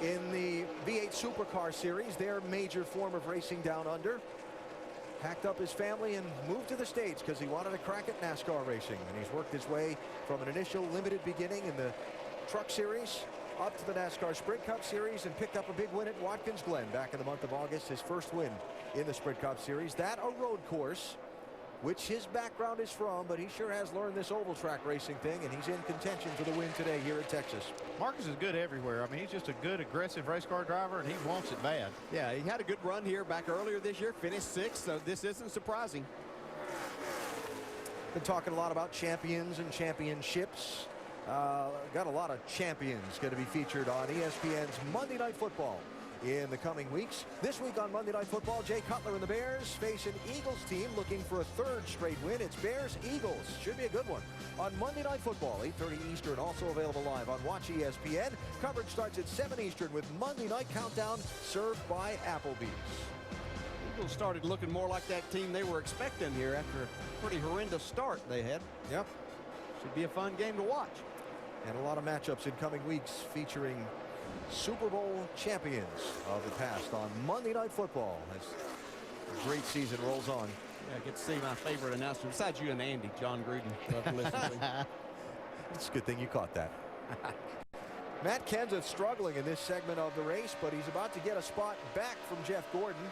in the V8 Supercar Series, their major form of racing down under. Packed up his family and moved to the States because he wanted a crack at NASCAR racing. And he's worked his way from an initial limited beginning in the Truck Series up to the NASCAR Sprint Cup Series and picked up a big win at Watkins Glen back in the month of August. His first win in the Sprint Cup Series. That a road course, which his background is from, but he sure has learned this oval track racing thing, and he's in contention for the win today here at Texas. Marcus is good everywhere. I mean, he's just a good, aggressive race car driver, and he wants it bad. Yeah, he had a good run here back earlier this year, finished 6th, so this isn't surprising. Been talking a lot about champions and championships. got a lot of champions going to be featured on ESPN's Monday Night Football in the coming weeks. This week on Monday Night Football, Jay Cutler and the Bears face an Eagles team looking for a third straight win. It's Bears-Eagles. Should be a good one. On Monday Night Football, 8:30 Eastern, also available live on Watch ESPN. Coverage starts at 7 Eastern with Monday Night Countdown served by Applebee's. Eagles started looking more like that team they were expecting here after a pretty horrendous start they had. Yep. Should be a fun game to watch. And a lot of matchups in coming weeks featuring Super Bowl champions of the past on Monday Night Football as the great season rolls on. Yeah, I get to see my favorite announcer besides you and Andy, John Gruden. Love to listen to him. It's a good thing you caught that. Matt Kenseth struggling in this segment of the race, but he's about to get a spot back from Jeff Gordon.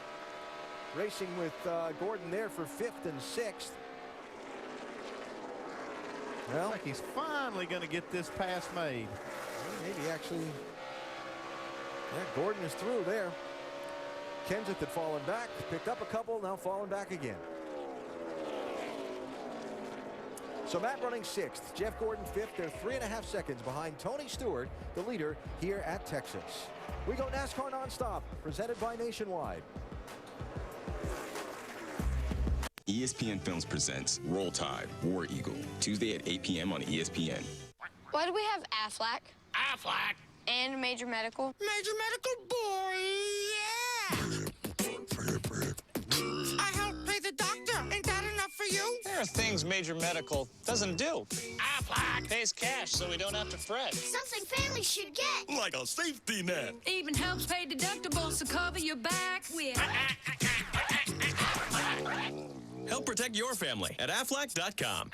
Racing with Gordon there for 5th and 6th. Well, looks like he's finally going to get this pass made. Maybe actually. Yeah, Gordon is through there. Kenseth had fallen back, picked up a couple, now falling back again. So Matt running 6th, Jeff Gordon 5th. They're 3.5 seconds behind Tony Stewart, the leader here at Texas. We go NASCAR Nonstop, presented by Nationwide. ESPN Films presents Roll Tide, War Eagle, Tuesday at 8 p.m. on ESPN. Why do we have Aflac? Aflac? And Major Medical? Major Medical, boy, yeah! I helped pay the doctor. Ain't that enough for you? There are things Major Medical doesn't do. Aflac pays cash so we don't have to fret. Something families should get. Like a safety net. Even helps pay deductibles to cover your back with. Help protect your family at Aflac.com.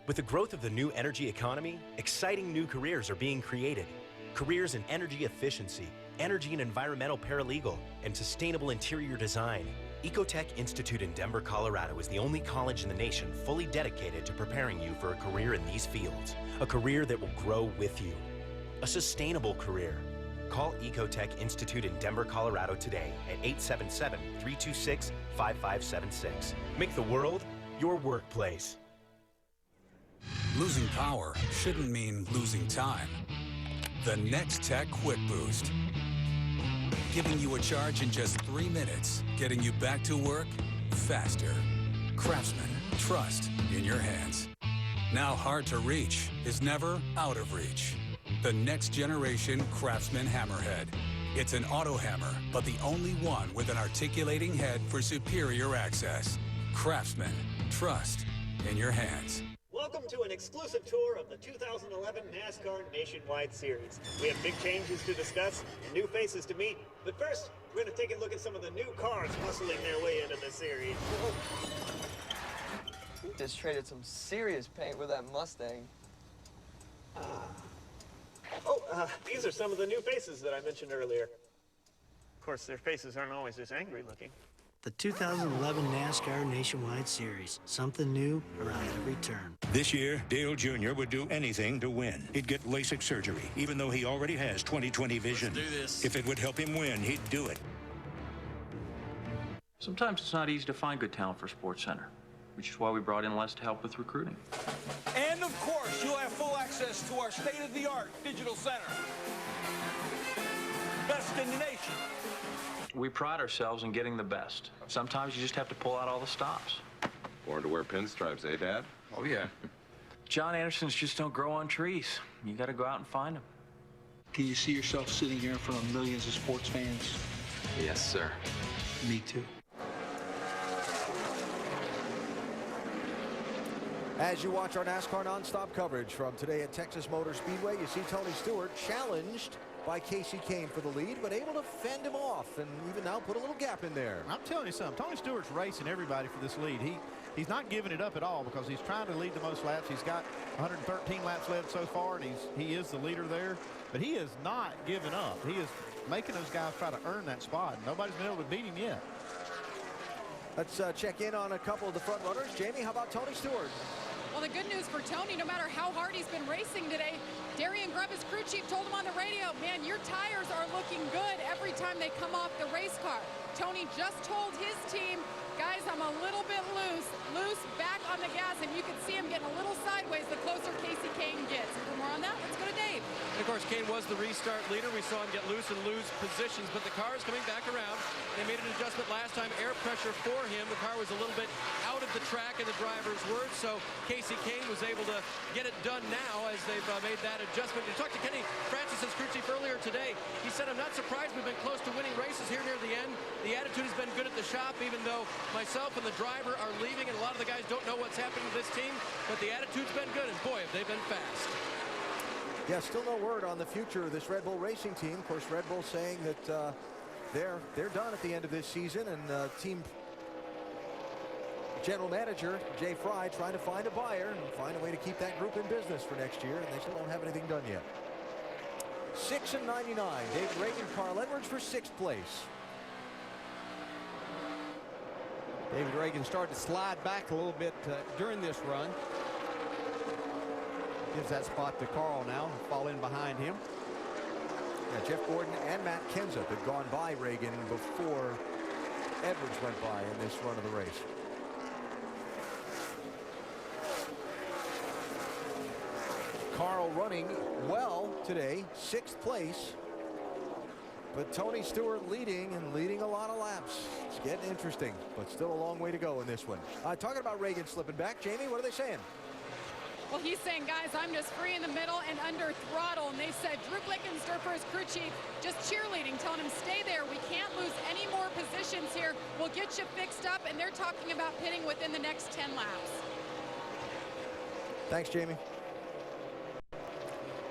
With the growth of the new energy economy, exciting new careers are being created. Careers in energy efficiency, energy and environmental paralegal, and sustainable interior design. Ecotech Institute in Denver, Colorado is the only college in the nation fully dedicated to preparing you for a career in these fields. A career that will grow with you. A sustainable career. Call Ecotech Institute in Denver, Colorado today at 877-326-5576. Make the world your workplace. Losing power shouldn't mean losing time. The Next Tech Quick Boost. Giving you a charge in just 3 minutes, getting you back to work faster. Craftsman, trust in your hands. Now hard to reach is never out of reach. The next generation Craftsman Hammerhead. It's an auto hammer, but the only one with an articulating head for superior access. Craftsman, trust in your hands. Welcome to an exclusive tour of the 2011 NASCAR Nationwide Series. We have big changes to discuss and new faces to meet. But first, we're going to take a look at some of the new cars hustling their way into the series. Just traded some serious paint with that Mustang. These are some of the new faces that I mentioned earlier. Of course, their faces aren't always this angry looking. The 2011 NASCAR Nationwide Series. Something new around every turn. This year, Dale Jr. would do anything to win. He'd get LASIK surgery, even though he already has 20/20 vision. Let's do this. If it would help him win, he'd do it. Sometimes it's not easy to find good talent for SportsCenter, which is why we brought in Les to help with recruiting. And of course, you'll have full access to our state-of-the-art digital center. Best in the nation. We pride ourselves in getting the best. Sometimes you just have to pull out all the stops. Born to wear pinstripes, eh, Dad? Oh, yeah. John Andersons just don't grow on trees. You got to go out and find them. Can you see yourself sitting here in front of millions of sports fans? Yes, sir. Me too. As you watch our NASCAR Nonstop coverage from today at Texas Motor Speedway, you see Tony Stewart challenged by Casey Kane for the lead, but able to fend him off and even now put a little gap in there. I'm telling you something, Tony Stewart's racing everybody for this lead. He's not giving it up at all because he's trying to lead the most laps. He's got 113 laps led so far, and he is the leader there. But he is not giving up. He is making those guys try to earn that spot. Nobody's been able to beat him yet. Let's check in on a couple of the front runners. Jamie, how about Tony Stewart? Well, the good news for Tony, no matter how hard he's been racing today, Darian Grubb, his crew chief, told him on the radio, man, your tires are looking good every time they come off the race car. Tony just told his team, guys, I'm a little bit loose, back on the gas, and you can see him getting a little sideways the closer Casey Kane gets. And for more on that, let's go to Dave. And of course, Kane was the restart leader. We saw him get loose and lose positions, but the car is coming back around. They made an adjustment last time, air pressure for him. The car was a little bit out of the track, in the driver's words, so Casey Kane was able to get it done now as they've made that adjustment. You talked to Kenny Francis's crew chief earlier today. He said, I'm not surprised we've been close to winning races here near the end. The attitude has been good at the shop, even though myself and the driver are leaving, and a lot of the guys don't know what's happening to this team, but the attitude's been good, and boy, have they been fast. Yeah, still no word on the future of this Red Bull racing team. Of course, Red Bull saying that they're done at the end of this season, and team general manager Jay Fry trying to find a buyer and find a way to keep that group in business for next year, and they still don't have anything done yet. 6 and 99. David Reagan, Carl Edwards for 6th place. David Reagan started to slide back a little bit during this run. Gives that spot to Carl now, fall in behind him. Yeah, Jeff Gordon and Matt Kenseth had gone by Reagan before Edwards went by in this run of the race. Carl running well today, 6th place. But Tony Stewart leading a lot of laps. It's getting interesting, but still a long way to go in this one. Talking about Reagan slipping back, Jamie, what are they saying? Well, he's saying, guys, I'm just free in the middle and under throttle. And they said, Drew Blickensderfer, his crew chief, just cheerleading, telling him, stay there. We can't lose any more positions here. We'll get you fixed up. And they're talking about pitting within the next 10 laps. Thanks, Jamie.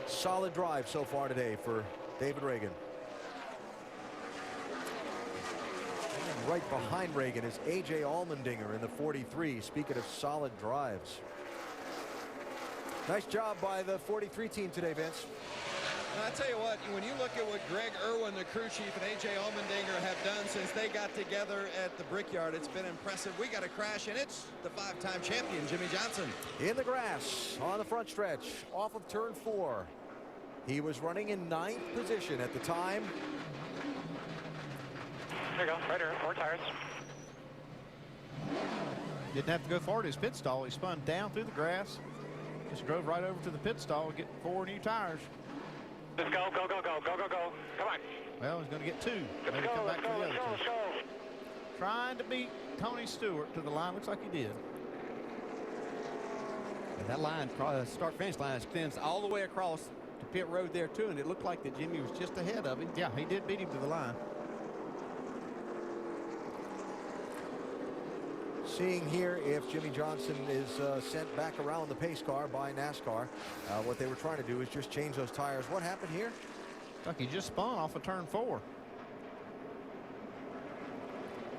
Solid drive so far today for David Reagan. And right behind Reagan is A.J. Allmendinger in the 43. Speaking of solid drives. Nice job by the 43 team today, Vince. And I tell you what, when you look at what Greg Irwin, the crew chief, and A.J. Allmendinger have done since they got together at the Brickyard, it's been impressive. We got a crash, and it's the 5-time champion, Jimmy Johnson. In the grass on the front stretch off of turn 4. He was running in 9th position at the time. There you go, right here, 4 tires. Didn't have to go far to his pit stall. He spun down through the grass. Just drove right over to the pit stall, get 4 new tires. Let's go, go, go, go, go, go, go. Come on. Well, he's going to get 2. Maybe Let's go, come back let's go, for the let's other go, let's 2. go. Trying to beat Tony Stewart to the line. Looks like he did. And that line, start-finish line, extends all the way across to pit road there, too, and it looked like that Jimmy was just ahead of him. Yeah, he did beat him to the line. Seeing here if Jimmy Johnson is sent back around the pace car by NASCAR. What they were trying to do is just change those tires. What happened here? Like he just spun off of turn 4.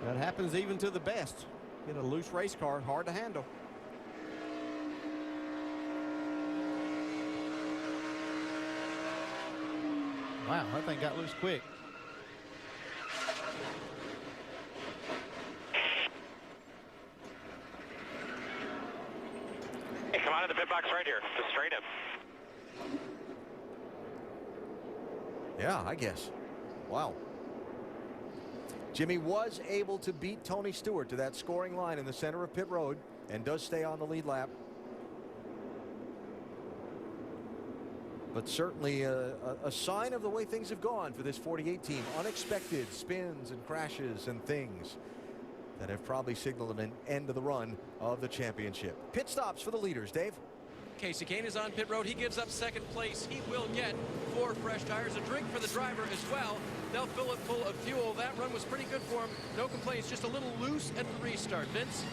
That happens even to the best. Get a loose race car, hard to handle. Wow, that thing got loose quick. Hey, come out of the pit box right here, just straight up. Yeah, I guess. Wow. Jimmy was able to beat Tony Stewart to that scoring line in the center of pit road and does stay on the lead lap. But certainly a sign of the way things have gone for this 48 team. Unexpected spins and crashes and things that have probably signaled an end to the run of the championship. Pit stops for the leaders, Dave. Casey Kane is on pit road. He gives up 2nd place. He will get 4 fresh tires, a drink for the driver as well. They'll fill it full of fuel. That run was pretty good for him. No complaints, just a little loose at the restart. Vince?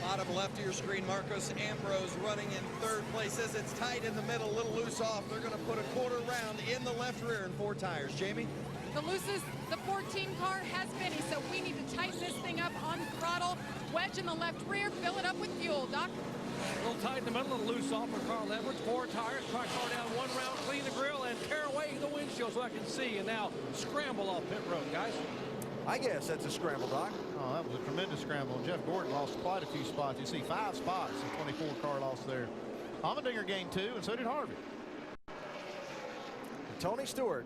Bottom left of your screen, Marcos Ambrose running in 3rd place. Says it's tight in the middle, a little loose off. They're going to put a quarter round in the left rear and 4 tires. Jamie? The loosest the 14 car has been. He said we need to tighten this thing up on throttle. Wedge in the left rear, fill it up with fuel. Doc? A little tight in the middle, a little loose off for Carl Edwards. 4 tires, try car down 1 round, clean the grill, and tear away the windshield so I can see. And now scramble off pit road, guys. I guess that's a scramble, Doc. Oh, that was a tremendous scramble. Jeff Gordon lost quite a few spots. You see 5 spots, a 24-car loss there. Allmendinger gained 2, and so did Harvey. Tony Stewart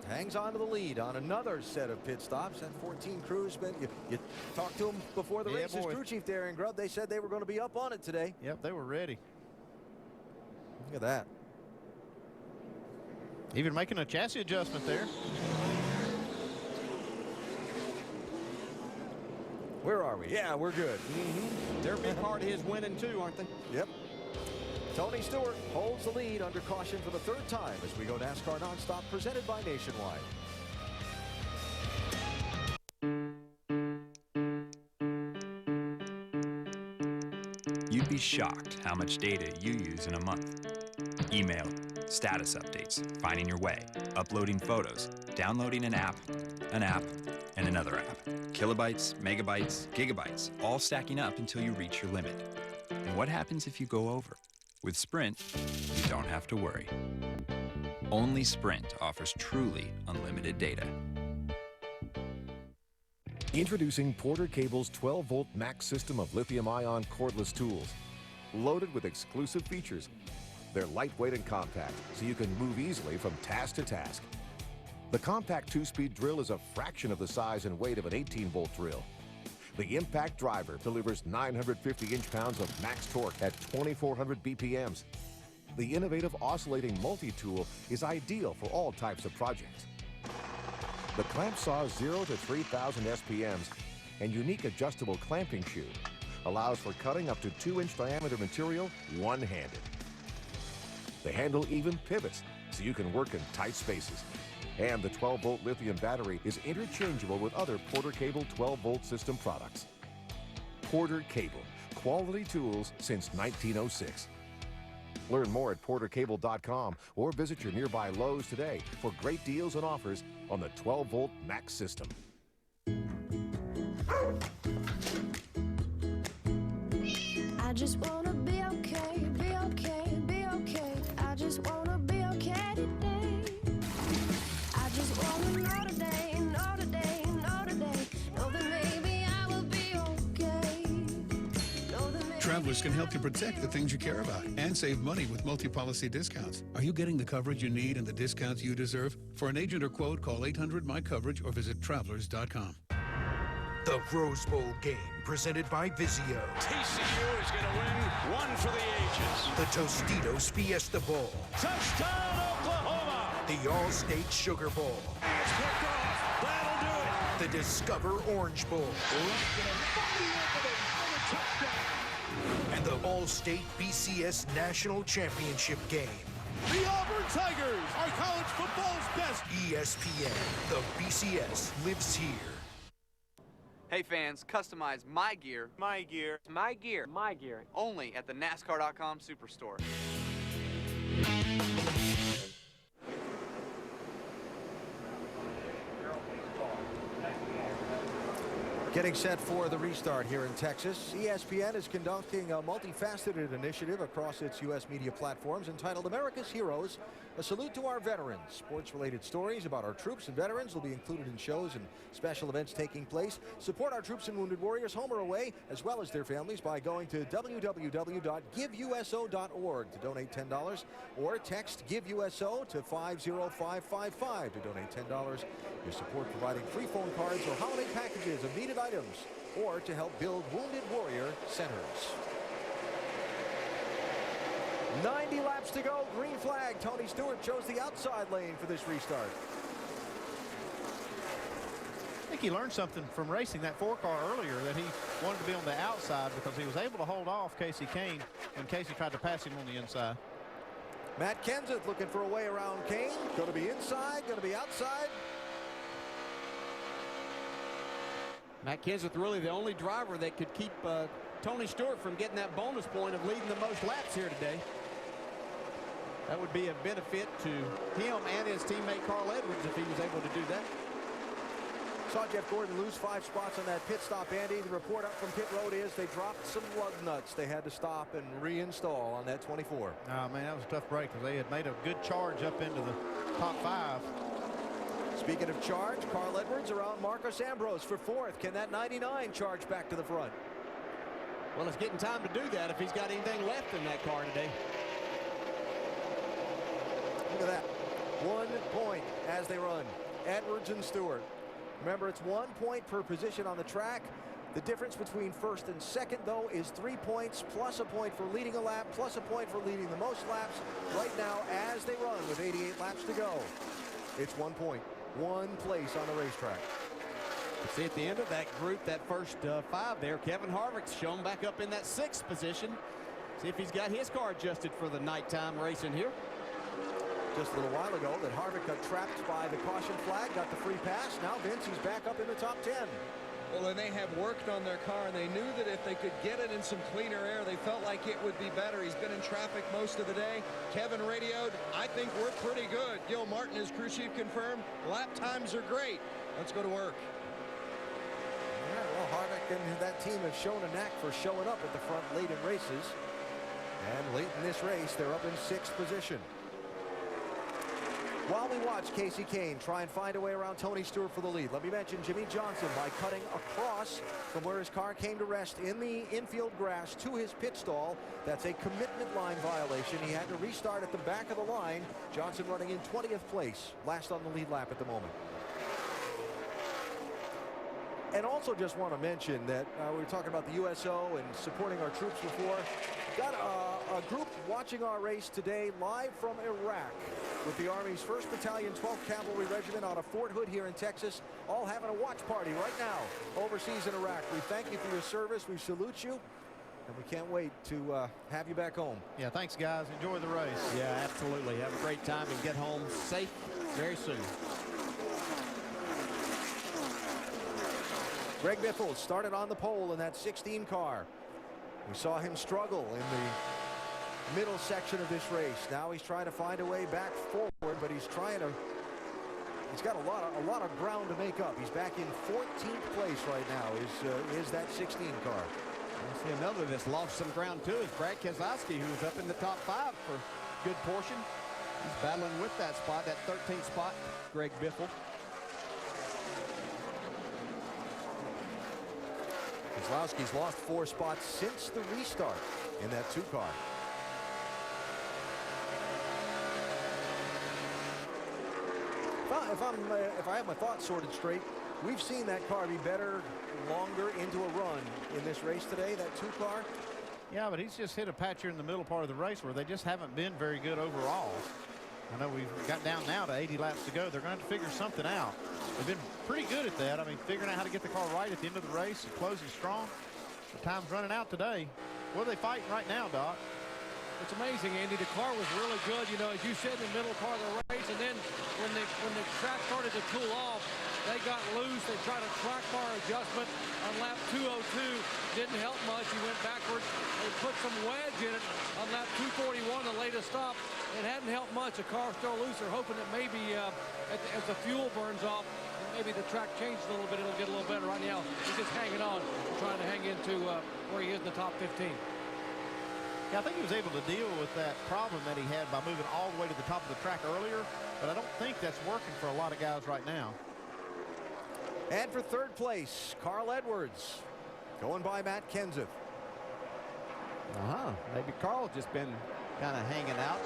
hangs on to the lead on another set of pit stops. That 14 crew's been, you talked to them before the races, crew chief there in Grubb. They said they were going to be up on it today. Yep, they were ready. Look at that. Even making a chassis adjustment there. Where are we? Yeah, we're good. They're a big part of his winning too, aren't they? Yep. Tony Stewart holds the lead under caution for the third time as we go NASCAR Nonstop, presented by Nationwide. You'd be shocked how much data you use in a month. Email, status updates, finding your way, uploading photos, downloading an app, and another app. Kilobytes, megabytes, gigabytes, all stacking up until you reach your limit. And what happens if you go over? With Sprint, you don't have to worry. Only Sprint offers truly unlimited data. Introducing Porter Cable's 12-volt max system of lithium-ion cordless tools. Loaded with exclusive features. They're lightweight and compact, so you can move easily from task to task. The compact 2-speed drill is a fraction of the size and weight of an 18-volt drill. The impact driver delivers 950 inch-pounds of max torque at 2,400 BPMs. The innovative oscillating multi-tool is ideal for all types of projects. The clamp saw's 0 to 3,000 SPMs and unique adjustable clamping shoe allows for cutting up to 2-inch diameter material one-handed. The handle even pivots so you can work in tight spaces. And the 12-volt lithium battery is interchangeable with other Porter Cable 12-volt system products. Porter Cable, quality tools since 1906. Learn more at portercable.com or visit your nearby Lowe's today for great deals and offers on the 12-volt max system. I just wanna be okay, be okay, be okay. I just wanna be okay today. I just wanna know today, know today, know today. Know that maybe I will be okay. Know that maybe Travelers can help you protect the things you care about and save money with multi-policy discounts. Are you getting the coverage you need and the discounts you deserve? For an agent or quote, call 800-MY-COVERAGE or visit Travelers.com. The Rose Bowl game, presented by Vizio. TCU is going to win one for the ages. The Tostitos Fiesta Bowl. Touchdown, Oklahoma! The All-State Sugar Bowl. It's picked off. That'll do it. The Discover Orange Bowl. And the All-State BCS National Championship game. The Auburn Tigers are college football's best. ESPN, the BCS lives here. Hey fans, customize my gear. My gear. My gear. My gear. Only at the NASCAR.com Superstore. Getting set for the restart here in Texas. ESPN is conducting a multifaceted initiative across its U.S. media platforms entitled America's Heroes, a salute to our veterans. Sports-related stories about our troops and veterans will be included in shows and special events taking place. Support our troops and wounded warriors, home or away, as well as their families by going to www.giveuso.org to donate $10, or text GiveUSO to 50555 to donate $10. Your support providing free phone cards or holiday packages of needed items, or to help build Wounded Warrior Centers. 90 laps to go, green flag. Tony Stewart chose the outside lane for this restart. I think he learned something from racing that 4-car earlier, that he wanted to be on the outside because he was able to hold off Casey Kane when Casey tried to pass him on the inside. Matt Kenseth looking for a way around Kane. Going to be inside, going to be outside. Matt Kenseth really the only driver that could keep Tony Stewart from getting that bonus point of leading the most laps here today. That would be a benefit to him and his teammate Carl Edwards if he was able to do that. Saw Jeff Gordon lose 5 spots on that pit stop, Andy. The report up from pit road is they dropped some lug nuts. They had to stop and reinstall on that 24. Oh, man, that was a tough break because they had made a good charge up into the top 5. Speaking of charge, Carl Edwards around Marcos Ambrose for 4th. Can that 99 charge back to the front? Well, it's getting time to do that if he's got anything left in that car today. Look at that. 1 point as they run. Edwards and Stewart. Remember, it's 1 point per position on the track. The difference between first and second, though, is 3 points, plus a point for leading a lap, plus a point for leading the most laps. Right now, as they run with 88 laps to go, it's 1 point, 1 place on the racetrack. See, at the end of that group, that first 5 there, Kevin Harvick's shown back up in that 6th position. See if he's got his car adjusted for the nighttime racing here. Just a little while ago that Harvick got trapped by the caution flag, got the free pass. Now Vince, he's back up in the top 10. Well, and they have worked on their car, and they knew that if they could get it in some cleaner air, they felt like it would be better. He's been in traffic most of the day. Kevin radioed, I think we're pretty good. Gil Martin, his crew chief, confirmed lap times are great. Let's go to work. Yeah, well, Harvick and that team have shown a knack for showing up at the front late in races. And late in this race, they're up in 6th position. While we watch Casey Kane try and find a way around Tony Stewart for the lead, let me mention Jimmy Johnson by cutting across from where his car came to rest in the infield grass to his pit stall. That's a commitment line violation. He had to restart at the back of the line. Johnson running in 20th place, last on the lead lap at the moment. And also just want to mention that we were talking about the USO and supporting our troops before. Got a group watching our race today live from Iraq with the Army's 1st Battalion 12th Cavalry Regiment out of Fort Hood here in Texas, all having a watch party right now overseas in Iraq. We thank you for your service. We salute you, and we can't wait to have you back home. Yeah, thanks, guys. Enjoy the race. Yeah, absolutely. Have a great time and get home safe very soon. Greg Biffle started on the pole in that 16 car. We saw him struggle in the middle section of this race. Now he's trying to find a way back forward, but he's got a lot of ground to make up. He's back in 14th place right now is that 16 car. I see another that's lost some ground too is Brad Keselowski, who's up in the top 5 for a good portion. He's battling with that spot, that 13th spot, Greg Biffle. Keselowski's lost 4 spots since the restart in that 2 car. If I have my thoughts sorted straight, we've seen that car be better longer into a run in this race today, that 2 car. Yeah, but he's just hit a patch here in the middle part of the race where they just haven't been very good overall. I know we've got down now to 80 laps to go. They're going to have to figure something out. They've been pretty good at that. I mean, figuring out how to get the car right at the end of the race and closing strong. The time's running out today. What are they fighting right now, Doc? It's amazing, Andy. The car was really good, you know, as you said, in the middle part of the race. And then when the track started to cool off, they got loose. They tried a track bar adjustment on lap 202. Didn't help much. He went backwards. They put some wedge in it on lap 241, the latest stop. It hadn't helped much. The car still loose. They're hoping that maybe as the fuel burns off, maybe the track changed a little bit. It'll get a little better. Right now, he's just hanging on, trying to hang into where he is in the top 15. Yeah, I think he was able to deal with that problem that he had by moving all the way to the top of the track earlier, but I don't think that's working for a lot of guys right now. And for 3rd place, Carl Edwards, going by Matt Kenseth. Maybe Carl's just been kind of hanging out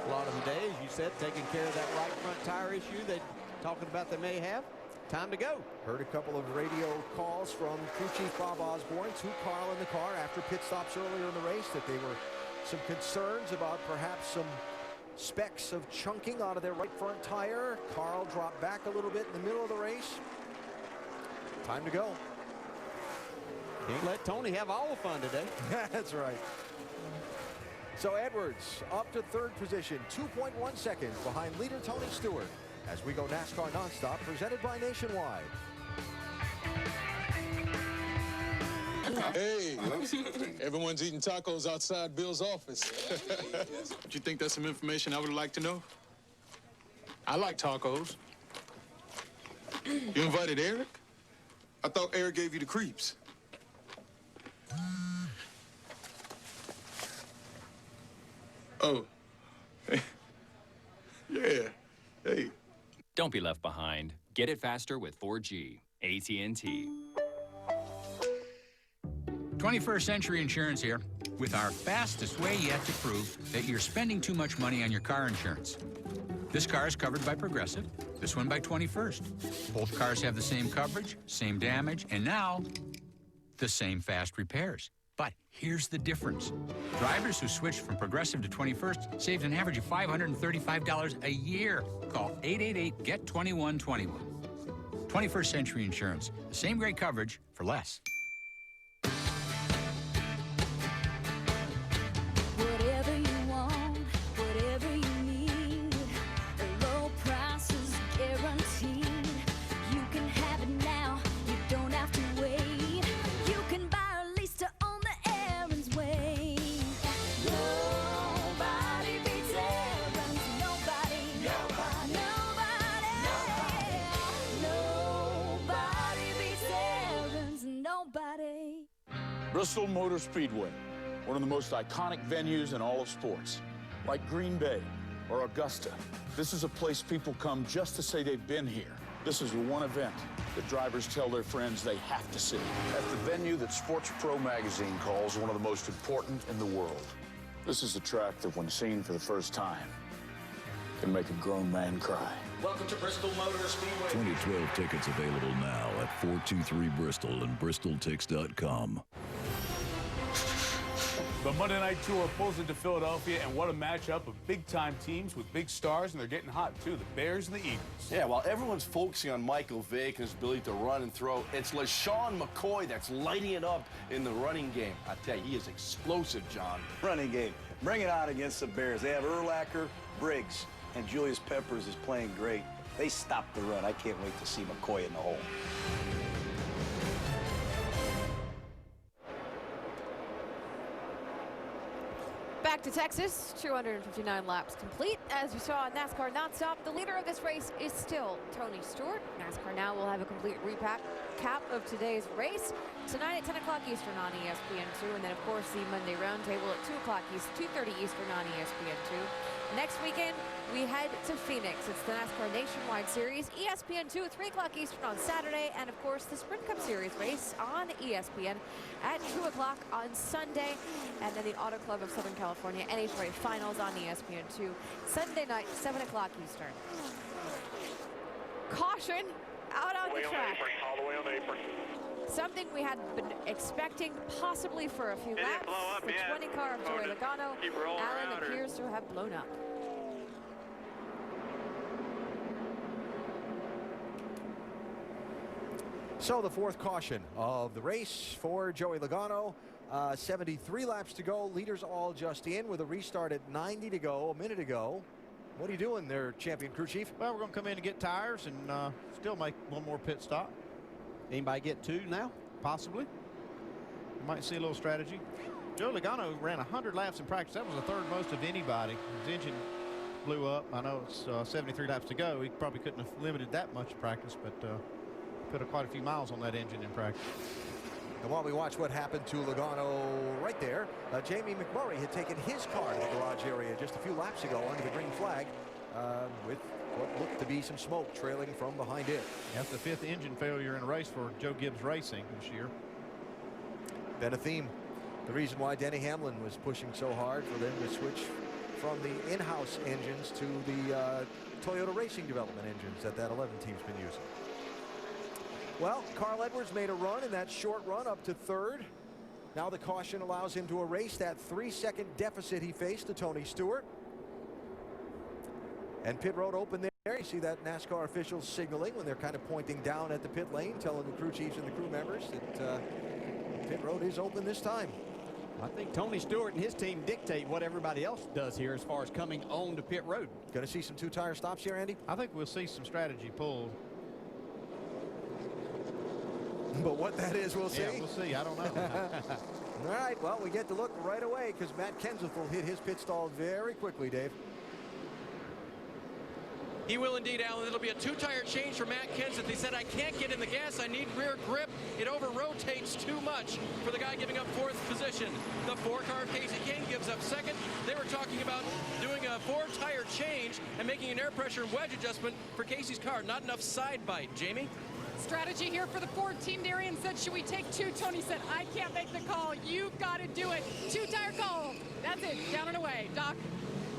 a lot of the day, as you said, taking care of that right front tire issue they're talking about they may have. Time to go. Heard a couple of radio calls from crew chief Bob Osborne to Carl in the car after pit stops earlier in the race that they were some concerns about perhaps some specks of chunking out of their right front tire. Carl dropped back a little bit in the middle of the race. Time to go. Can't let Tony have all the fun today. That's right. So Edwards up to 3rd position, 2.1 seconds behind leader Tony Stewart. As we go NASCAR Nonstop, presented by Nationwide. Hey, everyone's eating tacos outside Bill's office. Do you think that's some information I would like to know? I like tacos. You invited Eric? I thought Eric gave you the creeps. Oh. Yeah. Hey. Don't be left behind. Get it faster with 4G. AT&T. 21st Century Insurance here with our fastest way yet to prove that you're spending too much money on your car insurance. This car is covered by Progressive, this one by 21st. Both cars have the same coverage, same damage, and now the same fast repairs. But here's the difference. Drivers who switched from Progressive to 21st saved an average of $535 a year. Call 888-GET-2121. 21st Century Insurance. The same great coverage for less. Whatever you want, whatever you need, a low price is guaranteed. You can have it now, you don't have to wait. You can buy a lease to own the Aaron's way. Nobody beats Aaron's, nobody, nobody, nobody beats Aaron's, nobody. Bristol Motor Speedway, one of the most iconic venues in all of sports. Like Green Bay or Augusta, this is a place people come just to say they've been here. This is the one event that drivers tell their friends they have to see. At the venue that Sports Pro magazine calls one of the most important in the world. This is a track that, when seen for the first time, can make a grown man cry. Welcome to Bristol Motor Speedway. 2012 tickets available now at 423 Bristol and BristolTix.com. The Monday Night Tour pulls into Philadelphia, and what a matchup of big-time teams with big stars, and they're getting hot, too, the Bears and the Eagles. Yeah, while everyone's focusing on Michael Vick and his ability to run and throw, it's LaShawn McCoy that's lighting it up in the running game. I tell you, he is explosive, John. Running game. Bring it on against the Bears. They have Urlacher, Briggs, and Julius Peppers is playing great. They stopped the run. I can't wait to see McCoy in the hole. Back to Texas, 259 laps complete. As you saw in NASCAR Nonstop, the leader of this race is still Tony Stewart. NASCAR Now will have a complete recap of today's race tonight at 10 o'clock Eastern on ESPN2, and then of course the Monday Roundtable at 2 o'clock East, 2:30 Eastern on ESPN2. Next weekend, we head to Phoenix. It's the NASCAR Nationwide Series, ESPN2 at 3 o'clock Eastern on Saturday, and of course the Sprint Cup Series race on ESPN at 2 o'clock on Sunday, and then the Auto Club of Southern California NHRA Finals on ESPN2 Sunday night, 7 o'clock Eastern. Caution out on the track. All the way on the apron. Something we had been expecting possibly for a few laps. The 20 car of Joey Logano. Allen appears to have blown up. So the fourth caution of the race for Joey Logano. 73 laps to go. Leaders all just in with a restart at 90 to go, a minute ago. What are you doing there, champion crew chief? Well, we're going to come in and get tires and still make one more pit stop. Anybody get two now? Possibly. You might see a little strategy. Joe Logano ran 100 laps in practice. That was the third most of anybody. His engine blew up. I know it's 73 laps to go. He probably couldn't have limited that much practice, but put quite a few miles on that engine in practice. And while we watch what happened to Logano right there, Jamie McMurray had taken his car to the garage area just a few laps ago under the green flag with what looked to be some smoke trailing from behind it. That's the fifth engine failure in a race for Joe Gibbs Racing this year. Been a theme. The reason why Denny Hamlin was pushing so hard for them to switch from the in-house engines to the Toyota Racing Development engines that 11 team's been using. Well, Carl Edwards made a run in that short run up to third. Now the caution allows him to erase that 3-second deficit he faced to Tony Stewart. And pit road open there. You see that NASCAR officials signaling when they're kind of pointing down at the pit lane, telling the crew chiefs and the crew members that pit road is open this time. I think Tony Stewart and his team dictate what everybody else does here as far as coming on to pit road. Going to see some two-tire stops here, Andy? I think we'll see some strategy pulled. But what that is, we'll see. Yeah, we'll see. I don't know. All right, well, we get to look right away because Matt Kenseth will hit his pit stall very quickly, Dave. He will indeed, Alan. It'll be a two-tire change for Matt Kenseth. He said, I can't get in the gas. I need rear grip. It over-rotates too much for the guy giving up fourth position. The four-car Casey King gives up second. They were talking about doing a four-tire change and making an air pressure and wedge adjustment for Casey's car. Not enough side bite. Jamie? Strategy here for the Ford team. Darian said, should we take two? Tony said, I can't make the call. You've got to do it. Two-tire call. That's it. Down and away. Doc?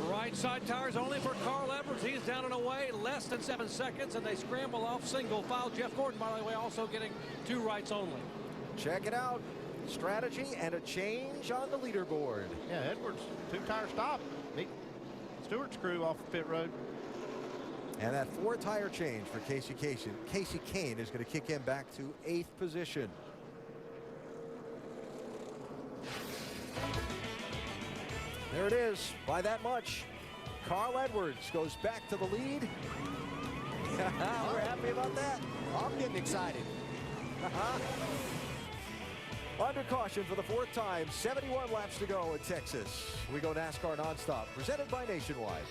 Right side tires only for Carl Edwards. He's down and away, less than 7 seconds, and they scramble off single file. Jeff Gordon, by the way, also getting 2 rights only. Check it out. Strategy and a change on the leaderboard. Yeah, Edwards, 2-tire stop. Beat Stewart's crew off the pit road. And that 4-tire change for Casey Kane is going to kick him back to 8th position. There it is, by that much. Carl Edwards goes back to the lead. We're happy about that. I'm getting excited. Under caution for the 4th time, 71 laps to go at Texas. We go NASCAR nonstop, presented by Nationwide.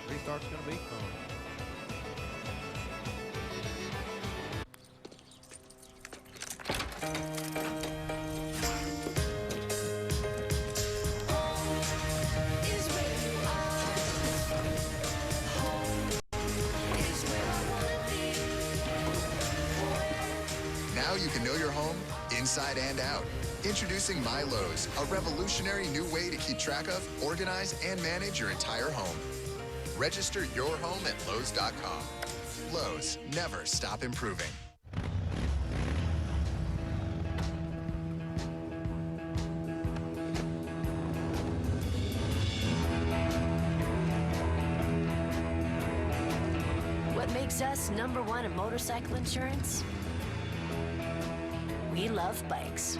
Restart's going to be fun. Now you can know your home inside and out. Introducing My Lowe's, a revolutionary new way to keep track of, organize, and manage your entire home. Register your home at Lowe's.com. Lowe's, never stop improving. What makes us #1 in motorcycle insurance? We love bikes.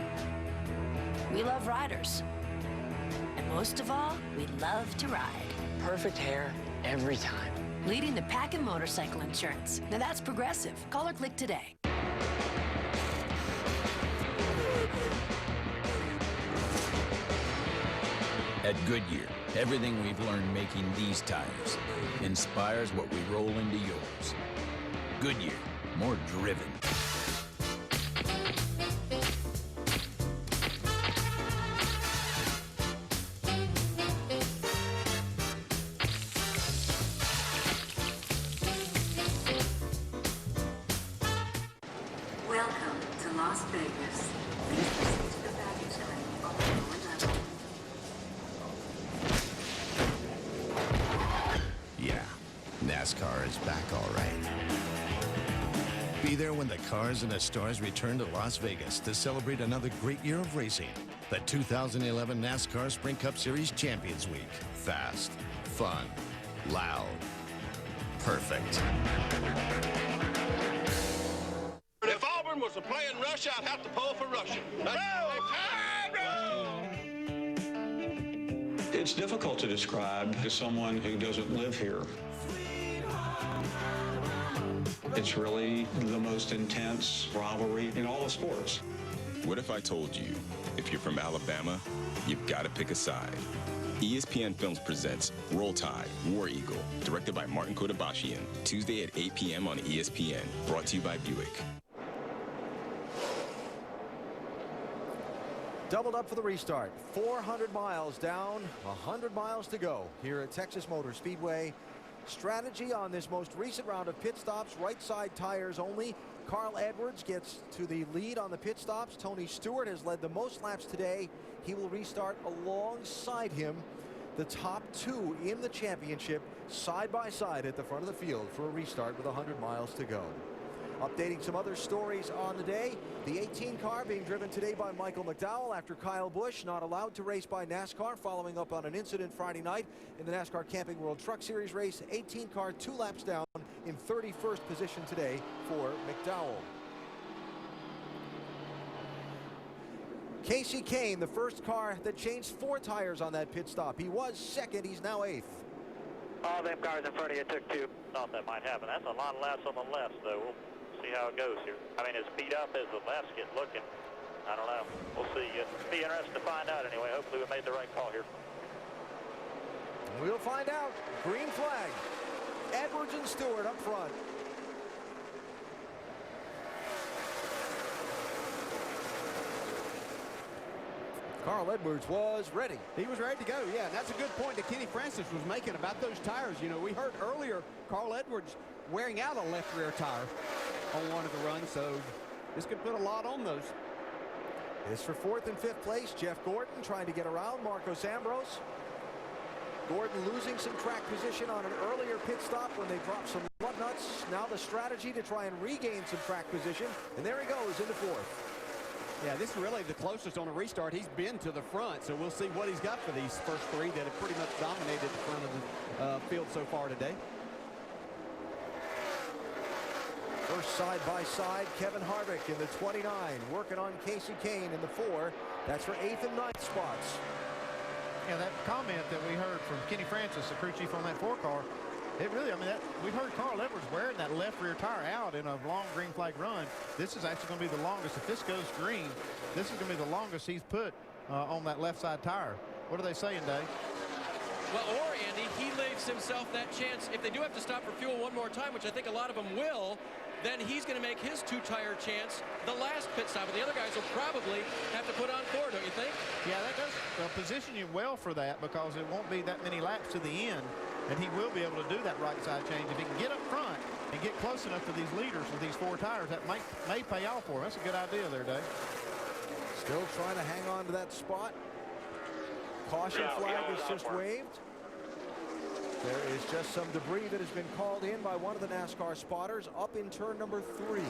We love riders. And most of all, we love to ride. Perfect hair every time. Leading the pack in motorcycle insurance. Now that's Progressive. Call or click today. At Goodyear, everything we've learned making these tires inspires what we roll into yours. Goodyear, more driven. Welcome to Las Vegas. Please proceed to the baggage claim on the lower level. Yeah, NASCAR is back all right. Be there when the cars and the stars return to Las Vegas to celebrate another great year of racing. The 2011 NASCAR Sprint Cup Series Champions Week. Fast, fun, loud, perfect. If Auburn was playing Russia, I'd have to pull for Russia. It's difficult to describe to someone who doesn't live here. It's really the most intense rivalry in all of sports. What if I told you, if you're from Alabama, you've got to pick a side? ESPN Films presents Roll Tide, War Eagle, directed by Martin Kodabashian, Tuesday at 8 p.m. on ESPN, brought to you by Buick. Doubled up for the restart. 400 miles down, 100 miles to go here at Texas Motor Speedway. Strategy on this most recent round of pit stops, right side tires only. Carl Edwards gets to the lead on the pit stops. Tony Stewart has led the most laps today. He will restart alongside him. The top 2 in the championship side by side at the front of the field for a restart with 100 miles to go. Updating some other stories on the day. The 18 car being driven today by Michael McDowell after Kyle Busch not allowed to race by NASCAR, following up on an incident Friday night in the NASCAR Camping World Truck Series race. 18 car 2 laps down in 31st position today for McDowell. Casey Kane, the first car that changed 4 tires on that pit stop. He was second. He's now 8th. All them cars in front of you took 2. Thought that might happen. That's a lot of laps on the left, though. We'll see how it goes here. I mean, as beat up as the lefts get looking, I don't know. We'll see. It'll be interesting to find out anyway. Hopefully we made the right call here. We'll find out. Green flag. Edwards and Stewart up front. Carl Edwards was ready. He was ready to go, yeah. And that's a good point that Kenny Francis was making about those tires. You know, we heard earlier Carl Edwards wearing out a left rear tire on one of the runs, so this could put a lot on those. It's for 4th and 5th place. Jeff Gordon trying to get around Marcos Ambrose. Gordon losing some track position on an earlier pit stop when they dropped some lug nuts. Now the strategy to try and regain some track position. And there he goes into fourth. Yeah, this is really the closest on a restart he's been to the front, so we'll see what he's got for these first three that have pretty much dominated the front of the field so far today. First side-by-side, Kevin Harvick in the 29, working on Casey Kane in the 4. That's for 8th and 9th spots. Yeah, that comment that we heard from Kenny Francis, the crew chief on that 4 car, it really, I mean, we've heard Carl Edwards wearing that left rear tire out in a long green flag run. This is actually going to be the longest. If this goes green, this is going to be the longest he's put on that left side tire. What are they saying, Dave? Well, or, Andy, he leaves himself that chance. If they do have to stop for fuel one more time, which I think a lot of them will, then he's going to make his 2-tire chance the last pit stop. But the other guys will probably have to put on 4, don't you think? Yeah, that does position you well for that, because it won't be that many laps to the end. And he will be able to do that right side change. If he can get up front and get close enough to these leaders with these 4 tires, that may pay off for him. That's a good idea there, Dave. Still trying to hang on to that spot. Caution flag is just waved. There is just some debris that has been called in by one of the NASCAR spotters up in turn number 3.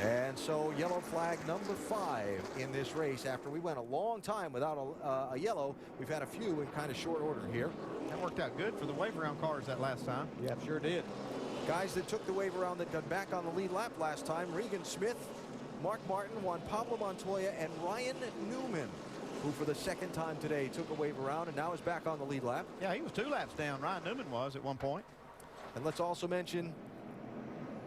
And so yellow flag number 5 in this race. After we went a long time without a yellow, we've had a few in kind of short order here. That worked out good for the wave around cars that last time. Yeah, sure did. Guys that took the wave around that got back on the lead lap last time: Regan Smith, Mark Martin, Juan Pablo Montoya, and Ryan Newman, who for the second time today took a wave around and now is back on the lead lap. Yeah, he was 2 laps down. Ryan Newman was at one point. And let's also mention,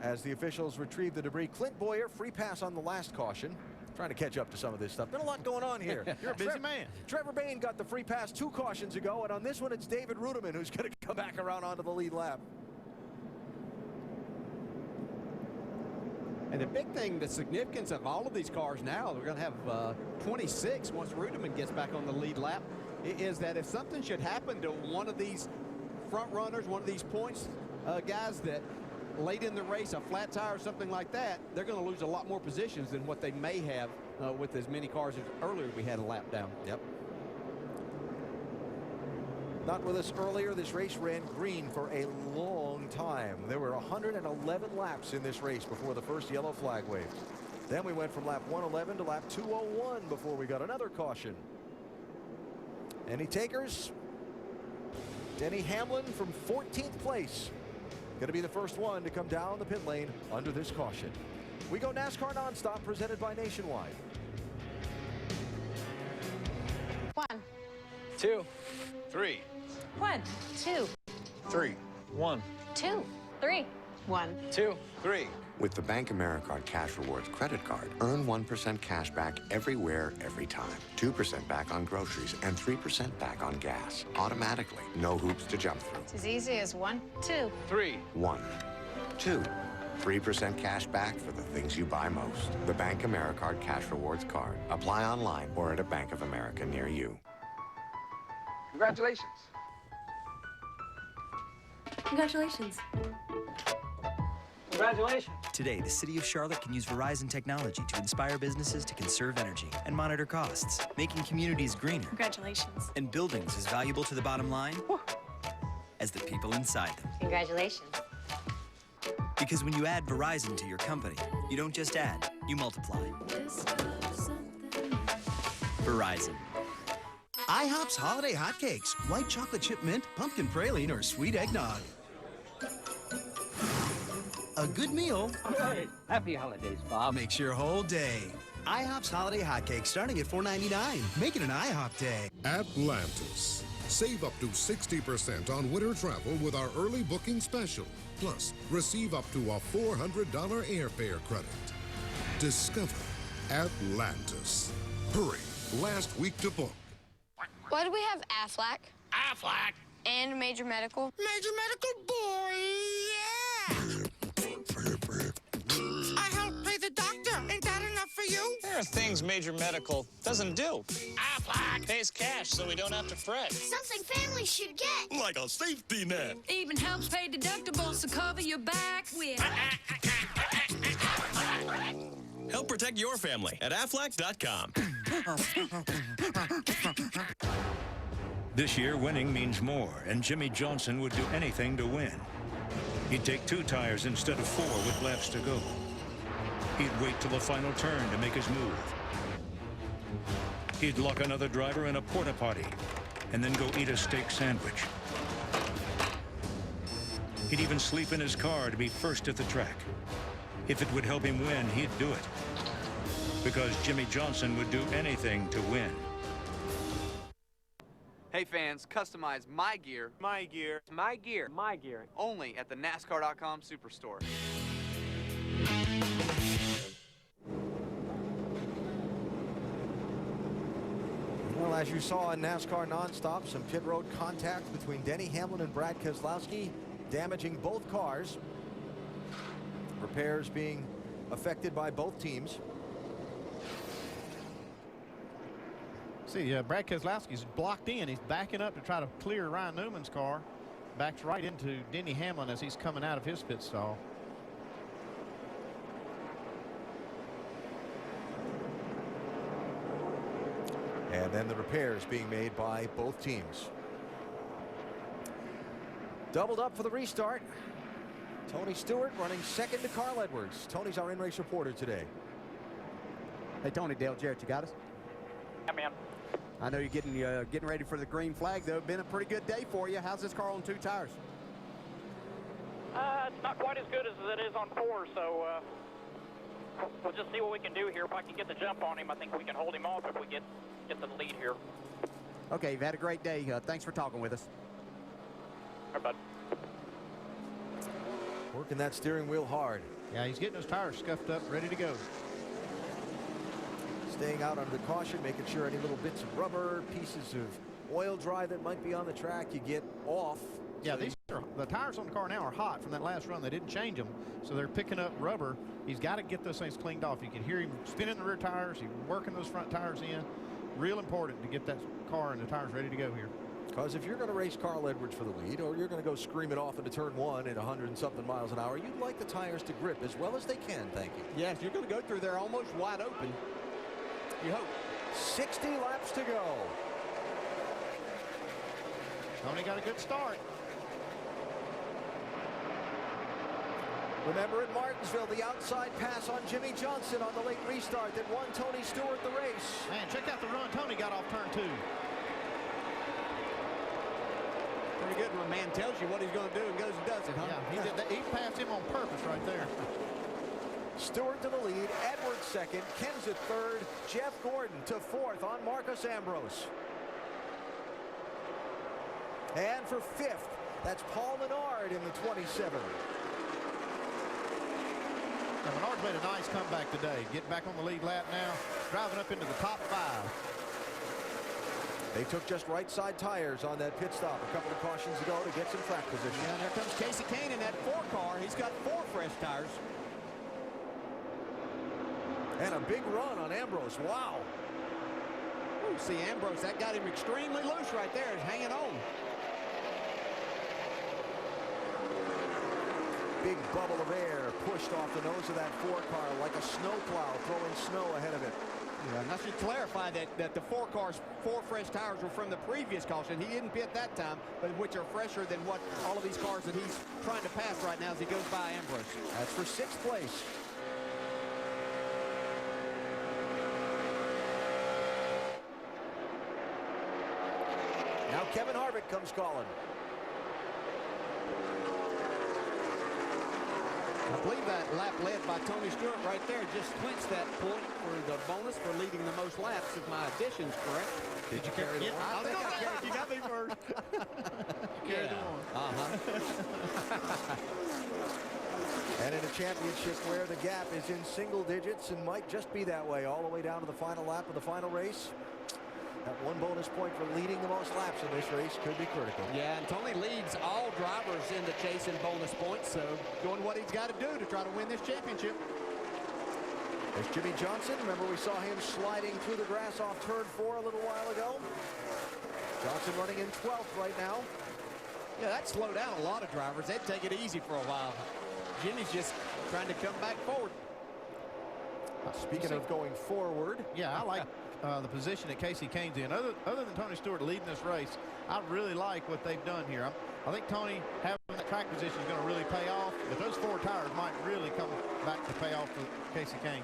as the officials retrieve the debris, Clint Boyer, free pass on the last caution. Trying to catch up to some of this stuff. Been a lot going on here. You're a busy man. Trevor Bayne got the free pass 2 cautions ago, and on this one it's David Ruderman who's going to come back around onto the lead lap. And the big thing, the significance of all of these cars now, we're going to have 26 once Ruderman gets back on the lead lap, is that if something should happen to one of these front runners, one of these points guys that late in the race, a flat tire or something like that, they're going to lose a lot more positions than what they may have with as many cars as earlier we had a lap down. Yep. Not with us earlier. This race ran green for a long time. There were 111 laps in this race before the first yellow flag waved. Then we went from lap 111 to lap 201 before we got another caution. Any takers? Denny Hamlin from 14th place. Going to be the first one to come down the pit lane under this caution. We go NASCAR Nonstop, presented by Nationwide. 1, 2, 3, 1, 2, 3, 1, 2, 3, 1, 2, 3. With the Bank AmeriCard Cash Rewards credit card, earn 1% cash back everywhere, every time. 2% back on groceries and 3% back on gas. Automatically. No hoops to jump through. It's as easy as 1, 2, 3, 1, 2. 3% cash back for the things you buy most. The Bank AmeriCard Cash Rewards card. Apply online or at a Bank of America near you. Congratulations. Congratulations. Congratulations. Today, the City of Charlotte can use Verizon technology to inspire businesses to conserve energy and monitor costs, making communities greener. Congratulations. And buildings as valuable to the bottom line as the people inside them. Congratulations. Because when you add Verizon to your company, you don't just add, you multiply. Verizon. IHOP's Holiday Hotcakes. White chocolate chip mint, pumpkin praline, or sweet eggnog. A good meal. Hey, happy holidays, Bob. Makes your whole day. IHOP's Holiday Hotcakes starting at $4.99. Make it an IHOP day. Atlantis. Save up to 60% on winter travel with our early booking special. Plus, receive up to a $400 airfare credit. Discover Atlantis. Hurry, last week to book. Why do we have Aflac? Aflac. And Major Medical? Major Medical, boy, yeah! I help pay the doctor. Ain't that enough for you? There are things Major Medical doesn't do. Aflac Pays cash so we don't have to fret. Something families should get. Like a safety net. Even helps pay deductibles to cover your back with. Help protect your family at Aflac.com. This year, winning means more, and Jimmy Johnson would do anything to win. He'd take 2 tires instead of 4 with laps to go. He'd wait till the final turn to make his move. He'd lock another driver in a porta potty and then go eat a steak sandwich. He'd even sleep in his car to be first at the track. If it would help him win, he'd do it. Because Jimmy Johnson would do anything to win. Hey fans, customize my gear. My gear. My gear. My gear. Only at the NASCAR.com Superstore. Well, as you saw in NASCAR Nonstop, some pit road contact between Denny Hamlin and Brad Keselowski, damaging both cars. Repairs being affected by both teams. See, Brad Keselowski's blocked in. He's backing up to try to clear Ryan Newman's car. Backs right into Denny Hamlin as he's coming out of his pit stall. And then the repairs being made by both teams. Doubled up for the restart. Tony Stewart running second to Carl Edwards. Tony's our in-race reporter today. Hey, Tony, Dale Jarrett, you got us? Yeah, man. I know you're getting ready for the green flag, though. Been a pretty good day for you. How's this car on 2 tires? It's not quite as good as it is on 4, so we'll just see what we can do here. If I can get the jump on him, I think we can hold him off if we get to the lead here. Okay, you've had a great day. Thanks for talking with us. All right, bud. Working that steering wheel hard. Yeah, he's getting his tires scuffed up, ready to go. Staying out under the caution, making sure any little bits of rubber, pieces of oil dry that might be on the track, you get off. Yeah, the tires on the car now are hot from that last run. They didn't change them, so they're picking up rubber. He's got to get those things cleaned off. You can hear him spinning the rear tires. He's working those front tires in. Real important to get that car and the tires ready to go here. Because if you're going to race Carl Edwards for the lead, or you're going to go screaming off into turn 1 at 100-something miles an hour, you'd like the tires to grip as well as they can, thank you. Yes, you're going to go through there almost wide open. You hope. 60 laps to go. Tony got a good start. Remember at Martinsville, the outside pass on Jimmy Johnson on the late restart that won Tony Stewart the race. Man, check out the run Tony got off turn 2. Pretty good when a man tells you what he's going to do and goes and does it, huh? Yeah, he did that. He passed him on purpose right there. Stewart to the lead, Edwards second, Kenseth third, Jeff Gordon to fourth on Marcus Ambrose. And for fifth, that's Paul Menard in the 27. Now, Menard's made a nice comeback today. Getting back on the lead lap now, driving up into the top 5. They took just right side tires on that pit stop a couple of cautions ago to get some track position. Yeah, and there comes Casey Kane in that 4 car. He's got 4 fresh tires. And a big run on Ambrose. Wow. Ooh, see Ambrose, that got him extremely loose right there. He's hanging on. Big bubble of air pushed off the nose of that 4 car like a snowplow throwing snow ahead of it. Yeah, and I should clarify that the 4 cars, 4 fresh tires were from the previous caution. He didn't pit that time, but which are fresher than what all of these cars that he's trying to pass right now as he goes by Ambrose. That's for 6th place. Now Kevin Harvick comes calling. I believe that lap led by Tony Stewart right there just clinched that point for the bonus for leading the most laps, if my addition's correct. Did you carry the one? I think I carried. You got me first. Carried the one. And in a championship where the gap is in single digits and might just be that way all the way down to the final lap of the final race, that 1 bonus point for leading the most laps in this race could be critical. Yeah, and Tony leads all drivers in the chase in bonus points, so doing what he's got to do to try to win this championship. There's Jimmy Johnson. Remember we saw him sliding through the grass off turn 4 a little while ago. Johnson running in 12th right now. Yeah, that slowed down a lot of drivers. They'd take it easy for a while. Jimmy's just trying to come back forward. Speaking of going forward. Yeah, I like the position that Casey Kane's in. Other than Tony Stewart leading this race, I really like what they've done here. I think Tony having that track position is going to really pay off, but those 4 tires might really come back to pay off for Casey Kane.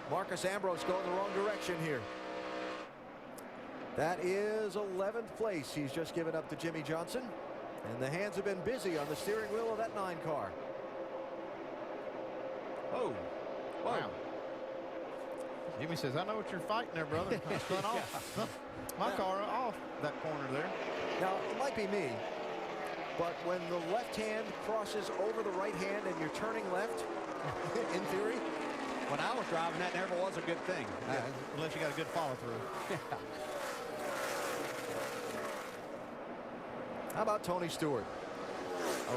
Marcus Ambrose going the wrong direction here. That is 11th place. He's just given up to Jimmy Johnson, and the hands have been busy on the steering wheel of that 9 car. Oh, wow. Jimmy says, I know what you're fighting there, brother. I spun off my car off that corner there. Now, it might be me, but when the left hand crosses over the right hand and you're turning left, in theory, when I was driving, that never was a good thing. Unless you got a good follow-through. How about Tony Stewart?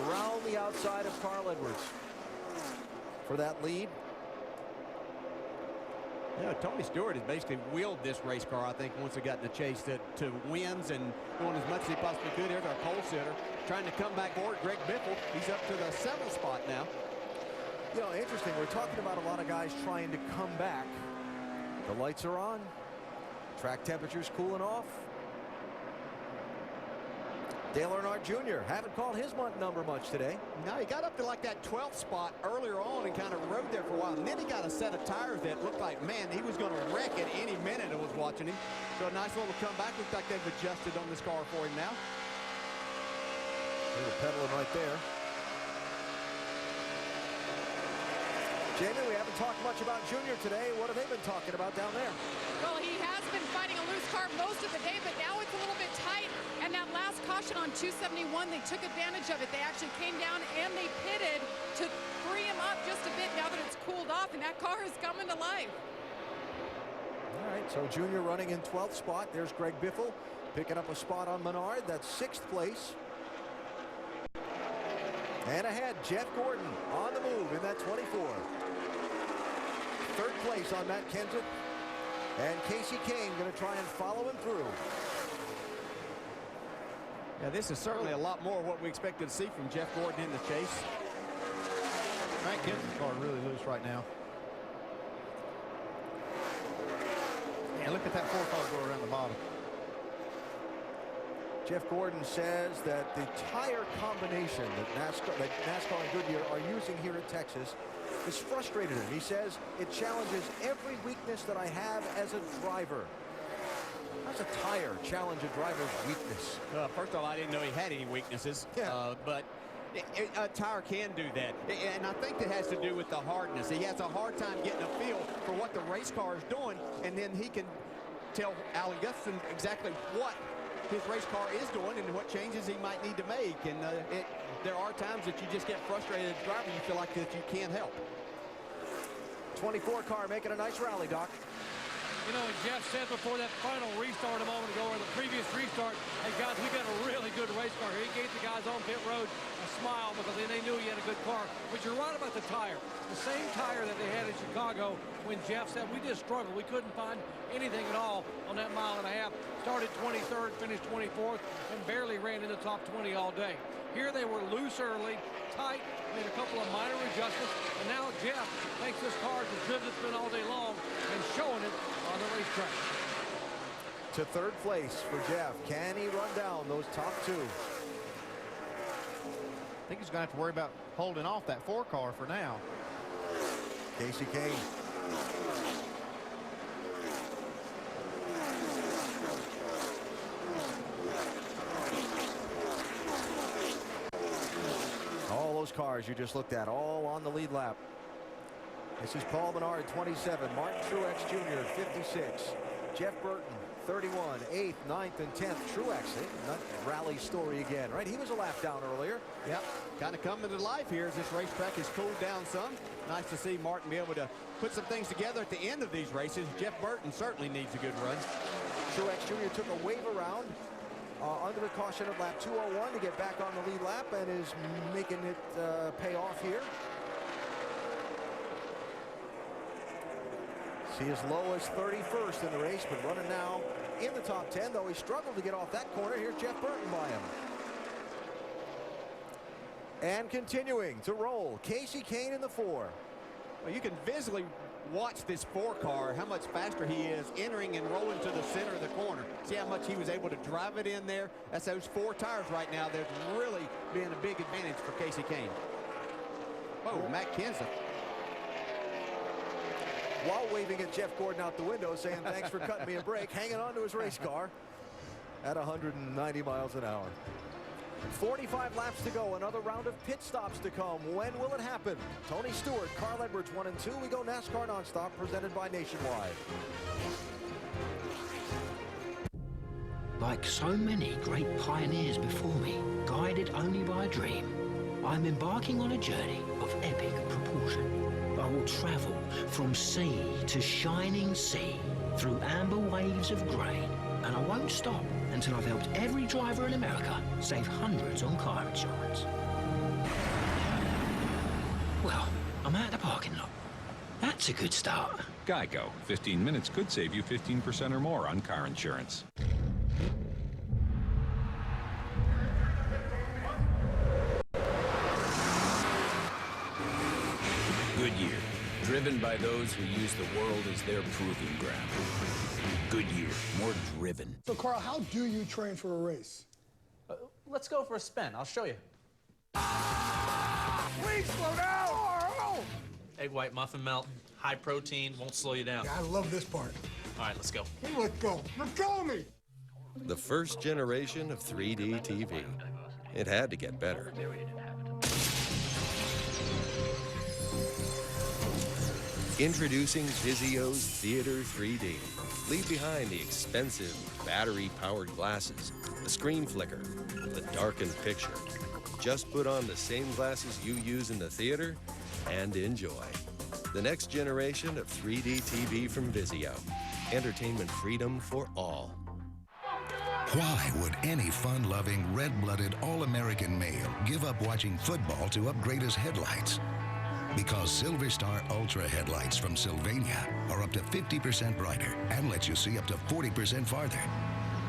Around the outside of Carl Edwards for that lead. Yeah, Tony Stewart has basically wheeled this race car, I think, once it got in the chase to wins and doing as much as he possibly could. Here's our pole sitter trying to come back forward. Greg Biffle, he's up to the 7th spot now. You know, interesting. We're talking about a lot of guys trying to come back. The lights are on. Track temperature's cooling off. Dale Earnhardt Jr. haven't called his number much today. No, he got up to like that 12th spot earlier on and kind of rode there for a while. And then he got a set of tires that looked like, man, he was going to wreck it any minute I was watching him. So a nice little comeback. Looks like they've adjusted on this car for him now. They're pedaling right there. Jamie, we haven't talked much about Junior today. What have they been talking about down there? Well, he has been fighting a loose car most of the day, but now it's a little bit tight. And that last caution on 271, they took advantage of it. They actually came down and they pitted to free him up just a bit now that it's cooled off, and that car is coming to life. All right, so Junior running in 12th spot. There's Greg Biffle picking up a spot on Menard. That's 6th place. And ahead, Jeff Gordon on the move in that 24. 3rd place on Matt Kenseth. And Casey Kane going to try and follow him through. Yeah, this is certainly a lot more what we expected to see from Jeff Gordon in the chase. Matt Kenseth's car really loose right now. Yeah, look at that 4 car go around the bottom. Jeff Gordon says that the tire combination that NASCAR and Goodyear are using here at Texas has frustrated him. He says it challenges every weakness that I have as a driver. How does a tire challenge a driver's weakness? First of all, I didn't know he had any weaknesses, but a tire can do that. And I think that has to do with the hardness. He has a hard time getting a feel for what the race car is doing, and then he can tell Alan Gustafson exactly what his race car is doing and what changes he might need to make. And there are times that you just get frustrated as a driver. You feel like that you can't help. 24 car making a nice rally, Doc. You know, and Jeff said before that final restart a moment ago, or the previous restart, hey, guys, we got a really good race car here. He gave the guys on pit road a smile because they knew he had a good car. But you're right about the tire. The same tire that they had in Chicago when Jeff said we just struggled. We couldn't find anything at all on that mile and a half. Started 23rd, finished 24th, and barely ran in the top 20 all day. Here they were loose early, tight, made a couple of minor adjustments, and now Jeff thinks this car is as good as it's been all day long and showing it on the racetrack. To 3rd place for Jeff. Can he run down those top 2? I think he's going to have to worry about holding off that 4 car for now. Casey Kane. All those cars you just looked at, all on the lead lap. This is Paul Menard, 27. Martin Truex Jr., 56. Jeff Burton, 31. 8th, 9th, and 10th. Truex, not rally story again, right? He was a lap down earlier. Yep, kind of coming to life here as this racetrack has cooled down some. Nice to see Martin be able to put some things together at the end of these races. Jeff Burton certainly needs a good run. Truex Jr. took a wave around under the caution of lap 201 to get back on the lead lap and is making it pay off here. See as low as 31st in the race, but running now in the top 10, though he struggled to get off that corner. Here's Jeff Burton by him. And continuing to roll, Casey Kane in the 4. Well, you can watch this 4 car, how much faster he is entering and rolling to the center of the corner. See how much he was able to drive it in there? That's those 4 tires right now. That's really been a big advantage for Casey Kane. Oh, Matt Kenseth. While waving at Jeff Gordon out the window, saying thanks for cutting me a break, hanging on to his race car at 190 miles an hour. 45 laps to go, another round of pit stops to come. When will it happen? Tony Stewart, Carl Edwards, 1 and 2. We go NASCAR Nonstop, presented by Nationwide. Like so many great pioneers before me, guided only by a dream, I'm embarking on a journey of epic proportion. I will travel from sea to shining sea, through amber waves of grain, and I won't stop until I've helped every driver in America save hundreds on car insurance. Well, I'm at the parking lot. That's a good start. Geico. 15 minutes could save you 15% or more on car insurance. Goodyear, driven by those who use the world as their proving ground. Goodyear, more driven. So, Carl, how do you train for a race? Let's go for a spin. I'll show you. Please slow down! Egg white muffin melt, high protein, won't slow you down. Yeah, I love this part. All right, let's go. Hey, let's go. You're killing me! The first generation of 3D TV. It had to get better. Introducing Vizio's Theater 3D. Leave behind the expensive battery-powered glasses, the screen flicker, the darkened picture. Just put on the same glasses you use in the theater and enjoy. The next generation of 3D TV from Vizio. Entertainment freedom for all. Why would any fun-loving, red-blooded, all-American male give up watching football to upgrade his headlights? Because Silver Star Ultra headlights from Sylvania are up to 50% brighter and let you see up to 40% farther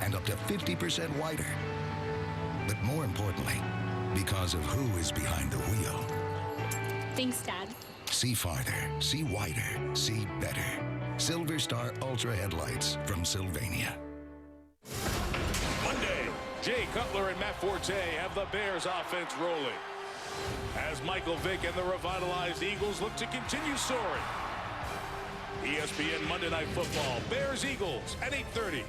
and up to 50% wider. But more importantly, because of who is behind the wheel. Thanks, Dad. See farther, see wider, see better. Silver Star Ultra headlights from Sylvania. Monday, Jay Cutler and Matt Forte have the Bears offense rolling, as Michael Vick and the revitalized Eagles look to continue soaring. ESPN Monday Night Football, Bears-Eagles at 8:30.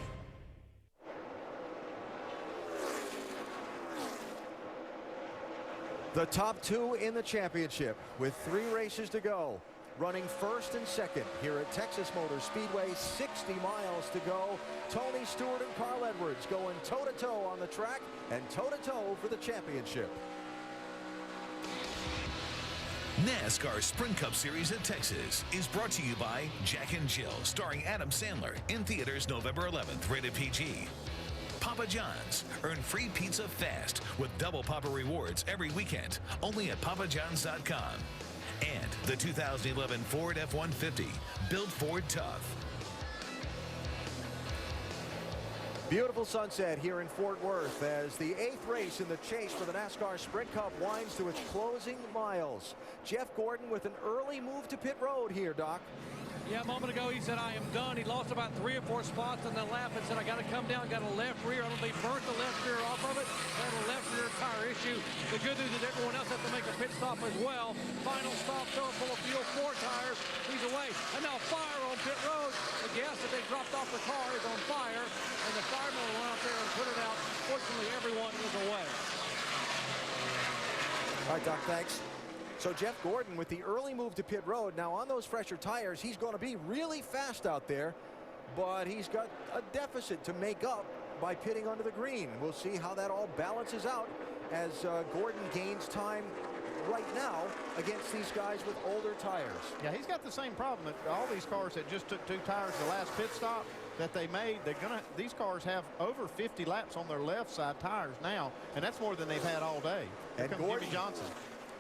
The top 2 in the championship with 3 races to go. Running first and second here at Texas Motor Speedway, 60 miles to go. Tony Stewart and Carl Edwards going toe-to-toe on the track and toe-to-toe for the championship. NASCAR Sprint Cup Series at Texas is brought to you by Jack and Jill, starring Adam Sandler, in theaters November 11th, rated PG. Papa John's. Earn free pizza fast with double Papa rewards every weekend, only at papajohns.com. And the 2011 Ford F-150, built Ford tough. Beautiful sunset here in Fort Worth as the 8th race in the chase for the NASCAR Sprint Cup winds to its closing miles. Jeff Gordon with an early move to pit road here, Doc. Yeah, a moment ago he said, I am done. He lost about 3 or 4 spots on the lap and said, I got to come down, got a left rear. I don't know if they burnt the left rear off of it. They have a left rear tire issue. The good news is everyone else has to make a pit stop as well. Final stop, fill full of fuel, 4 tires. He's away. And now fire on pit road. The gas that they dropped off the car is on fire. And the firemen will run out there and put it out. Fortunately, everyone is away. All right, Doc, thanks. So Jeff Gordon with the early move to pit road. Now on those fresher tires, he's going to be really fast out there, but he's got a deficit to make up by pitting under the green. We'll see how that all balances out as Gordon gains time right now against these guys with older tires. Yeah, he's got the same problem that all these cars that just took 2 tires the last pit stop that they made. These cars have over 50 laps on their left side tires now, and that's more than they've had all day. Here comes Jimmy Johnson.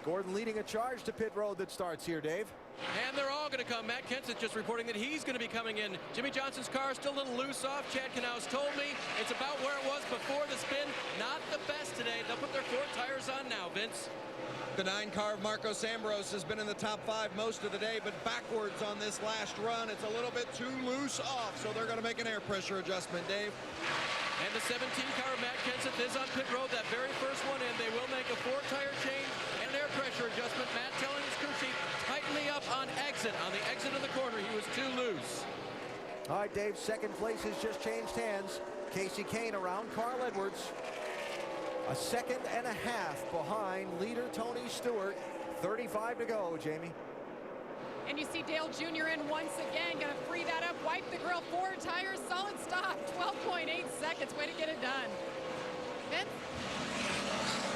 Gordon leading a charge to pit road that starts here, Dave. And they're all going to come. Matt Kenseth just reporting that he's going to be coming in. Jimmy Johnson's car is still a little loose off. Chad Knaus told me it's about where it was before the spin. Not the best today. They'll put their 4 tires on now, Vince. The 9 car of Marcos Ambrose has been in the top 5 most of the day, but backwards on this last run. It's a little bit too loose off, so they're going to make an air pressure adjustment, Dave. And the 17 car of Matt Kenseth is on pit road, that very first one, and they will make a 4 tire change and an air pressure adjustment. Matt telling his crew chief, tighten me up on exit. On the exit of the corner, he was too loose. All right, Dave, second place has just changed hands. Casey Kane around Carl Edwards. A second and a half behind leader Tony Stewart. 35 to go, Jamie. And you see Dale Jr. in once again. Going to free that up, wipe the grill, 4 tires, solid stop. 12.8 seconds. Way to get it done. Vince?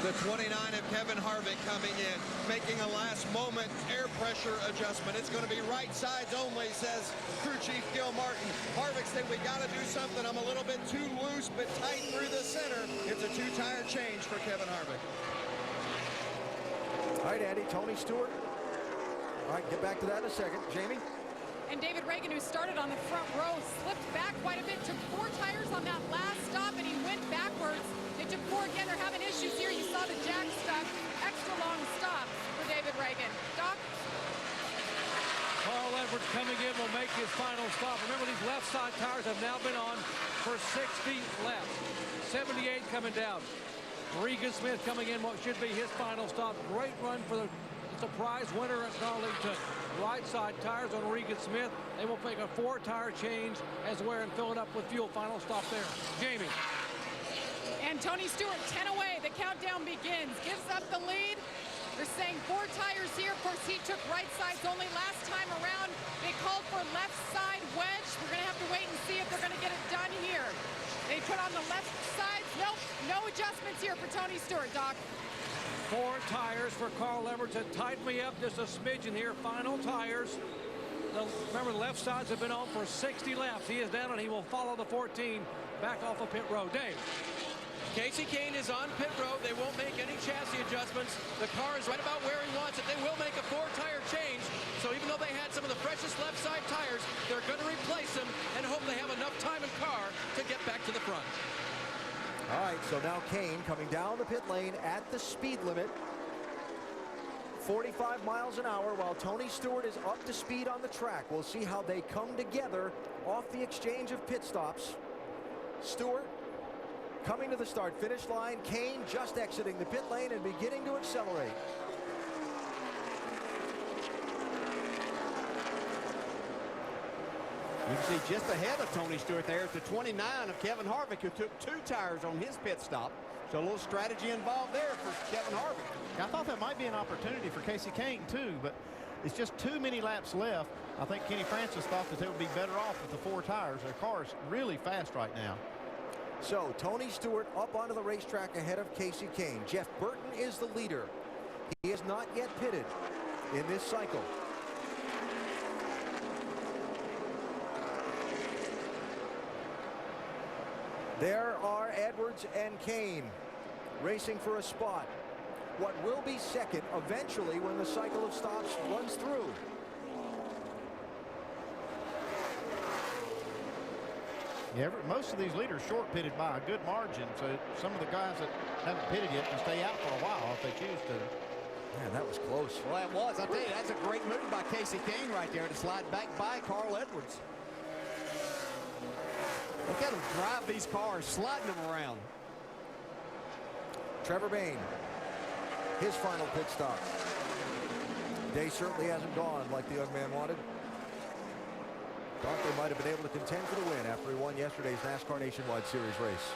The 29 of Kevin Harvick coming in, making a last-moment air pressure adjustment. It's going to be right sides only, says crew chief Gil Martin. Harvick said, we got to do something. I'm a little bit too loose, but tight through the center. It's a 2-tire change for Kevin Harvick. All right, Andy, Tony Stewart. All right, get back to that in a second. Jamie? And David Reagan, who started on the front row, slipped back quite a bit, took 4 tires on that last stop, and he went backwards. They took 4 again. They're having issues here. You saw the jack stuck. Extra long stop for David Reagan. Doc? Carl Edwards coming in will make his final stop. Remember, these left side tires have now been on for 60 laps. 78 coming down. Regan Smith coming in, what should be his final stop. Great run for the surprise winner at Darlington to right side tires on Regan Smith. They will make a 4 tire change as well and fill it up with fuel. Final stop there. Jamie. And Tony Stewart 10 away. The countdown begins. Gives up the lead. They're saying 4 tires here. Of course, he took right sides only last time around. They called for left side wedge. We're going to have to wait and see if they're going to get it done here. They put on the left sides. Nope, no adjustments here for Tony Stewart, Doc. 4 tires for Carl Edwards. And tighten me up just a smidgen here. Final tires. Remember, the left sides have been on for 60 laps. He is down, and he will follow the 14 back off of pit road. Dave. Casey Kane is on pit road. They won't make any chassis adjustments. The car is right about where he wants it. They will make a 4 tire change. So even though they had some of the freshest left side tires, they're going to replace them and hope they have enough time in car to get back to the front. All right, so now Kane coming down the pit lane at the speed limit. 45 miles an hour while Tony Stewart is up to speed on the track. We'll see how they come together off the exchange of pit stops. Stewart coming to the start-finish line. Kane just exiting the pit lane and beginning to accelerate. You can see just ahead of Tony Stewart there is the 29 of Kevin Harvick, who took 2 tires on his pit stop. So a little strategy involved there for Kevin Harvick. I thought that might be an opportunity for Casey Kane, too, but it's just too many laps left. I think Kenny Francis thought that they would be better off with the 4 tires. Their car is really fast right now. So Tony Stewart up onto the racetrack ahead of Casey Kane. Jeff Burton is the leader. He has not yet pitted in this cycle. There are Edwards and Kane racing for a spot. What will be second eventually when the cycle of stops runs through. Yeah, most of these leaders short pitted by a good margin, so some of the guys that haven't pitted yet can stay out for a while if they choose to. Man, that was close. Well, that was. I'll tell you, that's a great move by Casey Kane right there to slide back by Carl Edwards. Look at him drive these cars, sliding them around. Trevor Bayne, his final pit stop. Day certainly hasn't gone like the young man wanted. Thought they might have been able to contend for the win after he won yesterday's NASCAR Nationwide Series race.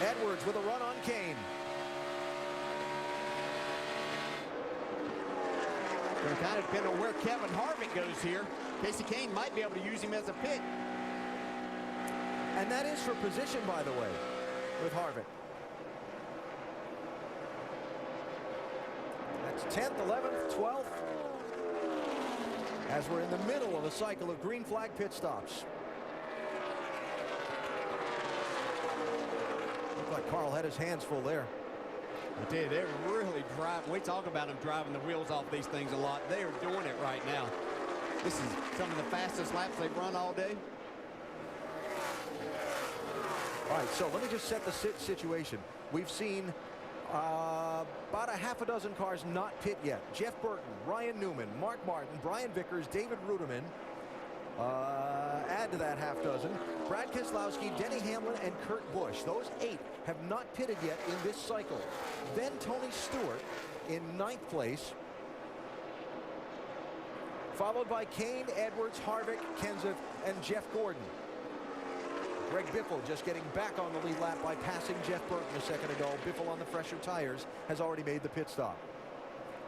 Edwards with a run on Kane. Going to kind of depend on where Kevin Harvick goes here. Casey Kane might be able to use him as a pit. And that is for position, by the way, with Harvick. That's 10th, 11th, 12th. As we're in the middle of a cycle of green flag pit stops. Looked like Carl had his hands full there. I tell you, they're really driving. We talk about them driving the wheels off these things a lot. They are doing it right now. This is some of the fastest laps they've run all day. All right, so let me just set the situation. We've seen about a half a dozen cars not pit yet. Jeff Burton, Ryan Newman, Mark Martin, Brian Vickers, David Ruderman. Add to that half dozen. Brad Keselowski, Denny Hamlin, and Kurt Busch. Those 8 have not pitted yet in this cycle. Then Tony Stewart in 9th place, followed by Kane, Edwards, Harvick, Kenseth, and Jeff Gordon. Greg Biffle just getting back on the lead lap by passing Jeff Burton a second ago. Biffle on the fresher tires has already made the pit stop.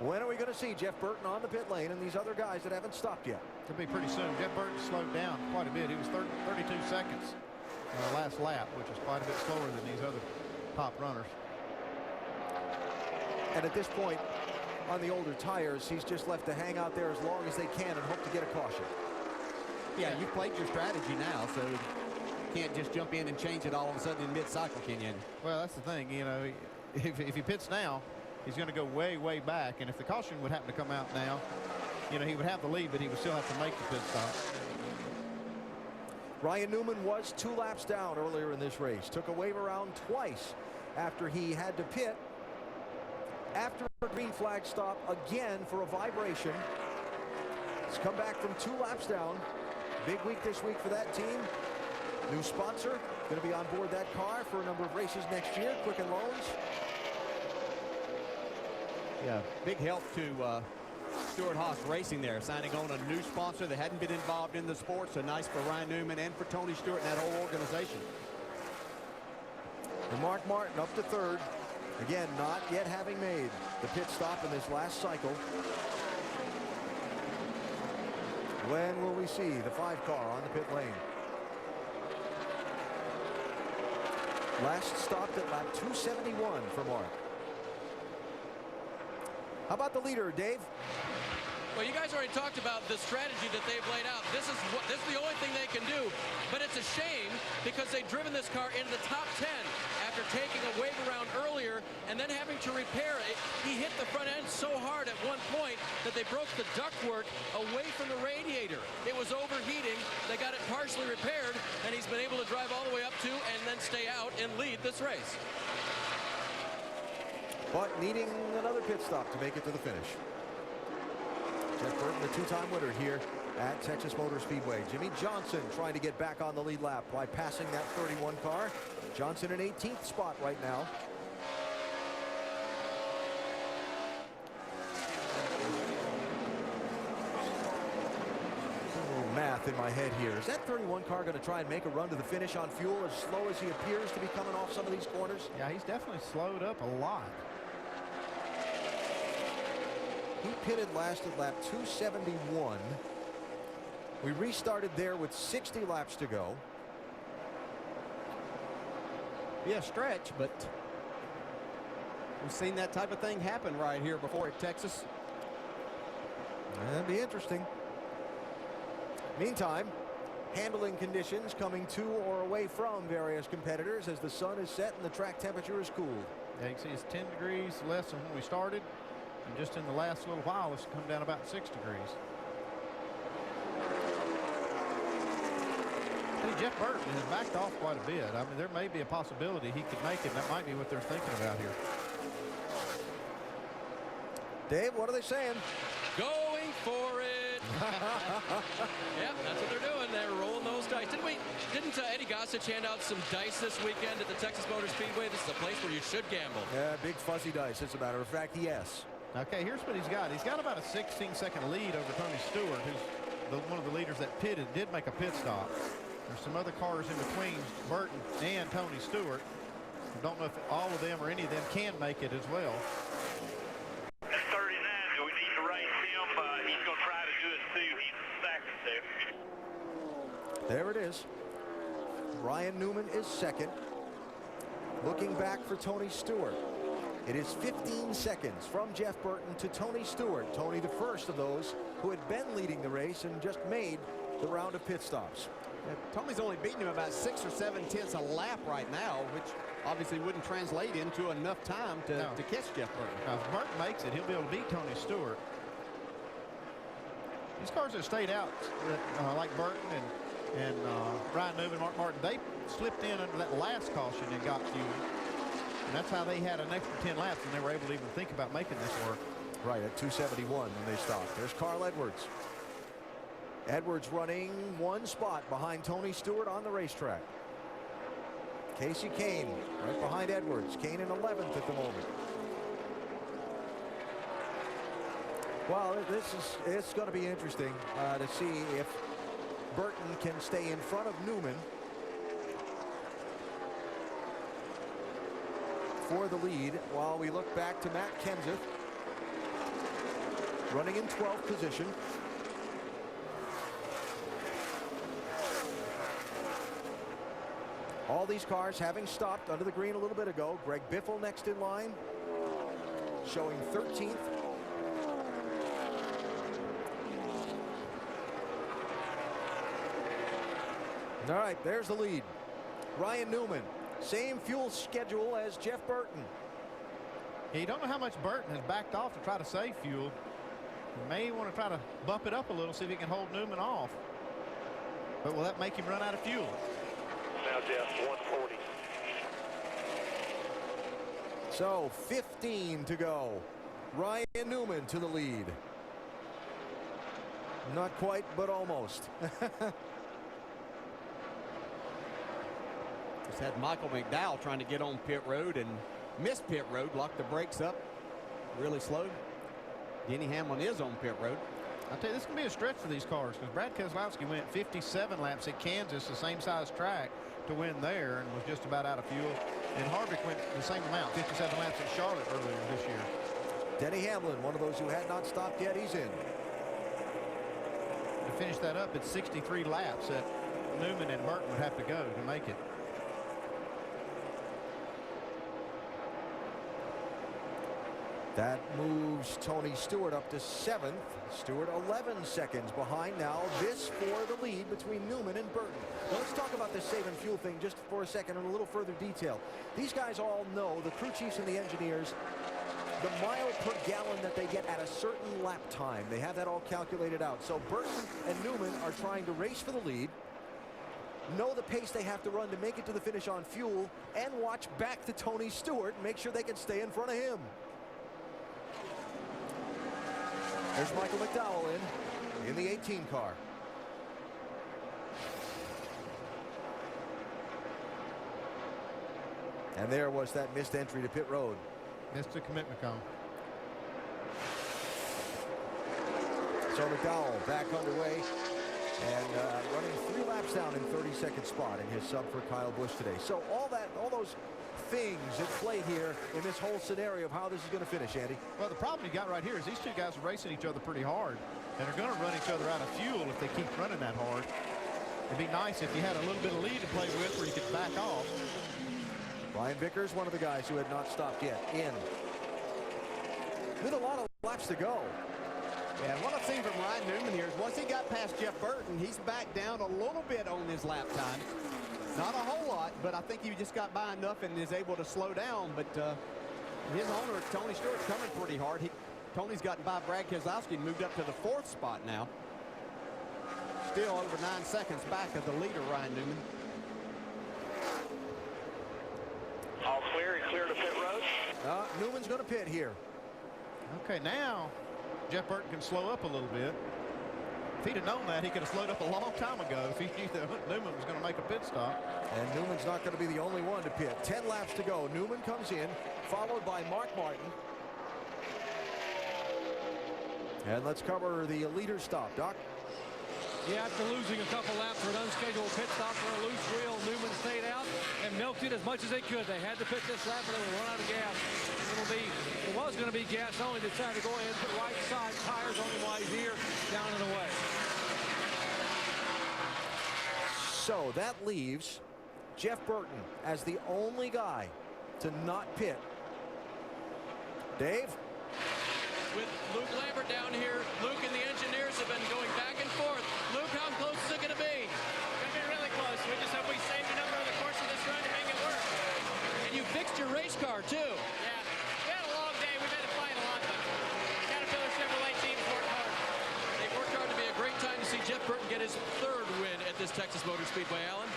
When are we going to see Jeff Burton on the pit lane and these other guys that haven't stopped yet? Could be pretty soon. Jeff Burton slowed down quite a bit. He was 32 seconds last lap, which is quite a bit slower than these other top runners. And at this point, on the older tires, he's just left to hang out there as long as they can and hope to get a caution. Yeah, you've played your strategy now, so you can't just jump in and change it all of a sudden in mid-cycle, can you? Well, that's the thing. You know, if he pits now, he's going to go way, way back. And if the caution would happen to come out now, you know, he would have the lead, but he would still have to make the pit stop. Ryan Newman was 2 laps down earlier in this race. Took a wave around twice after he had to pit. After a green flag stop again for a vibration. He's come back from 2 laps down. Big week this week for that team. New sponsor going to be on board that car for a number of races next year. Quicken Loans. Yeah, big help to Stuart Haas Racing there, signing on a new sponsor that hadn't been involved in the sport. So nice for Ryan Newman and for Tony Stewart and that whole organization. And Mark Martin up to 3rd. Again, not yet having made the pit stop in this last cycle. When will we see the 5 car on the pit lane? Last stopped at lap 271 for Mark. How about the leader, Dave? Well, you guys already talked about the strategy that they've laid out. This is the only thing they can do. But it's a shame because they've driven this car into the top 10 after taking a wave around earlier and then having to repair it. He hit the front end so hard at one point that they broke the ductwork away from the radiator. It was overheating. They got it partially repaired, and he's been able to drive all the way up to and then stay out and lead this race. But needing another pit stop to make it to the finish. Jeff Burton, the 2-time winner here at Texas Motor Speedway. Jimmy Johnson trying to get back on the lead lap by passing that 31 car. Johnson in 18th spot right now. Math in my head here. Is that 31 car going to try and make a run to the finish on fuel as slow as he appears to be coming off some of these corners? Yeah, he's definitely slowed up a lot. He pitted last at lap 271. We restarted there with 60 laps to go. Be a stretch, but we've seen that type of thing happen right here before at Texas. That'd be interesting. Meantime, handling conditions coming to or away from various competitors as the sun is set and the track temperature is cooled. Yeah, you can see it's 10 degrees less than when we started. And just in the last little while, it's come down about 6 degrees. Hey, Jeff Burton has backed off quite a bit. I mean, there may be a possibility he could make it. That might be what they're thinking about here. Dave, what are they saying? Going for it. Yep, that's what they're doing. They're rolling those dice. Didn't Eddie Gossage hand out some dice this weekend at the Texas Motor Speedway? This is a place where you should gamble. Yeah, big fuzzy dice, as a matter of fact, yes. Okay, here's what he's got. He's got about a 16-second lead over Tony Stewart, who's one of the leaders that pitted, did make a pit stop. There's some other cars in between Burton and Tony Stewart. I don't know if all of them or any of them can make it as well. At 39, do we need to race him? He's going to try to do it too. He's second there. There it is. Ryan Newman is second. Looking back for Tony Stewart. It is 15 seconds from Jeff Burton to Tony Stewart. Tony, the first of those who had been leading the race and just made the round of pit stops. Tony's only beating him about 6 or 7 tenths a lap right now, which obviously wouldn't translate into enough time to catch Jeff Burton. Now, if Burton makes it, he'll be able to beat Tony Stewart. These cars that stayed out, like Burton and Ryan Newman, Mark Martin, they slipped in under that last caution and got fuel. And that's how they had an extra 10 laps, and they were able to even think about making this work. Right, at 271 when they stopped. There's Carl Edwards. Edwards running one spot behind Tony Stewart on the racetrack. Casey Kane right behind Edwards. Kane in 11th at the moment. Well, it's going to be interesting to see if Burton can stay in front of Newman for the lead while we look back to Matt Kenseth running in 12th position. All these cars having stopped under the green a little bit ago. Greg Biffle next in line, showing 13th. All right, there's the lead. Ryan Newman, same fuel schedule as Jeff Burton. Yeah, you don't know how much Burton has backed off to try to save fuel. You may want to try to bump it up a little, see if he can hold Newman off. But will that make him run out of fuel? Now, Jeff, 140. So 15 to go. Ryan Newman to the lead. Not quite, but almost. Just had Michael McDowell trying to get on pit road and missed pit road, locked the brakes up, really slowed. Denny Hamlin is on pit road. I'll tell you, this can be a stretch for these cars because Brad Keselowski went 57 laps at Kansas, the same size track, to win there and was just about out of fuel. And Harvick went the same amount, 57 laps at Charlotte earlier this year. Denny Hamlin, one of those who had not stopped yet, he's in. To finish that up, it's 63 laps that Newman and Burton would have to go to make it. That moves Tony Stewart up to 7th. Stewart 11 seconds behind now. This for the lead between Newman and Burton. Now let's talk about this saving fuel thing just for a second in a little further detail. These guys all know, the crew chiefs and the engineers, the mile per gallon that they get at a certain lap time. They have that all calculated out. So Burton and Newman are trying to race for the lead, know the pace they have to run to make it to the finish on fuel, and watch back to Tony Stewart and make sure they can stay in front of him. There's Michael McDowell in the 18 car. And there was that missed entry to pit road. Missed the commitment cone. So McDowell back underway and running 3 laps down in 32nd spot in his sub for Kyle Busch today. So all those things at play here in this whole scenario of how this is going to finish, Andy. Well, the problem you got right here is these two guys are racing each other pretty hard and are going to run each other out of fuel if they keep running that hard. It'd be nice if you had a little bit of lead to play with where you could back off. Ryan Vickers, one of the guys who had not stopped yet, in. With a lot of laps to go. Yeah, and what I've seen from Ryan Newman here is once he got past Jeff Burton, he's back down a little bit on his lap time. Not a whole lot, but I think he just got by enough and is able to slow down. But his owner, Tony Stewart's coming pretty hard. Tony's gotten by Brad Keselowski and moved up to the 4th spot now. Still over 9 seconds back of the leader, Ryan Newman. All clear and clear to pit road. Newman's going to pit here. Okay, now Jeff Burton can slow up a little bit. If he'd have known that, he could have slowed up a long time ago if he knew that Newman was going to make a pit stop. And Newman's not going to be the only one to pit. 10 laps to go. Newman comes in, followed by Mark Martin. And let's cover the leader stop, Doc. Yeah, after losing a couple laps for an unscheduled pit stop for a loose wheel, Newman stayed out and milked it as much as they could. They had to pit this lap, but they would run out of gas. It was going to be gas only. They decided to go ahead and put right side tires on him while he's here, down and away. So that leaves Jeff Burton as the only guy to not pit. Dave? With Luke Lambert down here, Luke and the engineers have been going back and forth. Luke, how close is it going to be? Going to be really see Jeff Burton get his 3rd win at this Texas Motor Speedway, Alan.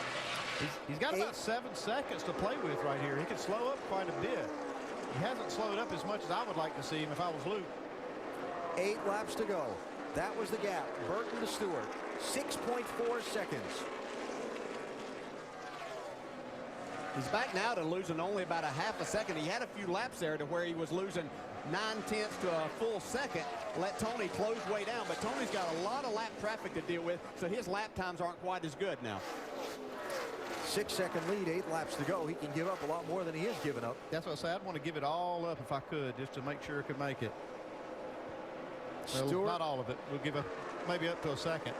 He's got about 7 seconds to play with right here. He can slow up quite a bit. He hasn't slowed up as much as I would like to see him if I was Luke. 8 laps to go. That was the gap. Burton to Stewart. 6.4 seconds. He's back now to losing only about a half a second. He had a few laps there to where he was losing 9/10 to a full second. Let Tony close way down, but Tony's got a lot of lap traffic to deal with, so his lap times aren't quite as good now. 6-second lead, 8 laps to go. He can give up a lot more than he is giving up. That's what I say. I'd want to give it all up if I could, just to make sure I could make it. Well, Stewart, not all of it. We'll give maybe up to a second.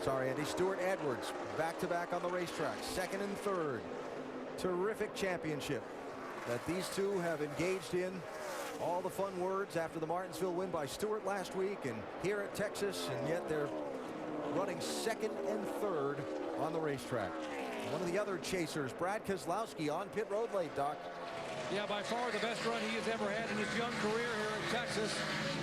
Sorry, Andy. Stewart, Edwards, back-to-back on the racetrack, 2nd and 3rd. Terrific championship that these two have engaged in. All the fun words after the Martinsville win by Stewart last week and here at Texas, and yet they're running 2nd and 3rd on the racetrack. One of the other chasers, Brad Keselowski, on pit road late, Doc. Yeah, by far the best run he has ever had in his young career here in Texas.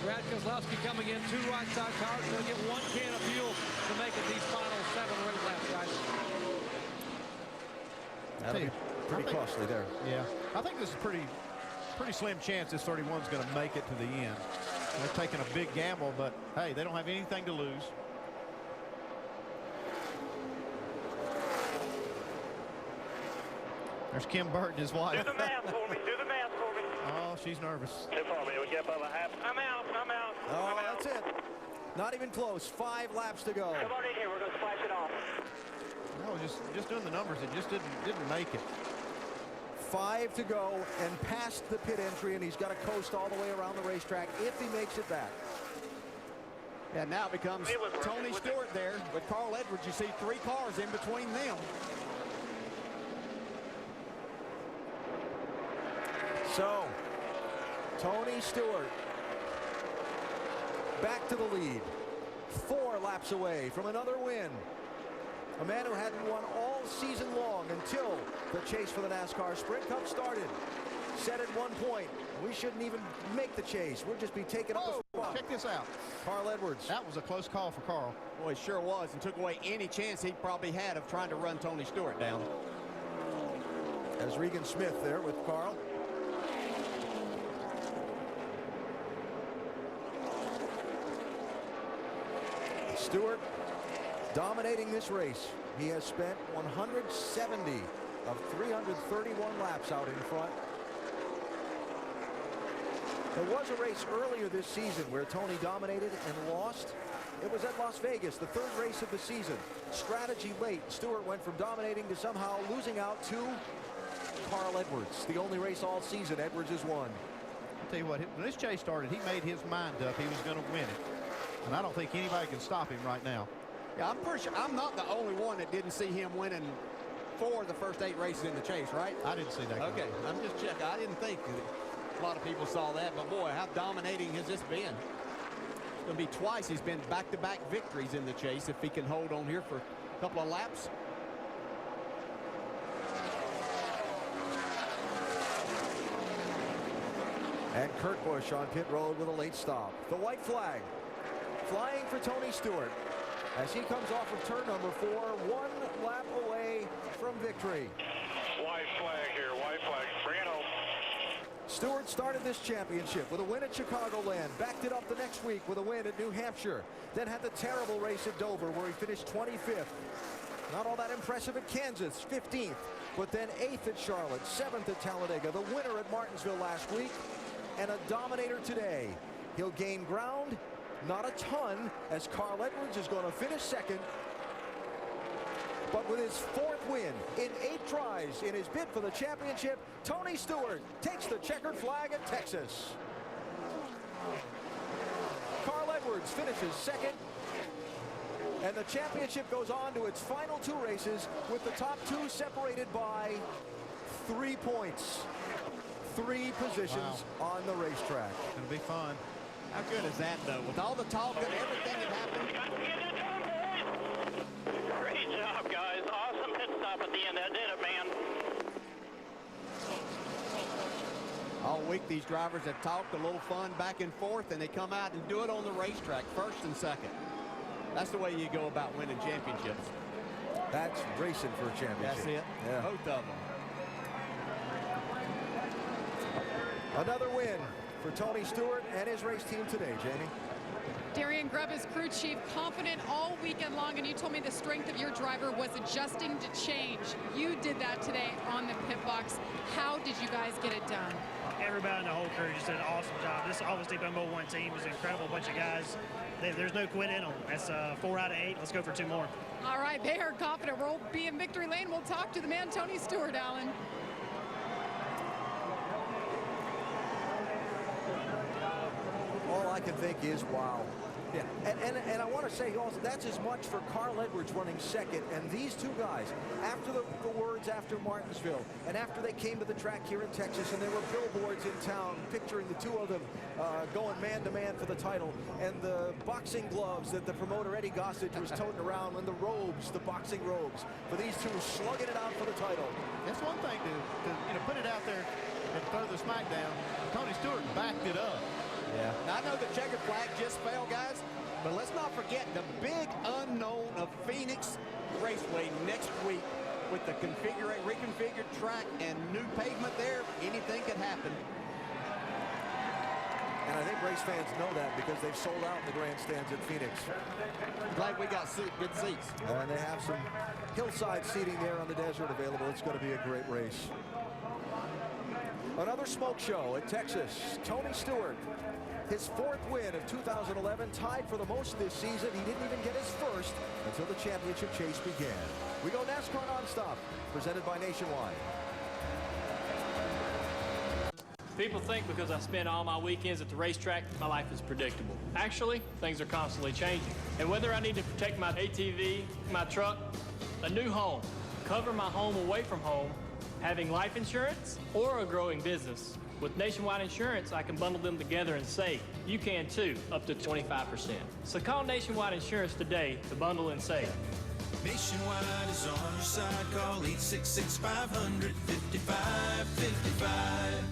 Brad Keselowski coming in, 2 right side cars, going to get 1 can of fuel to make it these final 7 or 8 laps, guys. That'll be pretty costly there. Yeah, I think this is pretty slim chance this 31's going to make it to the end. They're taking a big gamble, but hey, they don't have anything to lose. There's Kim Burton, his wife. Do the math for me. Do the math for me. Oh, she's nervous. Too far, man. We get above a half. I'm out. I'm out. Oh, I'm out. that's it. Not even close. 5 laps to go. Come on in here. We're going to splash it off. No, just doing the numbers. It just didn't make it. 5 to go and past the pit entry, and he's got to coast all the way around the racetrack if he makes it back. Yeah, now it becomes Tony Stewart there with Carl Edwards. You see 3 cars in between them. So, Tony Stewart back to the lead. 4 laps away from another win. A man who hadn't won all season long until the chase for the NASCAR Sprint Cup started. Said at one point, we shouldn't even make the chase. We'll just be taking up a spot. Check this out. Carl Edwards. That was a close call for Carl. Boy, it sure was, and took away any chance he probably had of trying to run Tony Stewart down. As Regan Smith there with Carl. Stewart dominating this race. He has spent 170 of 331 laps out in front. There was a race earlier this season where Tony dominated and lost. It was at Las Vegas, the 3rd race of the season. Strategy late. Stewart went from dominating to somehow losing out to Carl Edwards. The only race all season Edwards has won. I'll tell you what, when this chase started, he made his mind up he was going to win it. And I don't think anybody can stop him right now. Yeah, I'm pretty sure I'm not the only one that didn't see him winning 4 of the first 8 races in the chase, right? I didn't see that. Okay, I'm just checking. I didn't think a lot of people saw that, but boy, how dominating has this been? It's going to be twice he's been back-to-back victories in the chase if he can hold on here for a couple of laps. And Kurt Busch on pit road with a late stop. The white flag flying for Tony Stewart as he comes off of turn number 4, 1 lap away from victory. White flag here. White flag. Bring it home. Stewart started this championship with a win at Chicagoland, backed it up the next week with a win at New Hampshire, then had the terrible race at Dover where he finished 25th. Not all that impressive at Kansas, 15th, but then 8th at Charlotte, 7th at Talladega, the winner at Martinsville last week, and a dominator today. He'll gain ground, not a ton, as Carl Edwards is going to finish 2nd. But with his 4th win in 8 tries in his bid for the championship, Tony Stewart takes the checkered flag at Texas. Carl Edwards finishes 2nd. And the championship goes on to its final 2 races with the top 2 separated by 3 points. 3 positions on the racetrack. It's going to be fun. How good is that, though? With all the talk and everything that happened. Great job, guys. Awesome pit stop at the end. That did it, man. All week, these drivers have talked a little fun back and forth, and they come out and do it on the racetrack, 1st and 2nd. That's the way you go about winning championships. That's racing for a championship. That's it. Yeah. Both of them. Another win for Tony Stewart and his race team today, Jamie. Darian Grubb is crew chief, confident all weekend long, and you told me the strength of your driver was adjusting to change. You did that today on the pit box. How did you guys get it done? Everybody in the whole crew just did an awesome job. This Obviously Bumbo 1 team is an incredible bunch of guys. There's no quit in them. That's 4 out of 8. Let's go for 2 more. All right, they are confident. We'll be in victory lane. We'll talk to the man, Tony Stewart, Alan. All I can think is, wow. Yeah, and I want to say also, that's as much for Carl Edwards running second, and these two guys, after the words after Martinsville, and after they came to the track here in Texas, and there were billboards in town picturing the two of them going man-to-man for the title, and the boxing gloves that the promoter Eddie Gossage was toting around, and the robes, the boxing robes, for these two slugging it out for the title. It's one thing to put it out there and throw the smack down. Tony Stewart backed it up. Yeah. Now, I know the checkered flag just fell, guys, but let's not forget the big unknown of Phoenix Raceway next week with the reconfigured track and new pavement there. Anything could happen. And I think race fans know that because they've sold out the grandstands at Phoenix. Glad we got good seats. And they have some hillside seating there on the desert available. It's going to be a great race. Another smoke show at Texas. Tony Stewart, his 4th win of 2011, tied for the most this season. He didn't even get his first until the championship chase began. We go NASCAR Nonstop, presented by Nationwide. People think because I spend all my weekends at the racetrack, my life is predictable. Actually, things are constantly changing. And whether I need to protect my ATV, my truck, a new home, cover my home away from home, having life insurance, or a growing business, with Nationwide Insurance, I can bundle them together and save. You can too, up to 25%. So call Nationwide Insurance today to bundle and save. Nationwide is on your side. Call 866-500-5555.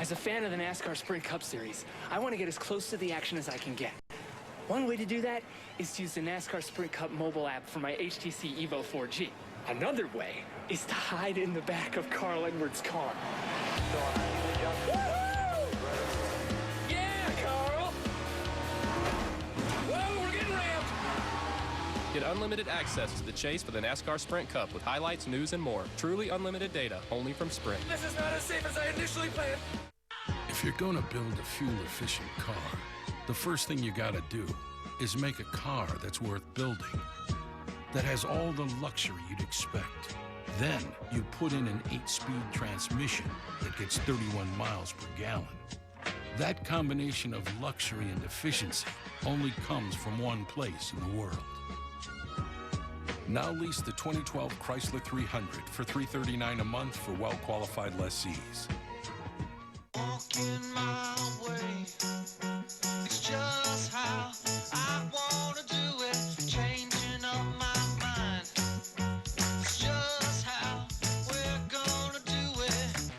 As a fan of the NASCAR Sprint Cup Series, I want to get as close to the action as I can get. One way to do that is to use the NASCAR Sprint Cup mobile app for my HTC Evo 4G. Another way is to hide in the back of Carl Edwards' car. Yeah, Carl! Whoa, we're getting ramped! Get unlimited access to the chase for the NASCAR Sprint Cup with highlights, news, and more. Truly unlimited data, only from Sprint. This is not as safe as I initially planned. If you're going to build a fuel-efficient car, the first thing you gotta do is make a car that's worth building, that has all the luxury you'd expect. Then you put in an 8-speed transmission that gets 31 miles per gallon. That combination of luxury and efficiency only comes from one place in the world. Now lease the 2012 Chrysler 300 for $339 a month for well-qualified lessees. Walking my way, it's just how I want to do it. Changing up my mind, it's just how we're gonna do it.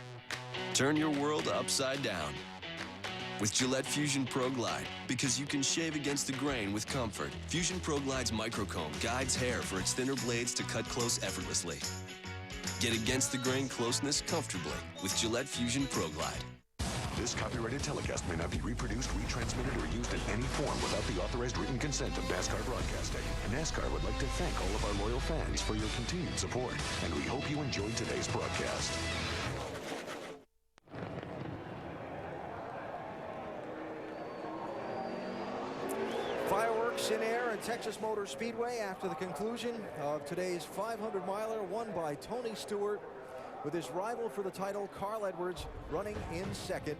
Turn your world upside down with Gillette Fusion Pro Glide, because you can shave against the grain with comfort. Fusion Pro Glide's microcomb guides hair for its thinner blades to cut close effortlessly. Get against the grain closeness comfortably with Gillette Fusion Pro Glide. This copyrighted telecast may not be reproduced, retransmitted, or used in any form without the authorized written consent of NASCAR Broadcasting. NASCAR would like to thank all of our loyal fans for your continued support, and we hope you enjoyed today's broadcast. Fireworks in air at Texas Motor Speedway after the conclusion of today's 500-miler, won by Tony Stewart, with his rival for the title, Carl Edwards, running in second.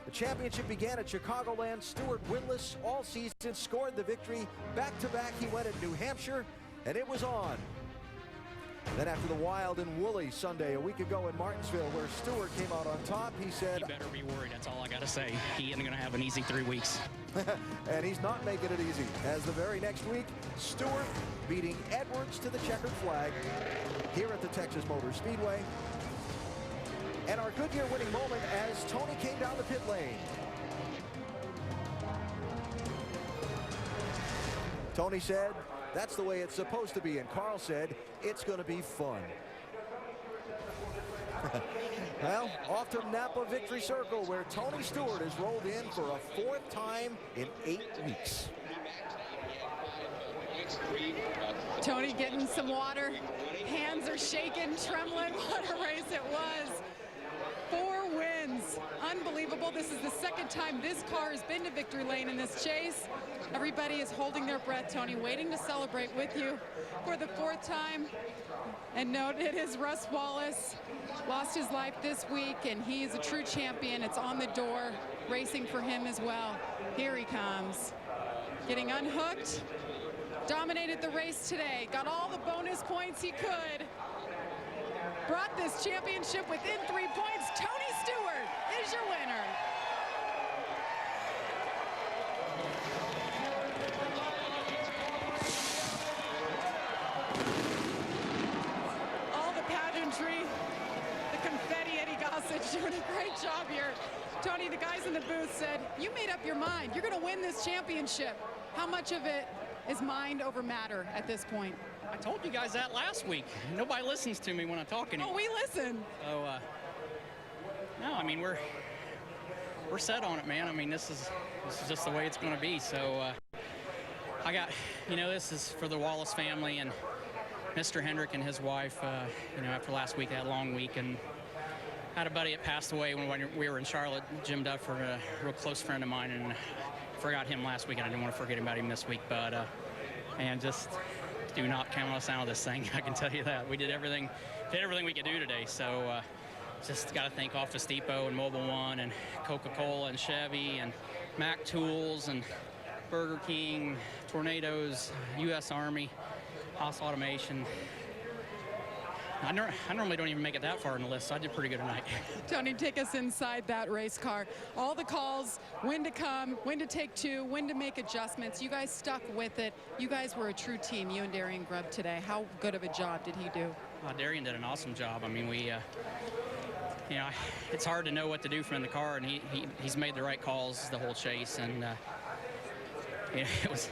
The championship began at Chicagoland. Stewart, winless all season, scored the victory. Back-to-back, he went at New Hampshire, and it was on. Then after the wild and woolly Sunday a week ago in Martinsville, where Stewart came out on top, he said, "You better be worried, that's all I got to say. He isn't going to have an easy 3 weeks." And he's not making it easy, as the very next week, Stewart beating Edwards to the checkered flag here at the Texas Motor Speedway. And our Goodyear winning moment as Tony came down the pit lane. Tony said that's the way it's supposed to be, and Carl said it's going to be fun. Well, off to Napa Victory Circle, where Tony Stewart has rolled in for a 4th time in 8 weeks. Tony getting some water. Hands are shaking, trembling. What a race it was. 4 wins. Unbelievable. This is the 2nd time this car has been to victory lane in this chase. Everybody is holding their breath, Tony, waiting to celebrate with you for the 4th time. And note, it is Russ Wallace. Lost his life this week, and he is a true champion. It's on the door, racing for him as well. Here he comes. Getting unhooked. Dominated the race today. Got all the bonus points he could. Brought this championship within 3 points. Tony Stewart is your winner. All the pageantry, the confetti, Eddie Gossage doing a great job here. Tony, the guys in the booth said, you made up your mind. You're going to win this championship. How much of it is mind over matter at this point? I told you guys that last week. Nobody listens to me when I talk anymore. Oh, we listen. So, no, I mean, we're set on it, man. I mean, this is just the way it's going to be. So, I got, this is for the Wallace family and Mr. Hendrick and his wife. After last week, that long week, and I had a buddy that passed away when we were in Charlotte, Jim Duffer, a real close friend of mine, and forgot him last week, and I didn't want to forget about him this week. But and just do not count us out of this thing. I can tell you that we did everything we could do today. So just got to thank Office Depot and Mobile One and Coca-Cola and Chevy and Mac Tools and Burger King, Tornadoes, U.S. Army, Haas Automation. I normally don't even make it that far in the list, so I did pretty good tonight. Tony, take us inside that race car. All the calls, when to come, when to take 2, when to make adjustments. You guys stuck with it. You guys were a true team, you and Darian Grubb today. How good of a job did he do? Darian did an awesome job. I mean, it's hard to know what to do from in the car, and he's made the right calls the whole chase, and it was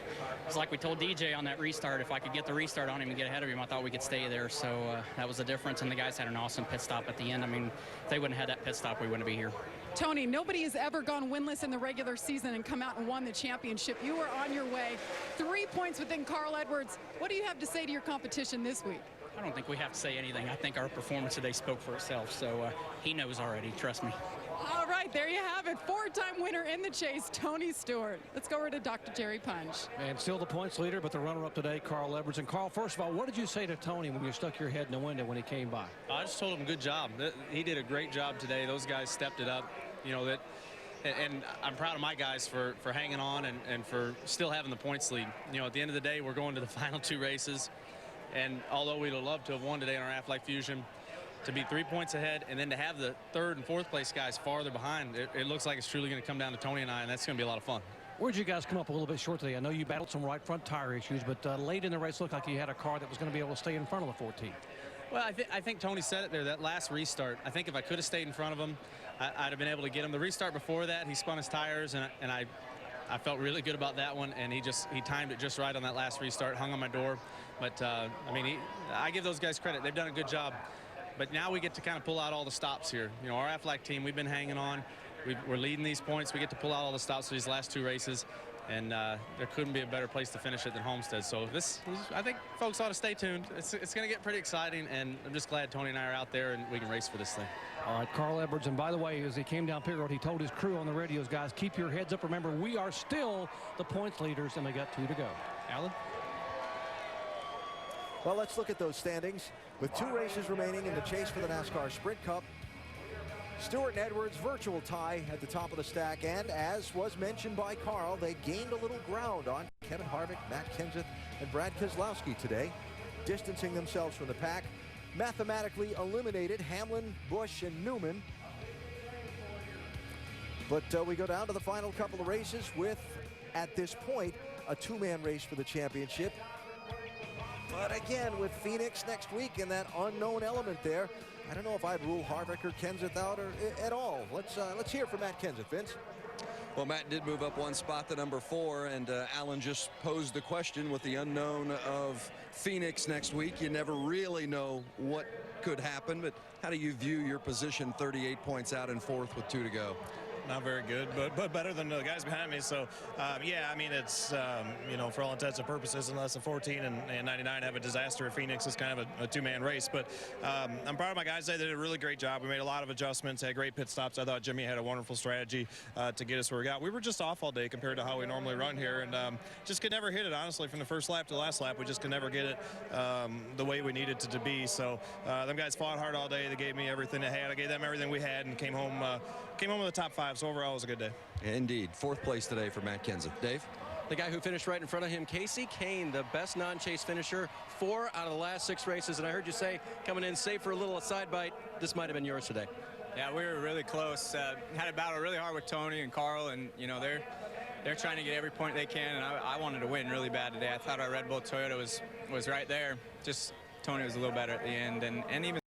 like we told DJ on that restart, if I could get the restart on him and get ahead of him, I thought we could stay there. So that was the difference, and the guys had an awesome pit stop at the end. I mean, if they wouldn't have had that pit stop, we wouldn't be here. Tony, nobody has ever gone winless in the regular season and come out and won the championship. You were on your way. 3 points within Carl Edwards. What do you have to say to your competition this week? I don't think we have to say anything. I think our performance today spoke for itself, so he knows already, trust me. All right, there you have it. 4-time winner in the chase, Tony Stewart. Let's go over to Dr. Jerry Punch. And still the points leader, but the runner-up today, Carl Edwards. And Carl, first of all, what did you say to Tony when you stuck your head in the window when he came by? I just told him good job. He did a great job today. Those guys stepped it up. And I'm proud of my guys for hanging on and for still having the points lead. At the end of the day, we're going to the final 2 races. And although we'd have loved to have won today in our Aflac Fusion, to be 3 points ahead and then to have the 3rd and 4th place guys farther behind, it looks like it's truly going to come down to Tony and I, and that's going to be a lot of fun. Where'd you guys come up a little bit short today? I know you battled some right front tire issues, but late in the race looked like you had a car that was going to be able to stay in front of the 14. Well, I think Tony said it there, that last restart. I think if I could have stayed in front of him, I'd have been able to get him. The restart before that, he spun his tires, and I felt really good about that one, and he timed it just right on that last restart, hung on my door. But, I give those guys credit. They've done a good job. But now we get to kind of pull out all the stops here. Our Aflac team, we've been hanging on. We're leading these points. We get to pull out all the stops for these last 2 races. And there couldn't be a better place to finish it than Homestead. So I think folks ought to stay tuned. It's going to get pretty exciting, and I'm just glad Tony and I are out there and we can race for this thing. All right, Carl Edwards. And by the way, as he came down pit road, he told his crew on the radios, guys, keep your heads up. Remember, we are still the points leaders, and we got 2 to go. Alan? Well, let's look at those standings. With 2 races remaining in the chase for the NASCAR Sprint Cup, Stewart and Edwards, virtual tie at the top of the stack. And as was mentioned by Carl, they gained a little ground on Kevin Harvick, Matt Kenseth, and Brad Keselowski today, distancing themselves from the pack. Mathematically eliminated Hamlin, Busch, and Newman. But we go down to the final couple of races with, at this point, a 2-man race for the championship. But again, with Phoenix next week and that unknown element there, I don't know if I'd rule Harvick or Kenseth out or at all. Let's hear from Matt Kenseth, Vince. Well, Matt did move up one spot to number 4, and Alan just posed the question with the unknown of Phoenix next week. You never really know what could happen, but how do you view your position 38 points out in 4th with 2 to go? Not very good, but better than the guys behind me. So, yeah, I mean, it's, you know, for all intents and purposes, unless the 14 and 99 have a disaster at Phoenix, it's kind of a two-man race. But I'm proud of my guys. They did a really great job. We made a lot of adjustments, had great pit stops. I thought Jimmy had a wonderful strategy to get us where we got. We were just off all day compared to how we normally run here, and just could never hit it, honestly, from the first lap to the last lap. We just could never get it the way we needed it to be. So them guys fought hard all day. They gave me everything they had. I gave them everything we had and came home with the top 5. So overall, it was a good day. Indeed. 4th place today for Matt Kenseth. Dave? The guy who finished right in front of him, Casey Kane, the best non-chase finisher, 4 out of the last 6 races. And I heard you say, coming in safe for a little side bite, this might have been yours today. Yeah, we were really close. Had a battle really hard with Tony and Carl, and, you know, they're trying to get every point they can, and I wanted to win really bad today. I thought our Red Bull Toyota was right there. Just Tony was a little better at the end, and even